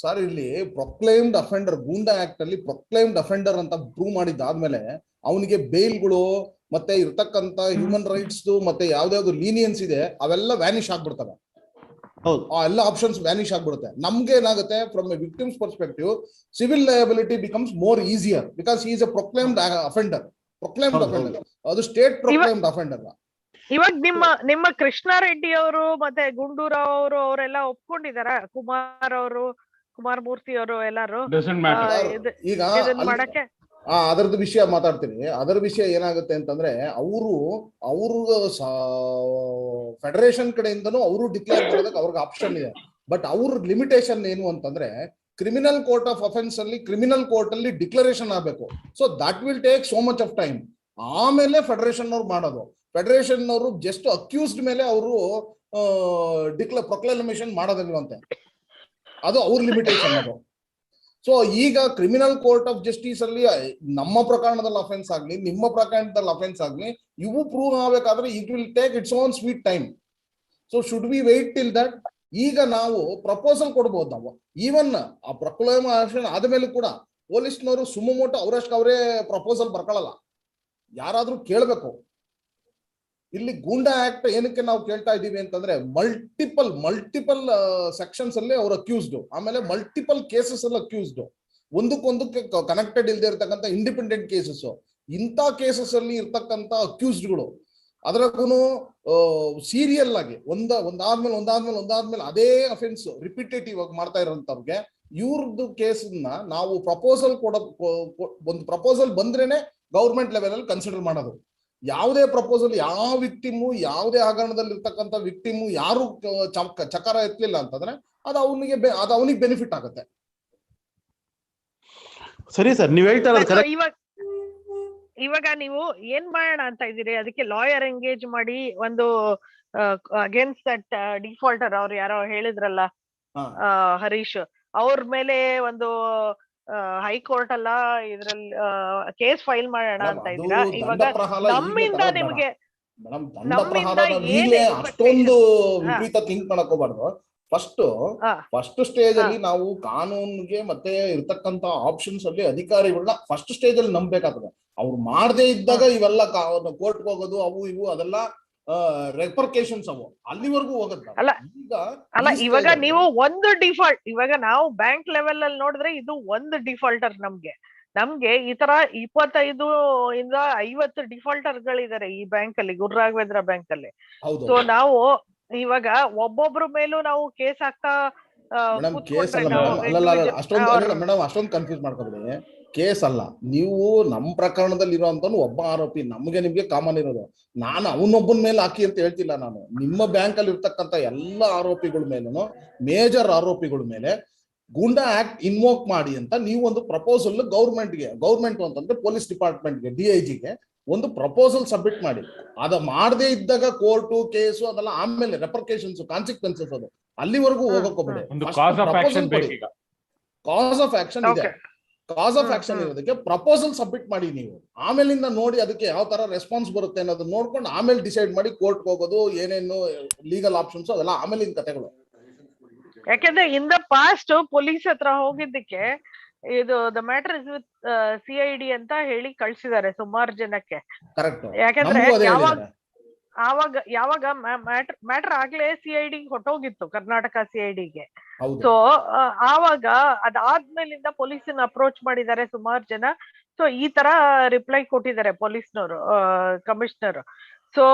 Sir, ಇಲ್ಲಿ ಪ್ರೊಕ್ಲೈಮ್ಡ್ offender, ಗೂಂಡಾ act ಅಲ್ಲಿ ಪ್ರೊಕ್ಲೈಮ್ಡ್ offender ಅಂತ prove ಮಾಡಿದ್ದಾದ್ಮೇಲೆ ಅವನಿಗೆ ಬೇಲ್ಗಳು ಮತ್ತೆ ಇರ್ತಕ್ಕಂತ ಹ್ಯೂಮನ್ ರೈಟ್ಸ್ ಮತ್ತೆ ಯಾವ್ದಾವ್ದು ಲೀನಿಯನ್ಸ್ ಇದೆ ಅವೆಲ್ಲ ವ್ಯಾನಿಶ್ ಆಗ್ಬಿಡ್ತವೆ. ಆ ಎಲ್ಲ ಆಪ್ಷನ್ಸ್ ವ್ಯಾನಿಶ್ ಆಗ್ಬಿಡುತ್ತೆ. ನಮ್ಗೆ ಏನಾಗುತ್ತೆ, from a victim's perspective, civil liability becomes more easier because he is a proclaimed offender. ಅದು ಸ್ಟೇಟ್ ಪ್ರೊಕ್ಲೈಮ್ಡ್ ಅಫೆಂಡರ್. ಇವಾಗ ನಿಮ್ಮ ಕೃಷ್ಣಾರೆಡ್ಡಿ ಅವರು ಮತ್ತೆ ಗುಂಡೂರಾವ್ ಅವರು ಅವರೆಲ್ಲ ಒಪ್ಕೊಂಡಿದಾರ? ಕುಮಾರ್ ಮೂರ್ತಿ ಅವರು ಎಲ್ಲಾರು ಈಗ ಅದರದ್ದು ವಿಷಯ ಮಾತಾಡ್ತೀನಿ. ಅದರ ವಿಷಯ ಏನಾಗುತ್ತೆ ಅಂತಂದ್ರೆ, ಅವರು ಫೆಡರೇಷನ್ ಕಡೆಯಿಂದನೂ ಅವರು ಡಿಕ್ಲೇರ್ ಮಾಡೋದಕ್ಕೆ ಅವ್ರಿಗೆ ಆಪ್ಷನ್ ಇದೆ. ಬಟ್ ಅವ್ರ ಲಿಮಿಟೇಷನ್ ಏನು ಅಂತಂದ್ರೆ, ಕ್ರಿಮಿನಲ್ ಕೋರ್ಟ್ ಆಫ್ ಅಫೆನ್ಸ್ ಅಲ್ಲಿ ಕ್ರಿಮಿನಲ್ ಕೋರ್ಟ್ ಅಲ್ಲಿ ಡಿಕ್ಲರೇಷನ್ ಆಗಬೇಕು. So that will take so much of time. ಆಮೇಲೆ ಫೆಡರೇಷನ್ ಅವ್ರು ಮಾಡೋದು. ಫೆಡರೇಷನ್ ಅವರು ಜಸ್ಟ್ ಅಕ್ಯೂಸ್ಡ್ ಮೇಲೆ ಅವರು ಪ್ರೊಕ್ಲಮೇಷನ್ ಮಾಡೋದಿಲ್ವಂತೆ. ಅದು ಅವ್ರ ಲಿಮಿಟೇಷನ್ ಅದು. ಸೊ ಈಗ ಕ್ರಿಮಿನಲ್ ಕೋರ್ಟ್ ಆಫ್ ಜಸ್ಟಿಸ್ ಅಲ್ಲಿ ನಮ್ಮ ಪ್ರಕರಣದಲ್ಲಿ ಅಫೆನ್ಸ್ ಆಗ್ಲಿ, ನಿಮ್ಮ ಪ್ರಕರಣದಲ್ಲಿ ಅಫೆನ್ಸ್ ಆಗ್ಲಿ, ಇವು ಪ್ರೂವ್ ಆಗ್ಬೇಕಾದ್ರೆ it will take its own sweet time. So should we wait till that? ಈಗ ನಾವು ಪ್ರಪೋಸಲ್ ಕೊಡ್ಬೋದು. ನಾವು ಈವನ್ ಆ ಪ್ರೊಕ್ಲಮೇಷನ್ ಆದ್ಮೇಲೆ ಕೂಡ ಪೊಲೀಸ್ನವರು ಸುಮ್ಮಮೋಟ ಅವರಷ್ಟು ಅವರೇ ಪ್ರಪೋಸಲ್ ಬರ್ಕೊಳ್ಳಲ್ಲ, ಯಾರಾದ್ರೂ ಕೇಳ್ಬೇಕು. ಇಲ್ಲಿ ಗೂಂಡಾ ಆಕ್ಟ್ ಏನಕ್ಕೆ ನಾವು ಕೇಳ್ತಾ ಇದೀವಿ ಅಂತಂದ್ರೆ, ಮಲ್ಟಿಪಲ್ ಸೆಕ್ಷನ್ಸ್ ಅಲ್ಲಿ ಅವ್ರು ಅಕ್ಯೂಸ್ಡ್, ಆಮೇಲೆ ಮಲ್ಟಿಪಲ್ ಕೇಸಸ್ ಅಲ್ಲಿ ಅಕ್ಯೂಸ್ಡ್, ಒಂದಕ್ಕೊಂದಕ್ಕೆ ಕನೆಕ್ಟೆಡ್ ಇಲ್ದೇ ಇರ್ತಕ್ಕಂಥ ಇಂಡಿಪೆಂಡೆಂಟ್ ಕೇಸಸ್. ಇಂಥ ಕೇಸಸ್ ಅಲ್ಲಿ ಇರ್ತಕ್ಕಂಥ ಅಕ್ಯೂಸ್ಡ್ಗಳು ಅದ್ರಾಗೂ ಸೀರಿಯಲ್ ಆಗಿ ಒಂದಾದ್ಮೇಲೆ ಅದೇ ಅಫೆನ್ಸ್ ರಿಪಿಟೇಟಿವ್ ಆಗಿ ಮಾಡ್ತಾ ಇರೋಂಥವ್ರಿಗೆ ಇವ್ರದ್ದು ಕೇಸನ್ನ ನಾವು ಒಂದು ಪ್ರಪೋಸಲ್ ಬಂದ್ರೇನೆ ಗೌರ್ಮೆಂಟ್ ಲೆವೆಲ್ ಅಲ್ಲಿ ಕನ್ಸಿಡರ್ ಮಾಡೋದು. ಯಾವುದೇ ಪ್ರಪೋಸಲ್, ಯಾವ ವಿಕ್ಟಿಮು, ಯಾವುದೇ ಹಗರಣದಲ್ಲಿ ಇರ್ತಕ್ಕಂಥ ವಿಕ್ಟಿಮು ಯಾರು ಚಕಾರ ಎತ್ತಲಿಲ್ಲ ಅಂತಂದ್ರೆ ಅದು ಅವನಿಗೆ ಬೆನಿಫಿಟ್ ಆಗುತ್ತೆ. ಸರಿ ಸರ್, ನೀವ್ ಹೇಳ್ತಾ ಇವಾಗ ನೀವು ಏನ್ ಮಾಡೋಣ ಅಂತ ಇದ್ದೀರಿ? ಅದಕ್ಕೆ ಲಾಯರ್ ಎಂಗೇಜ್ ಮಾಡಿ ಒಂದು ಅಗೇನ್ಸ್ಟ್ ದಟ್ ಡಿಫಾಲ್ಟರ್ ಅವ್ರು ಯಾರೋ ಹೇಳಿದ್ರಲ್ಲ, ಹರೀಶ್ ಅವ್ರ ಮೇಲೆ ಒಂದು ಹೈಕೋರ್ಟ್ ಅಲ್ಲ ಇದ್ರಲ್ಲಿ ಕೇಸ್ ಫೈಲ್ ಮಾಡೋಣ ಅಂತ ಇದ್ದೀರಾ? ಇವಾಗ ನಮ್ಮಿಂದ ನಿಮ್ಗೆ ಅಷ್ಟೊಂದು ವಿಪರೀತ ಥಿಂಕ್ ಮಾಡಕ್ ಹೋಗ್ಬಾರ್ದು. ಫಸ್ಟ್ ಸ್ಟೇಜ್ ಅಲ್ಲಿ ನಾವು ಕಾನೂನಿಗೆ ಮತ್ತೆ ಇರ್ತಕ್ಕಂತ ಆಪ್ಷನ್ಸ್ ಅಲ್ಲಿ ಅಧಿಕಾರಿಗಳನ್ನ ಫಸ್ಟ್ ಸ್ಟೇಜ್ ಅಲ್ಲಿ ನಂಬೇಕಾಗ್ತದೆ. ಅವ್ರು ಮಾಡದೇ ಇದ್ದಾಗ ಇವೆಲ್ಲ ಕೋರ್ಟ್ಗೆ ಹೋಗೋದು ಅವು ಇವು ಅದೆಲ್ಲ ರೆಪರ್ಕೇಶನ್ಸ್ ಅವು ಅಲ್ಲಿವರೆಗೂ ಹೋಗುತ್ತೆ. ಅಲ್ಲ ಇವಾಗ ನೀವು ಒಂದು ಡಿಫಾಲ್ಟ್, ಇವಾಗ ನಾವು ಬ್ಯಾಂಕ್ ಲೆವೆಲ್ ಅಲ್ಲಿ ನೋಡಿದ್ರೆ ಇದು ಒಂದು ಡಿಫಾಲ್ಟರ್. ನಮ್ಗೆ ಈ ತರ 25 ಇಂದ 50 ಡಿಫಾಲ್ಟರ್ ಗಳಿದ್ದಾರೆ ಈ ಬ್ಯಾಂಕ್ ಅಲ್ಲಿ, ರಾಘವೇಂದ್ರ ಬ್ಯಾಂಕ್ ಅಲ್ಲಿ. ಸೊ ನಾವು ಇವಾಗ ಒಬ್ಬೊಬ್ರ ಮೇಲೂ ನಾವು ಕೇಸ್ ಹಾಕ್ತಾ ಅಷ್ಟೊಂದು ಕನ್ಫ್ಯೂಸ್ ಮಾಡ್ಕೊಬೇಡಿ. ಕೇಸ್ ಅಲ್ಲ, ನೀವು ನಮ್ಮ ಪ್ರಕರಣದಲ್ಲಿ ಇರೋಂಥವ್ನು ಒಬ್ಬ ಆರೋಪಿ, ನಿಮ್ಗೆ ಕಾಮನ್ ಇರೋದು. ನಾನು ಅವನೊಬ್ಬನ ಮೇಲೆ ಹಾಕಿ ಅಂತ ಹೇಳ್ತಿಲ್ಲ. ನಾನು ನಿಮ್ಮ ಬ್ಯಾಂಕ್ ಅಲ್ಲಿ ಇರ್ತಕ್ಕಂಥ ಎಲ್ಲ ಆರೋಪಿಗಳ ಮೇಲೂ, ಮೇಜರ್ ಆರೋಪಿಗಳ ಮೇಲೆ ಗೂಂಡಾ ಆಕ್ಟ್ ಇನ್ವೋಕ್ ಮಾಡಿ ಅಂತ ನೀವು ಒಂದು ಪ್ರಪೋಸಲ್ ಗೌರ್ಮೆಂಟ್ ಅಂತಂದ್ರೆ ಪೊಲೀಸ್ ಡಿಪಾರ್ಟ್ಮೆಂಟ್ಗೆ, DIGಗೆ ಒಂದು ಪ್ರಪೋಸಲ್ ಸಬ್ಮಿಟ್ ಮಾಡಿ. ಅದ ಮಾಡದೇ ಇದ್ದಾಗ ಕೋರ್ಟು ಕೇಸು ಅದೆಲ್ಲ ಆಮೇಲೆ ರೆಪರ್ಕೇಶನ್ಸ್ ಕಾನ್ಸಿಕ್ವೆನ್ಸಸ್ ಅದು ಅಲ್ಲಿವರೆಗೂ ಹೋಗಕೋಬೇಡಿ. ಕಾಸ್ ಆಫ್ ಆಕ್ಷನ್ ಇದೆ. ಕಾಸ್ ಆಫ್ ಆಕ್ಷನ್ ಇರೋದಕ್ಕೆ ಪ್ರಪೋಸಲ್ ಸಬ್ಮಿಟ್ ಮಾಡಿ ನೀವು. ಆಮೇಲಿಂದ ನೋಡಿ ಅದಕ್ಕೆ ಯಾವ ತರ ರೆಸ್ಪಾನ್ಸ್ ಬರುತ್ತೆ ಅನ್ನೋದನ್ನ ನೋಡ್ಕೊಂಡು ಆಮೇಲೆ ಡಿಸೈಡ್ ಮಾಡಿ ಕೋರ್ಟ್ಗೆ ಹೋಗೋದು, ಏನೇನು ಲೀಗಲ್ ಆಪ್ಷನ್ಸ್ ಅದೆಲ್ಲ ಆಮೇಲಿನ ಕಥೆಗಳು. ಯಾಕಂದ್ರೆ ಇನ್ ದ ಪಾಸ್ಟ್ ಪೊಲೀಸ್ ಹತ್ರ ಹೋಗಿದ್ದಕ್ಕೆ ಇದು the matter is with CID ಅಂತ ಹೇಳಿ ಕಳ್ಸಿದ್ದಾರೆ ಸುಮಾರು ಜನಕ್ಕೆ. ಕರೆಕ್ಟ್. ಯಾಕಂದ್ರೆ ಯಾವಾಗ ಮ್ಯಾಟರ್ ಆಗ್ಲೇ CID ಹೊಟ್ಟೋಗಿತ್ತು, ಕರ್ನಾಟಕ CIDಗೆ. ಹೌದು. ಸೊ ಆವಾಗ ಅದಾದ್ಮೇಲಿಂದ ಪೊಲೀಸನ್ನ ಅಪ್ರೋಚ್ ಮಾಡಿದ್ದಾರೆ ಸುಮಾರು ಜನ. ಸೊ ಈ ತರ ರಿಪ್ಲೈ ಕೊಟ್ಟಿದ್ದಾರೆ ಪೊಲೀಸ್ನವರು, ಕಮಿಷನರ್. ಸೊ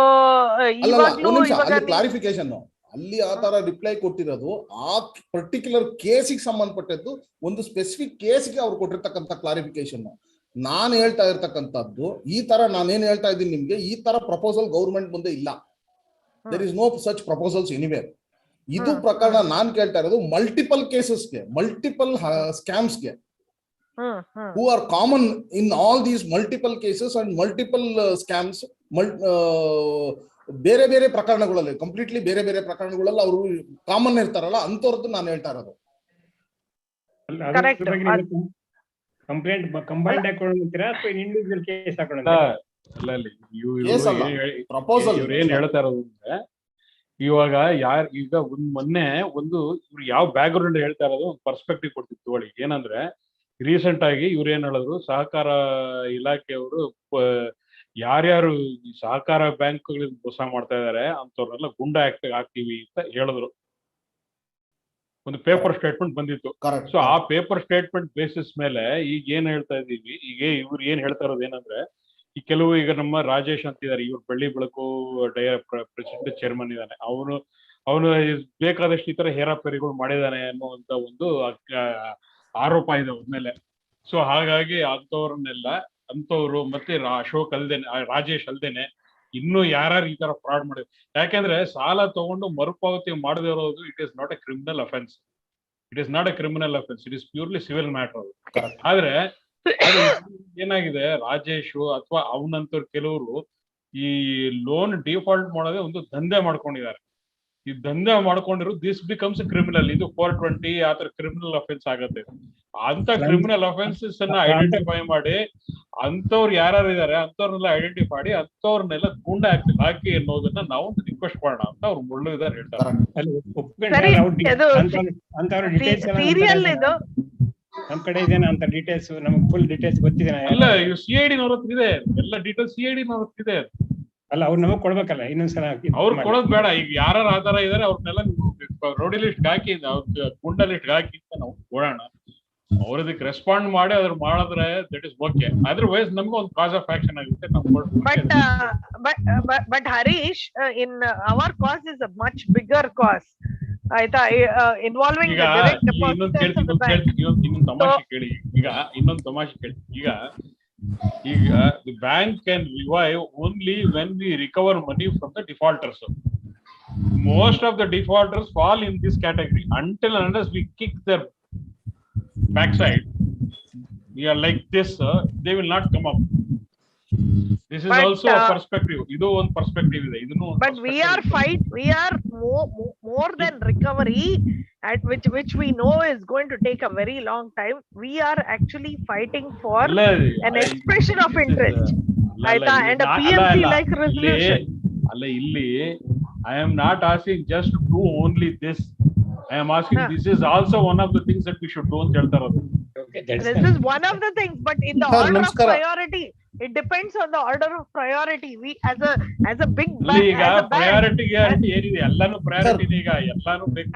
ಇವಾಗ್ಲೂ ಕ್ಲಾರಿಫಿಕೇಶನ್ ಅಲ್ಲಿ ಆ ತರ ರಿಪ್ಲೈ ಕೊಟ್ಟಿರೋದು ಆ ಪರ್ಟಿಕ್ಯುಲರ್ ಕೇಸಿಗೆ ಸಂಬಂಧಪಟ್ಟದ್ದು, ಒಂದು ಸ್ಪೆಸಿಫಿಕ್ ಕೇಸ್ಗೆ ಅವ್ರು ಕೊಟ್ಟಿರ್ತಕ್ಕಂಥ ಕ್ಲಾರಿಫಿಕೇಶನ್. ನಾನು ಹೇಳ್ತಾ ಇರ್ತಕ್ಕಂಥದ್ದು ಈ ತರ, ನಾನೇನ್ ಹೇಳ್ತಾ ಇದ್ದೀನಿ ನಿಮ್ಗೆ, ಈ ತರ ಪ್ರಪೋಸಲ್ ಗೌರ್ಮೆಂಟ್ ಮುಂದೆ ಇಲ್ಲ. There is no such proposals anywhere. ಇದು ಪ್ರಕರಣ ನಾನ್ ಕೇಳ್ತಾ ಇರೋದು ಮಲ್ಟಿಪಲ್ ಕೇಸಸ್ಗೆ, ಮಲ್ಟಿಪಲ್ ಸ್ಕ್ಯಾಮ್ಸ್ಗೆ, who are common in all these multiple cases and multiple scams, ಬೇರೆ ಬೇರೆ ಪ್ರಕರಣಗಳಲ್ಲಿ, ಕಂಪ್ಲೀಟ್ಲಿ ಬೇರೆ ಬೇರೆ ಪ್ರಕರಣಗಳಲ್ಲಿ ಅವರು ಕಾಮನ್ ಇರ್ತಾರಲ್ಲ, ಅಂತವ್ರದ್ದು ನಾನು ಹೇಳ್ತಾ ಇರೋದು. ಕಂಪ್ಲೇಂಟ್ ಕಂಬೈನ್ಡ್ ಹಾಕೊಂಡು ಅಂತೀರಾ ಅಥವಾ ಇಂಡಿವಿಜುವಲ್ ಕೇಸ್ ಹಾಕೊಂಡು? ಇವ್ರು ಏನ್ ಹೇಳ್ತಾ ಇರೋದು ಅಂದ್ರೆ, ಇವಾಗ ಈಗ ಮೊನ್ನೆ ಒಂದು ಇವ್ರು ಯಾವ ಬ್ಯಾಕ್ ಗ್ರೌಂಡ್ ಹೇಳ್ತಾ ಇರೋದು ಒಂದು ಪರ್ಸ್ಪೆಕ್ಟಿವ್ ಕೊಡ್ತಿತ್ತು ತಗೊಳ್ಳಿ. ಏನಂದ್ರೆ ರೀಸೆಂಟ್ ಆಗಿ ಇವ್ರು ಏನ್ ಹೇಳಿದ್ರು, ಸಹಕಾರ ಇಲಾಖೆಯವರು ಯಾರ್ಯಾರು ಸಹಕಾರ ಬ್ಯಾಂಕ್ಗಳಿಂದ ಮೋಸ ಮಾಡ್ತಾ ಇದಾರೆ ಅಂತವ್ರನ್ನೆಲ್ಲ ಗುಂಡಾ ಹಾಕ್ತೀವಿ ಅಂತ ಹೇಳಿದ್ರು. ಒಂದು ಪೇಪರ್ ಸ್ಟೇಟ್ಮೆಂಟ್ ಬಂದಿತ್ತು. ಸೊ ಆ ಪೇಪರ್ ಸ್ಟೇಟ್ಮೆಂಟ್ ಬೇಸಿಸ್ ಮೇಲೆ ಈಗ ಏನ್ ಹೇಳ್ತಾ ಇದೀವಿ, ಈಗ ಇವ್ರು ಏನ್ ಹೇಳ್ತಾ ಇರೋದು ಏನಂದ್ರೆ, ಈ ಕೆಲವು ಈಗ ನಮ್ಮ ರಾಜೇಶ್ ಅಂತಿದ್ದಾರೆ, ಇವ್ರು ಬೆಳ್ಳಿ ಬೆಳಕು ಪ್ರೆಸಿಡೆಂಟ್ ಚೇರ್ಮನ್ ಇದ್ದಾನೆ, ಅವನು ಬೇಕಾದಷ್ಟು ಈ ತರ ಹೇರಾಪೇರಿಗಳು ಮಾಡಿದಾನೆ ಅನ್ನುವಂತ ಒಂದು ಆರೋಪ ಇದೆ ಅವ್ರ ಮೇಲೆ. ಸೊ ಹಾಗಾಗಿ ಅಂತವ್ರು ಮತ್ತೆ ಅಶೋಕ್ ಅಲ್ದೇನೆ, ರಾಜೇಶ್ ಅಲ್ದೇನೆ ಇನ್ನು ಯಾರು ಈ ತರ ಫ್ರಾಡ್ ಮಾಡಿದ್ರು. ಯಾಕೆಂದ್ರೆ ಸಾಲ ತಗೊಂಡು ಮರುಪಾವತಿ ಮಾಡದೇ ಇರೋದು it is not A criminal offence. It is not A criminal offence, it is purely civil matter. ಆದ್ರೆ ಏನಾಗಿದೆ, ರಾಜೇಶ್ ಅಥವಾ ಅವನಂತವ್ರು ಕೆಲವರು ಈ ಲೋನ್ ಡಿಫಾಲ್ಟ್ ಮಾಡೋದೇ ಒಂದು ದಂಧೆ ಮಾಡ್ಕೊಂಡಿದ್ದಾರೆ. ಈ ದಂಧೆ ಮಾಡ್ಕೊಂಡಿರೋ ದಿಸ್ ಬಿಕಮ್ಸ್ ಕ್ರಿಮಿನಲ್. ಇದು 420 ಆತರ ಕ್ರಿಮಿನಲ್ ಅಫೆನ್ಸ್ ಆಗತ್ತೆ. ಅಂತ ಕ್ರಿಮಿನಲ್ ಅಫೆನ್ಸಸ್ ಅನ್ನ ಐಡೆಂಟಿಫೈ ಮಾಡಿ ಅಂತವ್ರು ಯಾರು ಇದಾರೆ ಅಂತವ್ರನ್ನೆಲ್ಲ ಐಡೆಂಟಿಫೈ ಮಾಡಿ ಅಂತವ್ರನ್ನೆಲ್ಲ ಗುಂಡ ಹಾಕಿ ಅನ್ನೋದನ್ನ ನಾವು ರಿಕ್ವೆಸ್ಟ್ ಮಾಡೋಣ ಅಂತ ಅವ್ರು ಮುಳ್ಳಿದಾರೆ ಹೇಳ್ತಾರೆ. ನಮ್ ಕಡೆ ಇದೇನ ಅಂತ ಡೀಟೇಲ್ಸ್, ನಮ್ಗೆ ಫುಲ್ ಡೀಟೇಲ್ಸ್ ಗೊತ್ತಿದೆ. ಅಲ್ಲ, CID ನವ್ರ ಹತ್ರ ಇದೆ ಎಲ್ಲ ಡೀಟೇಲ್ಸ್, CID ನವ್ರ ಹತ್ರ ಇದೆ. ಅಲ್ಲ, ಅವ್ರು ನಮಗ್ ಕೊಡ್ಬೇಕಲ್ಲ ಇನ್ನೊಂದ್ಸಲ. ಅವ್ರು ಕೊಡೋದ್ ಬೇಡ. ಈಗ ಯಾರು ಆಧಾರ ಇದಾರೆ ಅವ್ರನ್ನೆಲ್ಲ ರೋಡಿ ಲಿಸ್ಟ್ ಹಾಕಿ, ಗುಂಡ ಲಿಸ್ಟ್ ಹಾಕಿ ಅಂತ ನಾವು ಕೊಡೋಣ. ಅವ್ರ ಇದಕ್ಕೆ ರೆಸ್ಪಾಂಡ್ ಮಾಡಿ ಅದ್ರ ಮಾಡಿದ್ರೆ ದಟ್ ಇಸ್ ಓಕೆ. ಅದರ್ವೈಸ್ ನಮ್ಗೆ ಒಂದು ಕಾಸ್ ಆಫ್ ಆಕ್ಷನ್ ಆಗುತ್ತೆ. But Harish, in our cause is a much bigger cause, ಆಯ್ತಾ? ಇನ್ವಾಲ್ವಿಂಗ್ ಇನ್ನೊಂದು ತಮಾಷೆ ಕೇಳಿ. ಇನ್ನೊಂದು ತಮಾಷೆ ಕೇಳಿ. ಈಗ the bank can revive only when we recover money from the defaulters. Most of the defaulters fall in this category. Until and unless we kick their backside, we are like this, they will not come up. This is also a perspective. Idu one perspective ide. Idunu but we are more than recovery, at which we know is going to take a very long time. We are actually fighting for an expression of interest, aita, and a PMC like resolution. Alla illi I am not asking just to do only this. I am asking this is also one of the things that we should do ಅಂತ ಹೇಳ್ತಾ ಇರೋದು. This is one of the things, but in the order of priority, it depends on the order of priority. We as a big bank, ಈಗ priority ಏನಿದೆ, ಎಲ್ಲಾನು priority ಈಗ ಎಲ್ಲಾನು ಬೇಕು.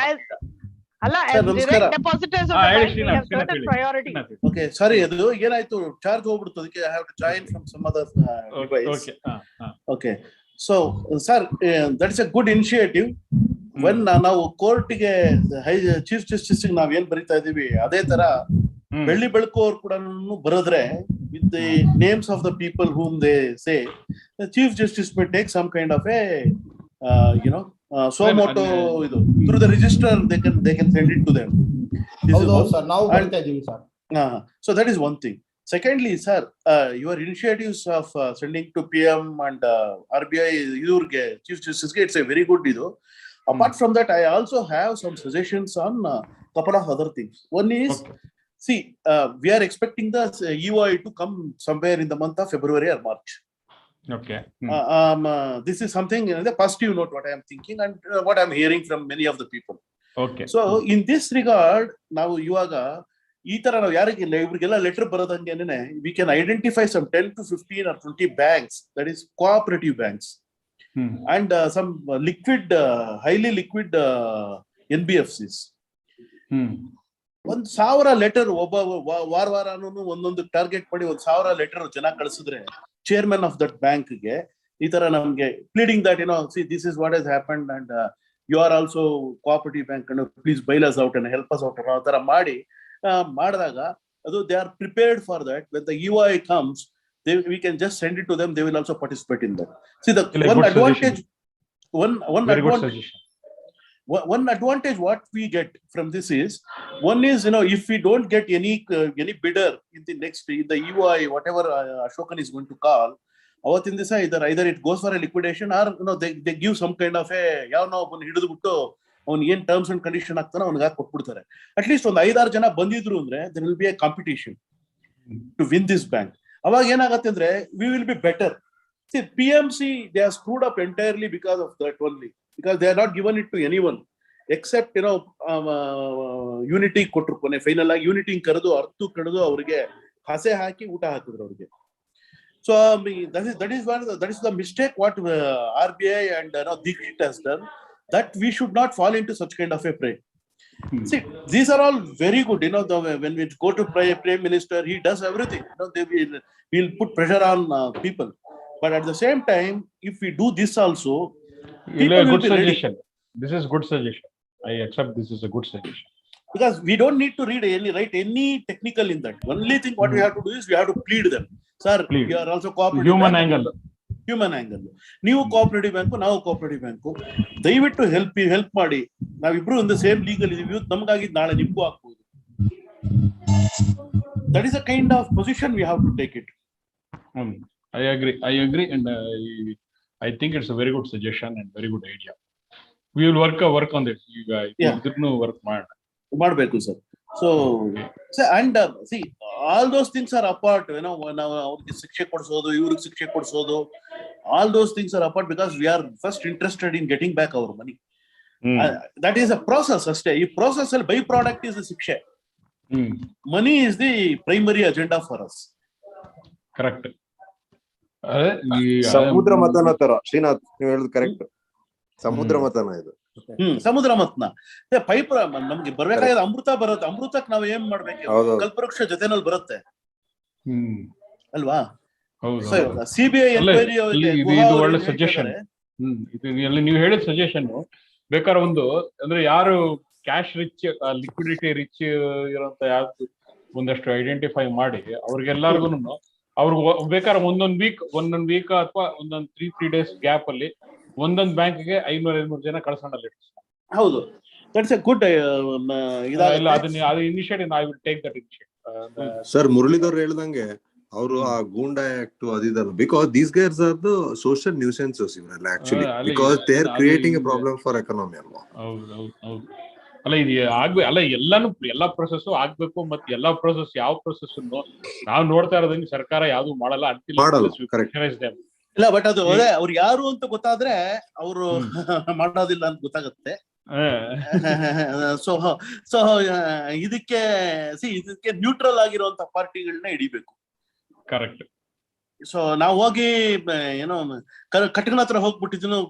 ಅಲ್ಲ, as direct depositors of the bank, we have certain priority. Okay, sorry, ಅದು ಏನಾಯ್ತು, charge ಹೋಗ್ಬಿಡ್ತು, ಅದಕ್ಕೆ I have to join from some other device. Okay, so sir, that is a good initiative. When ನಾವು ಕೋರ್ಟ್ಗೆ ಚೀಫ್ ಜಸ್ಟಿಸ್ ನಾವ್ ಏನ್ ಬರೀತಾ ಇದೀವಿ ಅದೇ ತರ ಬೆಳ್ಳಿ ಬೆಳಕು ಅವ್ರು ಕೂಡ ಬರೋದ್ರೆ with the names of the people whom they say, the chief justice may take some kind of a so moto idu through the register, they can send it to them. So that is one thing. Secondly, sir, your initiatives of sending to PM and RBI iurge chief justice ge, it's a very good idu. Apart from that, I also have some suggestions on couple of other things. One is, see, we are expecting the EOI to come somewhere in the month of February or March. Okay. This is something in the positive note what I am thinking and what I am hearing from many of the people. Okay. So in this regard, now ivaga ee tara navu yarige ivrigella letter baradangene we can identify some 10 to 15 or 20 banks, that is cooperative banks, and some liquid, highly liquid NBFCs. 1,000 letter ಒಬ್ಬ ವಾರನೂ ಒಂದೊಂದು target ಮಾಡಿ 1,000 letter ಜನ ಕಳಿಸಿದ್ರೆ chairman of that ಬ್ಯಾಂಕ್ಗೆ ಈ ತರ ನಮ್ಗೆ pleading that this is what has happened and you are also cooperative bank and please bail us out and help us out ಆ ತರ ಮಾಡಿದಾಗ ಅದು they are prepared for that when the EOI comes we can just send it to them, they will also participate in that. See, the one advantage what we get from this is, one is, if we don't get any bidder in the next, in the EOI, whatever Ashokan is going to call, in this either it goes for a liquidation or they give some kind of a ಏನ್ terms and condition ಆಗ್ತಾನೆ ಅವ್ನಿಗೆ ಕೊಟ್ಬಿಡ್ತಾರೆ. At least ಒಂದು 5-6 ಜನ ಬಂದಿದ್ರು ಅಂದ್ರೆ there will be a competition to win this bank. ಅವಾಗ ಏನಾಗತ್ತೆ ಅಂದ್ರೆ we will be better. See, PMC, they are screwed up entirely because of that only, because they are not given it to anyone except Unity ಕೊಟ್ರು. ಕೊನೆ final ಆಗಿ unity ಕರೆದು ಅರ್ಥ ಕರೆದು ಅವ್ರಿಗೆ ಹಸೆ ಹಾಕಿ ಊಟ ಹಾಕಿದ್ರು ಅವ್ರಿಗೆ. So that is the mistake what RBI and Dikshit has done, that we should not fall into such kind of a prey. See, these are all very good. When we go to Prime Minister, he does everything. We'll put pressure on people. But at the same time, if we do this also, people will be ready. This is good suggestion. I accept this is a good suggestion. Because we don't need to write any technical in that. Only thing what we have to do is we have to plead them. Sir, you are also cooperative. Human angle. ನೀವು cooperative bank, ನಾವು cooperative bank, ದಯವಿಟ್ಟು help ಮಾಡಿ. ನಾವಿಬ್ರು ಒಂದು same legal ಇದೀವಿ, ನಮ್ಗಾಗಿ ನಾಳೆ ನಿಮ್ಗೂ ಆಗ್ಬೋದು. That is a kind of position we have to take it. I agree, and I think it's a very good suggestion and very good idea. We will work on this. ಇದನ್ನು work ಮಾಡಬೇಕು sir. So and see, all those things are apart. ನಾವು ಅವ್ರಿಗೆ ಶಿಕ್ಷೆ ಕೊಡಿಸೋದು, ಇವ್ರಿಗೆ ಶಿಕ್ಷೆ ಕೊಡಿಸೋದು, all those things are apart because we are first interested in getting back our money. That is a process ಅಷ್ಟೇ. ಈ process ಅಲ್ಲಿ ಬೈ ಪ್ರಾಡಕ್ಟ್ is the ಶಿಕ್ಷೆ. Money is the primary agenda for us. Correct. ಸಮುದ್ರ ಮತನ ತರ ಶ್ರೀನಾಥ್ ನೀವು ಹೇಳುದು correct. ಸಮುದ್ರ ಮತನ ಇದು. ಸಮುದ್ರ ಮತನ ಪೈಪ್ ನಮ್ಗೆ ಬರ್ಬೇಕಾದ್ರೆ ಅಮೃತ ಬರುತ್ತೆ. ಅಮೃತಕ್ಕೆ ನಾವ್ ಏನ್ ಮಾಡ್ಬೇಕು? ಕಲ್ಪವೃಕ್ಷ ಜೊತೆನಲ್ಲಿ ಬರುತ್ತೆ ಅಲ್ವಾ? CBI ಎನ್ಕ್ವೈರಿ ಇದು ಒಳ್ಳೆ ಸಜೆಷನ್. ನೀವು ಹೇಳಿದ ಸಜೆಷನ್ ಬೇಕಾದ್ರೆ ಒಂದು ಅಂದ್ರೆ ಯಾರು ಕ್ಯಾಶ್ ರಿಚ್, ಲಿಕ್ವಿಡಿಟಿ ರಿಚ್ ಇರೋಂತ ಯಾವ್ದು ಒಂದಷ್ಟು ಐಡೆಂಟಿಫೈ ಮಾಡಿ ಅವ್ರಿಗೆಲ್ಲರಿಗೂ ಅವ್ರಿಗೆ ಬೇಕಾದ್ರೆ ಒಂದೊಂದ್ ವೀಕ್ ಅಥವಾ ಒಂದೊಂದ್ 3 days ಗ್ಯಾಪ್ ಅಲ್ಲಿ ಒಂದೊಂದ್ ಬ್ಯಾಂಕ್ಗೆ 500 ಜನ ಕಳ್ಸೋಣ. ಹೌದು, that's a good initiative. I will take that initiative. Sir Muralidhar ಹೇಳ್ದಂಗೆ ಅವರು ಆ ಗೂಂಡಾ ಆಕ್ಟ್ ಅದಿದಲ್ಲ, because these guys are the social nuisances ಇವರೆಲ್ಲ actually, because they are creating a problem for economy ಅಲ್ವಾ? ಹೌದು. ಅಲ್ಲ ಇದು ಎಲ್ಲಾ ಪ್ರೊಸೆಸ್ ಆಗ್ಬೇಕು. ಮತ್ತೆ ಎಲ್ಲಾ ಪ್ರೊಸೆಸ್ ಯಾವ ಪ್ರೊಸೆಸ್ ನಾವು ನೋಡ್ತಾ ಇರೋದಂಗೆ ಸರ್ಕಾರ ಯಾವ್ದು ಮಾಡಲ್ಲ. ಇಲ್ಲ, ಬಟ್ ಅದು ಅವ್ರು ಯಾರು ಅಂತ ಗೊತ್ತಾದ್ರೆ ಅವರು ಮಾಡೋದಿಲ್ಲ ಅಂತ ಗೊತ್ತಾಗುತ್ತೆ. ಸೊ ಇದಕ್ಕೆ ನ್ಯೂಟ್ರಲ್ ಆಗಿರುವಂತ ಪಾರ್ಟಿಗಳನ್ನ ಹಿಡಿಬೇಕು. ಕರೆಕ್ಟ್. ಸೊ ನಾವ್ ಹೋಗಿ ಕಟಕನ ಹತ್ರ ಹೋಗ್ಬಿಟ್ಟಿದ್ನು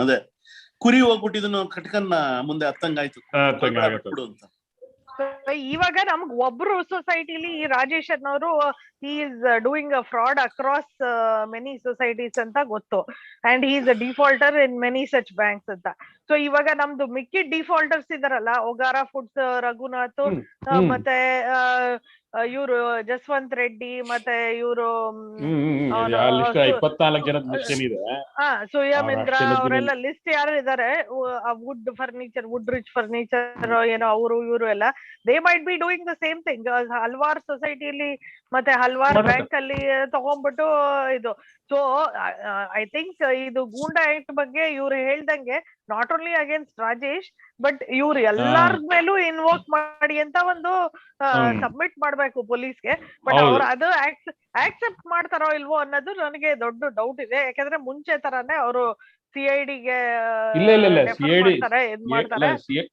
ಅದೇ ಕುರಿ ಹೋಗ್ಬಿಟ್ಟಿದ್ನು ಕಟಕನ್ನ ಮುಂದೆ ಹತ್ತಂಗಾಯ್ತು ಅಂತ. ಇವಾಗ ನಮ್ಗ್ ಒಬ್ರು ಸೊಸೈಟಿಲಿ ರಾಜೇಶ್ ಅನ್ನೋರು he is doing a fraud across many societies ಅಂತ ಗೊತ್ತು, and he is a defaulter in many such banks ಅಂತ. ಸೊ ಇವಾಗ ನಮ್ದು ಮಿಕ್ಕಿ ಡಿಫಾಲ್ಟರ್ಸ್ ಇದಾರಲ್ಲ, ಒಗಾರಾ ಫುಡ್ಸ್ ರಘುನಾಥ್, ಮತ್ತೆ ಇವರು ಜಸ್ವಂತ್ ರೆಡ್ಡಿ, ಮತ್ತೆ ಇವರು ಸುಯಮಿಂದ್ರ, ಅವರೆಲ್ಲ ಲಿಸ್ಟ್ ಯಾರು ಇದಾರೆ, ವುಡ್ ರಿಚ್ ಫರ್ನಿಚರ್ ಏನೋ ಅವರು ಇವರು ಎಲ್ಲ, they might be doing the same thing. ಹಲವಾರು ಸೊಸೈಟಿಲಿ ಮತ್ತೆ ಹಲವಾರು ಬ್ಯಾಂಕ್ ಅಲ್ಲಿ ತಗೊಂಡ್ಬಿಟ್ಟು ಇದು. ಸೊ ಐ ಥಿಂಕ್ ಇದು ಗೂಂಡಾ ಆಕ್ಟ್ ಬಗ್ಗೆ ಇವ್ರು ಹೇಳ್ದಂಗೆ not only against Rajesh, but ಇವ್ರು ಎಲ್ಲಾರ ಮೇಲೂ ಇನ್ವೋಕ್ ಮಾಡಿ ಅಂತ ಒಂದು ಸಬ್ಮಿಟ್ ಮಾಡ್ಬೇಕು ಪೊಲೀಸ್ಗೆ. ಬಟ್ ಅವ್ರು ಅದು ಆಕ್ಸೆಪ್ಟ್ ಮಾಡ್ತಾರೋ ಇಲ್ವೋ ಅನ್ನೋದು ನನಗೆ ದೊಡ್ಡ ಡೌಟ್ ಇದೆ. ಯಾಕಂದ್ರೆ ಮುಂಚೆ ತರಾನೇ ಅವರು CIDಗೆ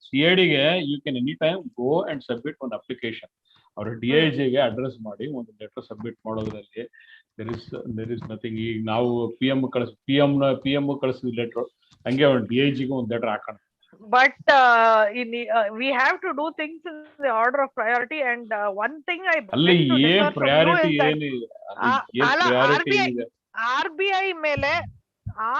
CIDಗೆ you can any time go and submit ಒಂದು ಅಪ್ಲಿಕೇಶನ್. ಅವ್ರ DIGಗೆ ಅಡ್ರೆಸ್ ಮಾಡಿ ಒಂದು ಲೆಟರ್ ಸಬ್ಮಿಟ್ ಮಾಡೋದ್ರಲ್ಲಿ there is nothing. ಈಗ ನಾವು PM ಕಳಿಸಿದ ಲೆಟರ್ ಹಂಗೆ DIG-ಗೂ ಒಂದು ಲೆಟರ್ ಹಾಕೋಣ. But we have to do things in the order of priority, and one thing I ಅಲ್ಲಿ beg to ಏನ್ differ from you priority is that ಏನಿದೆ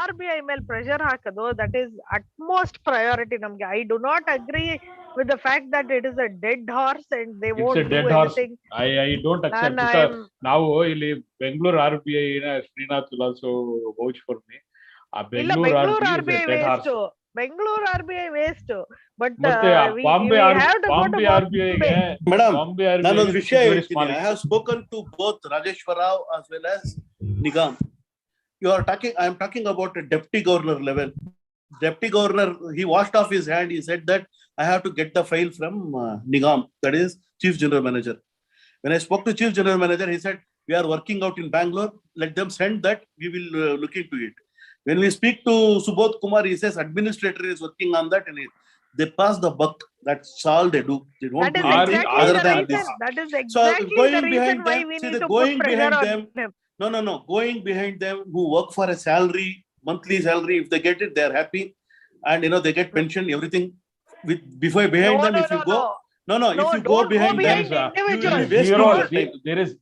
RBI ಮೇಲೆ pressure ಹಾಕೋದು, that is utmost priority ನಮ್ಗೆ. I do not agree with the fact that it is a dead horse and they won't do anything. I don't accept, because ನಾವು ಇಲ್ಲಿ Bengaluru RBI Srinath will also vouch for me. ಆ Bengaluru RBI is a dead horse. Bengaluru RBI waste, but Bombay RBI ಗೆ madam Bombay RBI ನಾನೊಂದು ವಿಷಯ ಹೇಳ್ತೀನಿ. I have spoken to both Rajeshwar Rao as well as Nigam. I am talking about a deputy governor level. Deputy governor, he washed off his hand. He said that I have to get the file from Nigam, that is chief general manager. When I spoke to chief general manager, he said we are working out in Bangalore. Let them send that. We will look into it. When we speak to Subodh Kumar, he says administrator is working on that, and they pass the buck. That's all they do. They don't do anything other than this. That is exactly the reason why we need to put pressure on them. No. Going behind them, who work for a salary, monthly salary, if they get it, they are happy, and they get pension, everything. Before behind them, if you go. No, if you go behind them,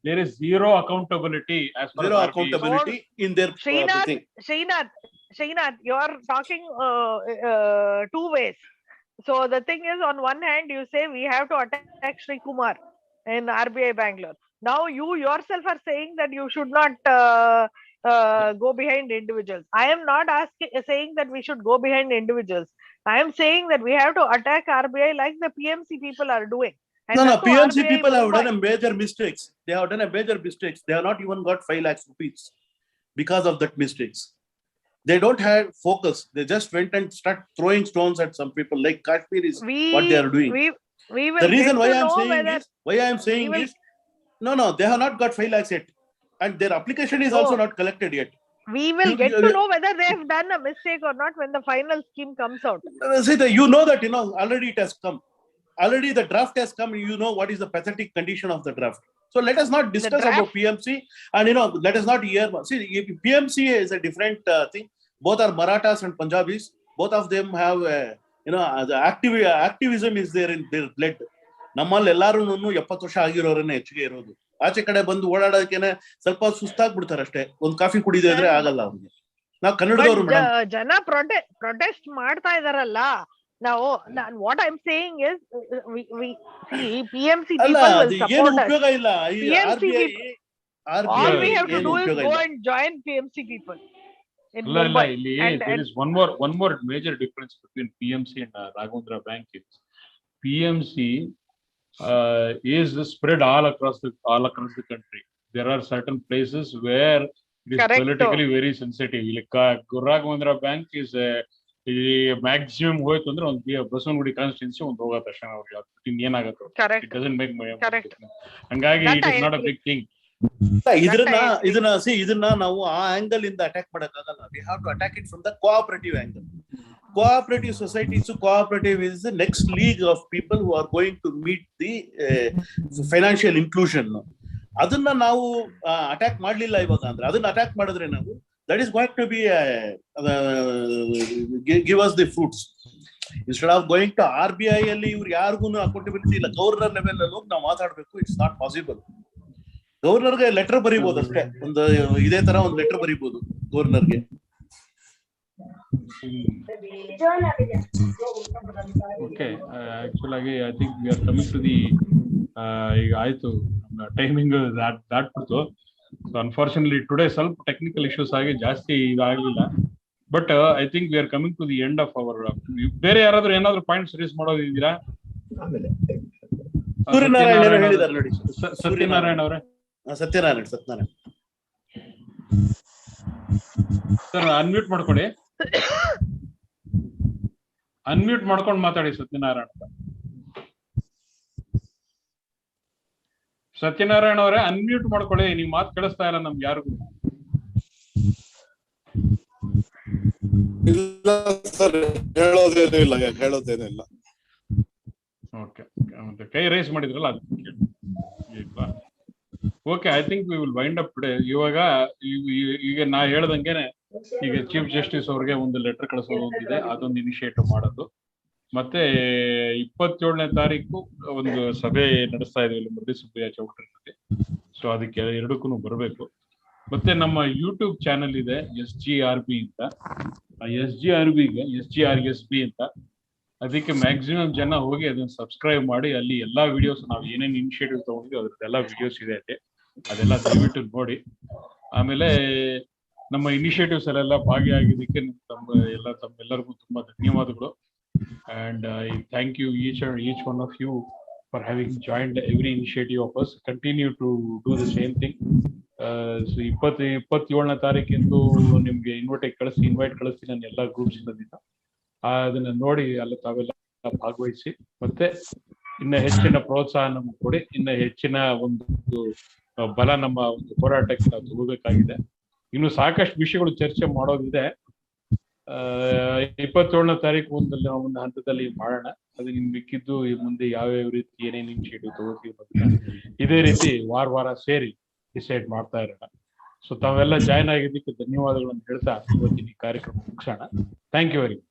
there is zero accountability as far zero as accountability in their thing. Srinath, you are talking two ways. So the thing is, on one hand, you say we have to attack Sri Kumar in RBI Bangalore. Now you yourself are saying that you should not go behind individuals. I am not saying that we should go behind individuals. I am saying that we have to attack RBI like the PMC people are doing. And No, PMC RBI people have done a major mistakes. They have done a major mistakes. They have not even got 5 lakhs rupees because of that mistakes. They don't have focus. They just went and start throwing stones at some people. Like Kashmir is what they are doing. We will The reason why I am saying will, is, no, they have not got 5 lakhs yet, and their application is also not collected yet. We will get to know whether they have done a mistake or not when the final scheme comes out. See, already it has come. Already the draft has come. You know what is the pathetic condition of the draft. So let us not discuss about PMC, and let us not hear. See, PMC is a different thing. Both are Marathas and Punjabis. Both of them have, the activism is there in their blood. ನಮ್ಮಲ್ಲಿ ಎಲ್ಲಾರು 70 ವರ್ಷ ಆಗಿರೋರನ್ನೇ ಹೆಚ್ಚಿಗೆ ಇರೋದು. ಆಚೆ ಕಡೆ ಬಂದು ಓಡಾಡೋದಕ್ಕೇನೆ ಸ್ವಲ್ಪ ಸುಸ್ತಾಗ್ಬಿಡ್ತಾರೆ ಅಷ್ಟೇ. ಒಂದು ಕಾಫಿ ಕುಡಿದೇ ಇದ್ರೆ ಆಗಲ್ಲ ಅವ್ರಿಗೆ. ನಾವು ಕನ್ನಡದವರು ಮೇಡಮ್. ಜನ ಪ್ರೊಟೆಸ್ಟ್ ಮಾಡ್ತಾ ಇದಾರಲ್ಲ. ನಾವು what I'm saying is we see PMC people will support us. ಉಪಯೋಗ ಇಲ್ಲ. All we have to do is go and join PMC people in Mumbai. There is one more major difference between PMC and Raghavendra Bank is PMC is spread all across the country. There are certain places where it is politically very sensitive. Like Raghavendra Bank is maximum ಹೋಯ್ತು ಅಂದ್ರೆ ಒಂದು Basavanagudi constituency ಒಂದು ಹೋಗೋ ತಕ್ಷಣ ಅವ್ರಿಗೆ ಏನಾಗುತ್ತೆ, it doesn't make ಹಂಗಾಗಿ it is not a big thing. ಇದನ್ನ ನಾವು ಆ ಆಂಗಲ್ ಇಂದ ಅಟ್ಯಾಕ್ ಮಾಡಕ್ಕಾಗಲ್ಲ. We have to attack it from the cooperative angle. Cooperative societies, so cooperative is the next league of people who are going to meet the financial inclusion. ಅದನ್ನ ನಾವು attack ಮಾಡ್ಲಿಲ್ಲ ಇವಾಗ ಅಂದ್ರೆ, ಅದನ್ನ ಅಟ್ಯಾಕ್ ಮಾಡಿದ್ರೆ ನಾವು that is going to be give us the fruits. Instead of going to RBI ಅಲ್ಲಿ ಇವ್ರು ಯಾರಿಗೂ ಅಕೌಂಟಬಿಲಿಟಿ ಇಲ್ಲ. ಗವರ್ನರ್ ಲೆವೆಲ್ ಅಲ್ಲಿ ಹೋಗಿ ನಾವು ಮಾತಾಡ್ಬೇಕು. It's not possible. ಗವರ್ನರ್ಗೆ ಲೆಟರ್ ಬರೀಬಹುದು ಅಷ್ಟೇ. ಒಂದು ಇದೇ ತರ ಒಂದು ಲೆಟರ್ ಬರೀಬಹುದು ಗವರ್ನರ್ಗೆ. Okay, actually I think we are coming to the ಈಗ ಆಯ್ತು ಟೈಮಿಂಗ್ ದಾಟ್ಬಿಡ್ತು. So unfortunately today ಸ್ವಲ್ಪ ಟೆಕ್ನಿಕಲ್ ಇಶ್ಯೂಸ್ ಆಗಿ ಜಾಸ್ತಿ ಇದಾಗಲಿಲ್ಲ. But I think we are coming to the end of hour. ಬೇರೆ ಯಾರಾದ್ರೂ ಏನಾದ್ರು ಪಾಯಿಂಟ್ಸ್ ರೇಸ್ ಮಾಡೋದಿದ್ದೀರಾ? ಸತ್ಯನಾರಾಯಣ ಅವರೇ. ಸತ್ಯನಾರಾಯಣ ಸರ್ ಅನ್ಮ್ಯೂಟ್ ಮಾಡ್ಕೊಳ್ಳಿ. ಅನ್ಮ್ಯೂಟ್ ಮಾಡ್ಕೊಂಡು ಮಾತಾಡಿ ಸತ್ಯನಾರಾಯಣ. ಸತ್ಯನಾರಾಯಣ ಅವರೇ ಅನ್ಮ್ಯೂಟ್ ಮಾಡ್ಕೊಳ್ಳಿ. ನೀವು ಮಾತು ಕೇಳಿಸ್ತಾ ಇಲ್ಲ ನಮ್ಗೆ ಯಾರಿಗೂ. ಹೇಳೋದೇನಿಲ್ಲ. ಓಕೆ, ಮತ್ತೆ ಕೈ ರೈಸ್ ಮಾಡಿದ್ರಲ್ಲ ಅದಕ್ಕೆ okay, I think we will wind up today. ಇವಾಗ ಈಗ ನಾ ಹೇಳ್ದಂಗೆನೆ ಈಗ ಚೀಫ್ ಜಸ್ಟಿಸ್ ಅವ್ರಿಗೆ ಒಂದು ಲೆಟರ್ ಕಳಿಸೋದು ಒಂದಿದೆ, ಅದೊಂದು ಇನಿಷಿಯೇಟಿವ್ ಮಾಡೋದು. ಮತ್ತೆ 27ನೇ ತಾರೀಕು ಒಂದು ಸಭೆ ನಡೆಸ್ತಾ ಇದೀವಿ ಮುದ್ದೆ ಸುಬ್ಬಯ್ಯ ಚೌಟ್ರಿನಲ್ಲಿ. ಸೊ ಅದಕ್ಕೆ ಎರಡಕ್ಕೂ ಬರಬೇಕು. ಮತ್ತೆ ನಮ್ಮ ಯೂಟ್ಯೂಬ್ ಚಾನೆಲ್ ಇದೆ SGRB ಅಂತ. SGRBಗೆ SGRSB ಅಂತ, ಅದಕ್ಕೆ ಮ್ಯಾಕ್ಸಿಮಮ್ ಜನ ಹೋಗಿ ಅದನ್ನ ಸಬ್ಸ್ಕ್ರೈಬ್ ಮಾಡಿ. ಅಲ್ಲಿ ಎಲ್ಲಾ ವಿಡಿಯೋಸ್ ನಾವು ಏನೇನು ಇನಿಷಿಯೇಟಿವ್ ತಗೊಂಡ್ವಿ ಅದ್ರದ್ದೆಲ್ಲ ವಿಡಿಯೋಸ್ ಇದೆ ಅಲ್ಲಿ, ಅದೆಲ್ಲ ದಯವಿಟ್ಟು ನೋಡಿ. ಆಮೇಲೆ ನಮ್ಮ ಇನಿಷಿಯೇಟಿವ್ಸ್ ಅಲ್ಲೆಲ್ಲ ಭಾಗಿಯಾಗಿದ್ದಕ್ಕೆ ತಮ್ಮೆಲ್ಲರಿಗೂ ತುಂಬಾ ಧನ್ಯವಾದಗಳು. And I thank you each one of you for having joined every initiative of us. Continue to do the same thing. So 27ನೇ ತಾರೀಕಿಂದು ನಿಮ್ಗೆ ಇನ್ವೈಟ್ ಕಳಿಸ್ತೀನಿ ನಾನು ಎಲ್ಲ ಗ್ರೂಪ್ಸ್ ಇಂದ. ಅದನ್ನ ನೋಡಿ ಅಲ್ಲಿ ತಾವೆಲ್ಲ ಭಾಗವಹಿಸಿ, ಮತ್ತೆ ಇನ್ನ ಹೆಚ್ಚಿನ ಪ್ರೋತ್ಸಾಹ ನಮ್ಗೆ ಕೊಡಿ. ಇನ್ನ ಹೆಚ್ಚಿನ ಒಂದು ಬಲ ನಮ್ಮ ಒಂದು ಹೋರಾಟಕ್ಕೆ ನಾವು ತಗೋಬೇಕಾಗಿದೆ. ಇನ್ನು ಸಾಕಷ್ಟು ವಿಷಯಗಳು ಚರ್ಚೆ ಮಾಡೋದಿದೆ. 27ನೇ ತಾರೀಕು ಒಂದು ಹಂತದಲ್ಲಿ ಮಾಡೋಣ. ಅದು ನಿಮ್ ಮಿಕ್ಕಿದ್ದು ಮುಂದೆ ಯಾವ್ಯಾವ ರೀತಿ ಏನೇನು ಇನಿಷಿಯೇಟಿವ್ ತಗೋತೀವಿ ಇದೇ ರೀತಿ ವಾರ ಸೇರಿ ಡಿಸೈಡ್ ಮಾಡ್ತಾ ಇರೋಣ. ಸೊ ತಾವೆಲ್ಲ ಜಾಯ್ನ್ ಆಗಿದ್ದಕ್ಕೆ ಧನ್ಯವಾದಗಳನ್ನು ಹೇಳ್ತಾ ಇವತ್ತಿನ ಈ ಕಾರ್ಯಕ್ರಮ ಮುಗಿಸೋಣ. Thank you very much.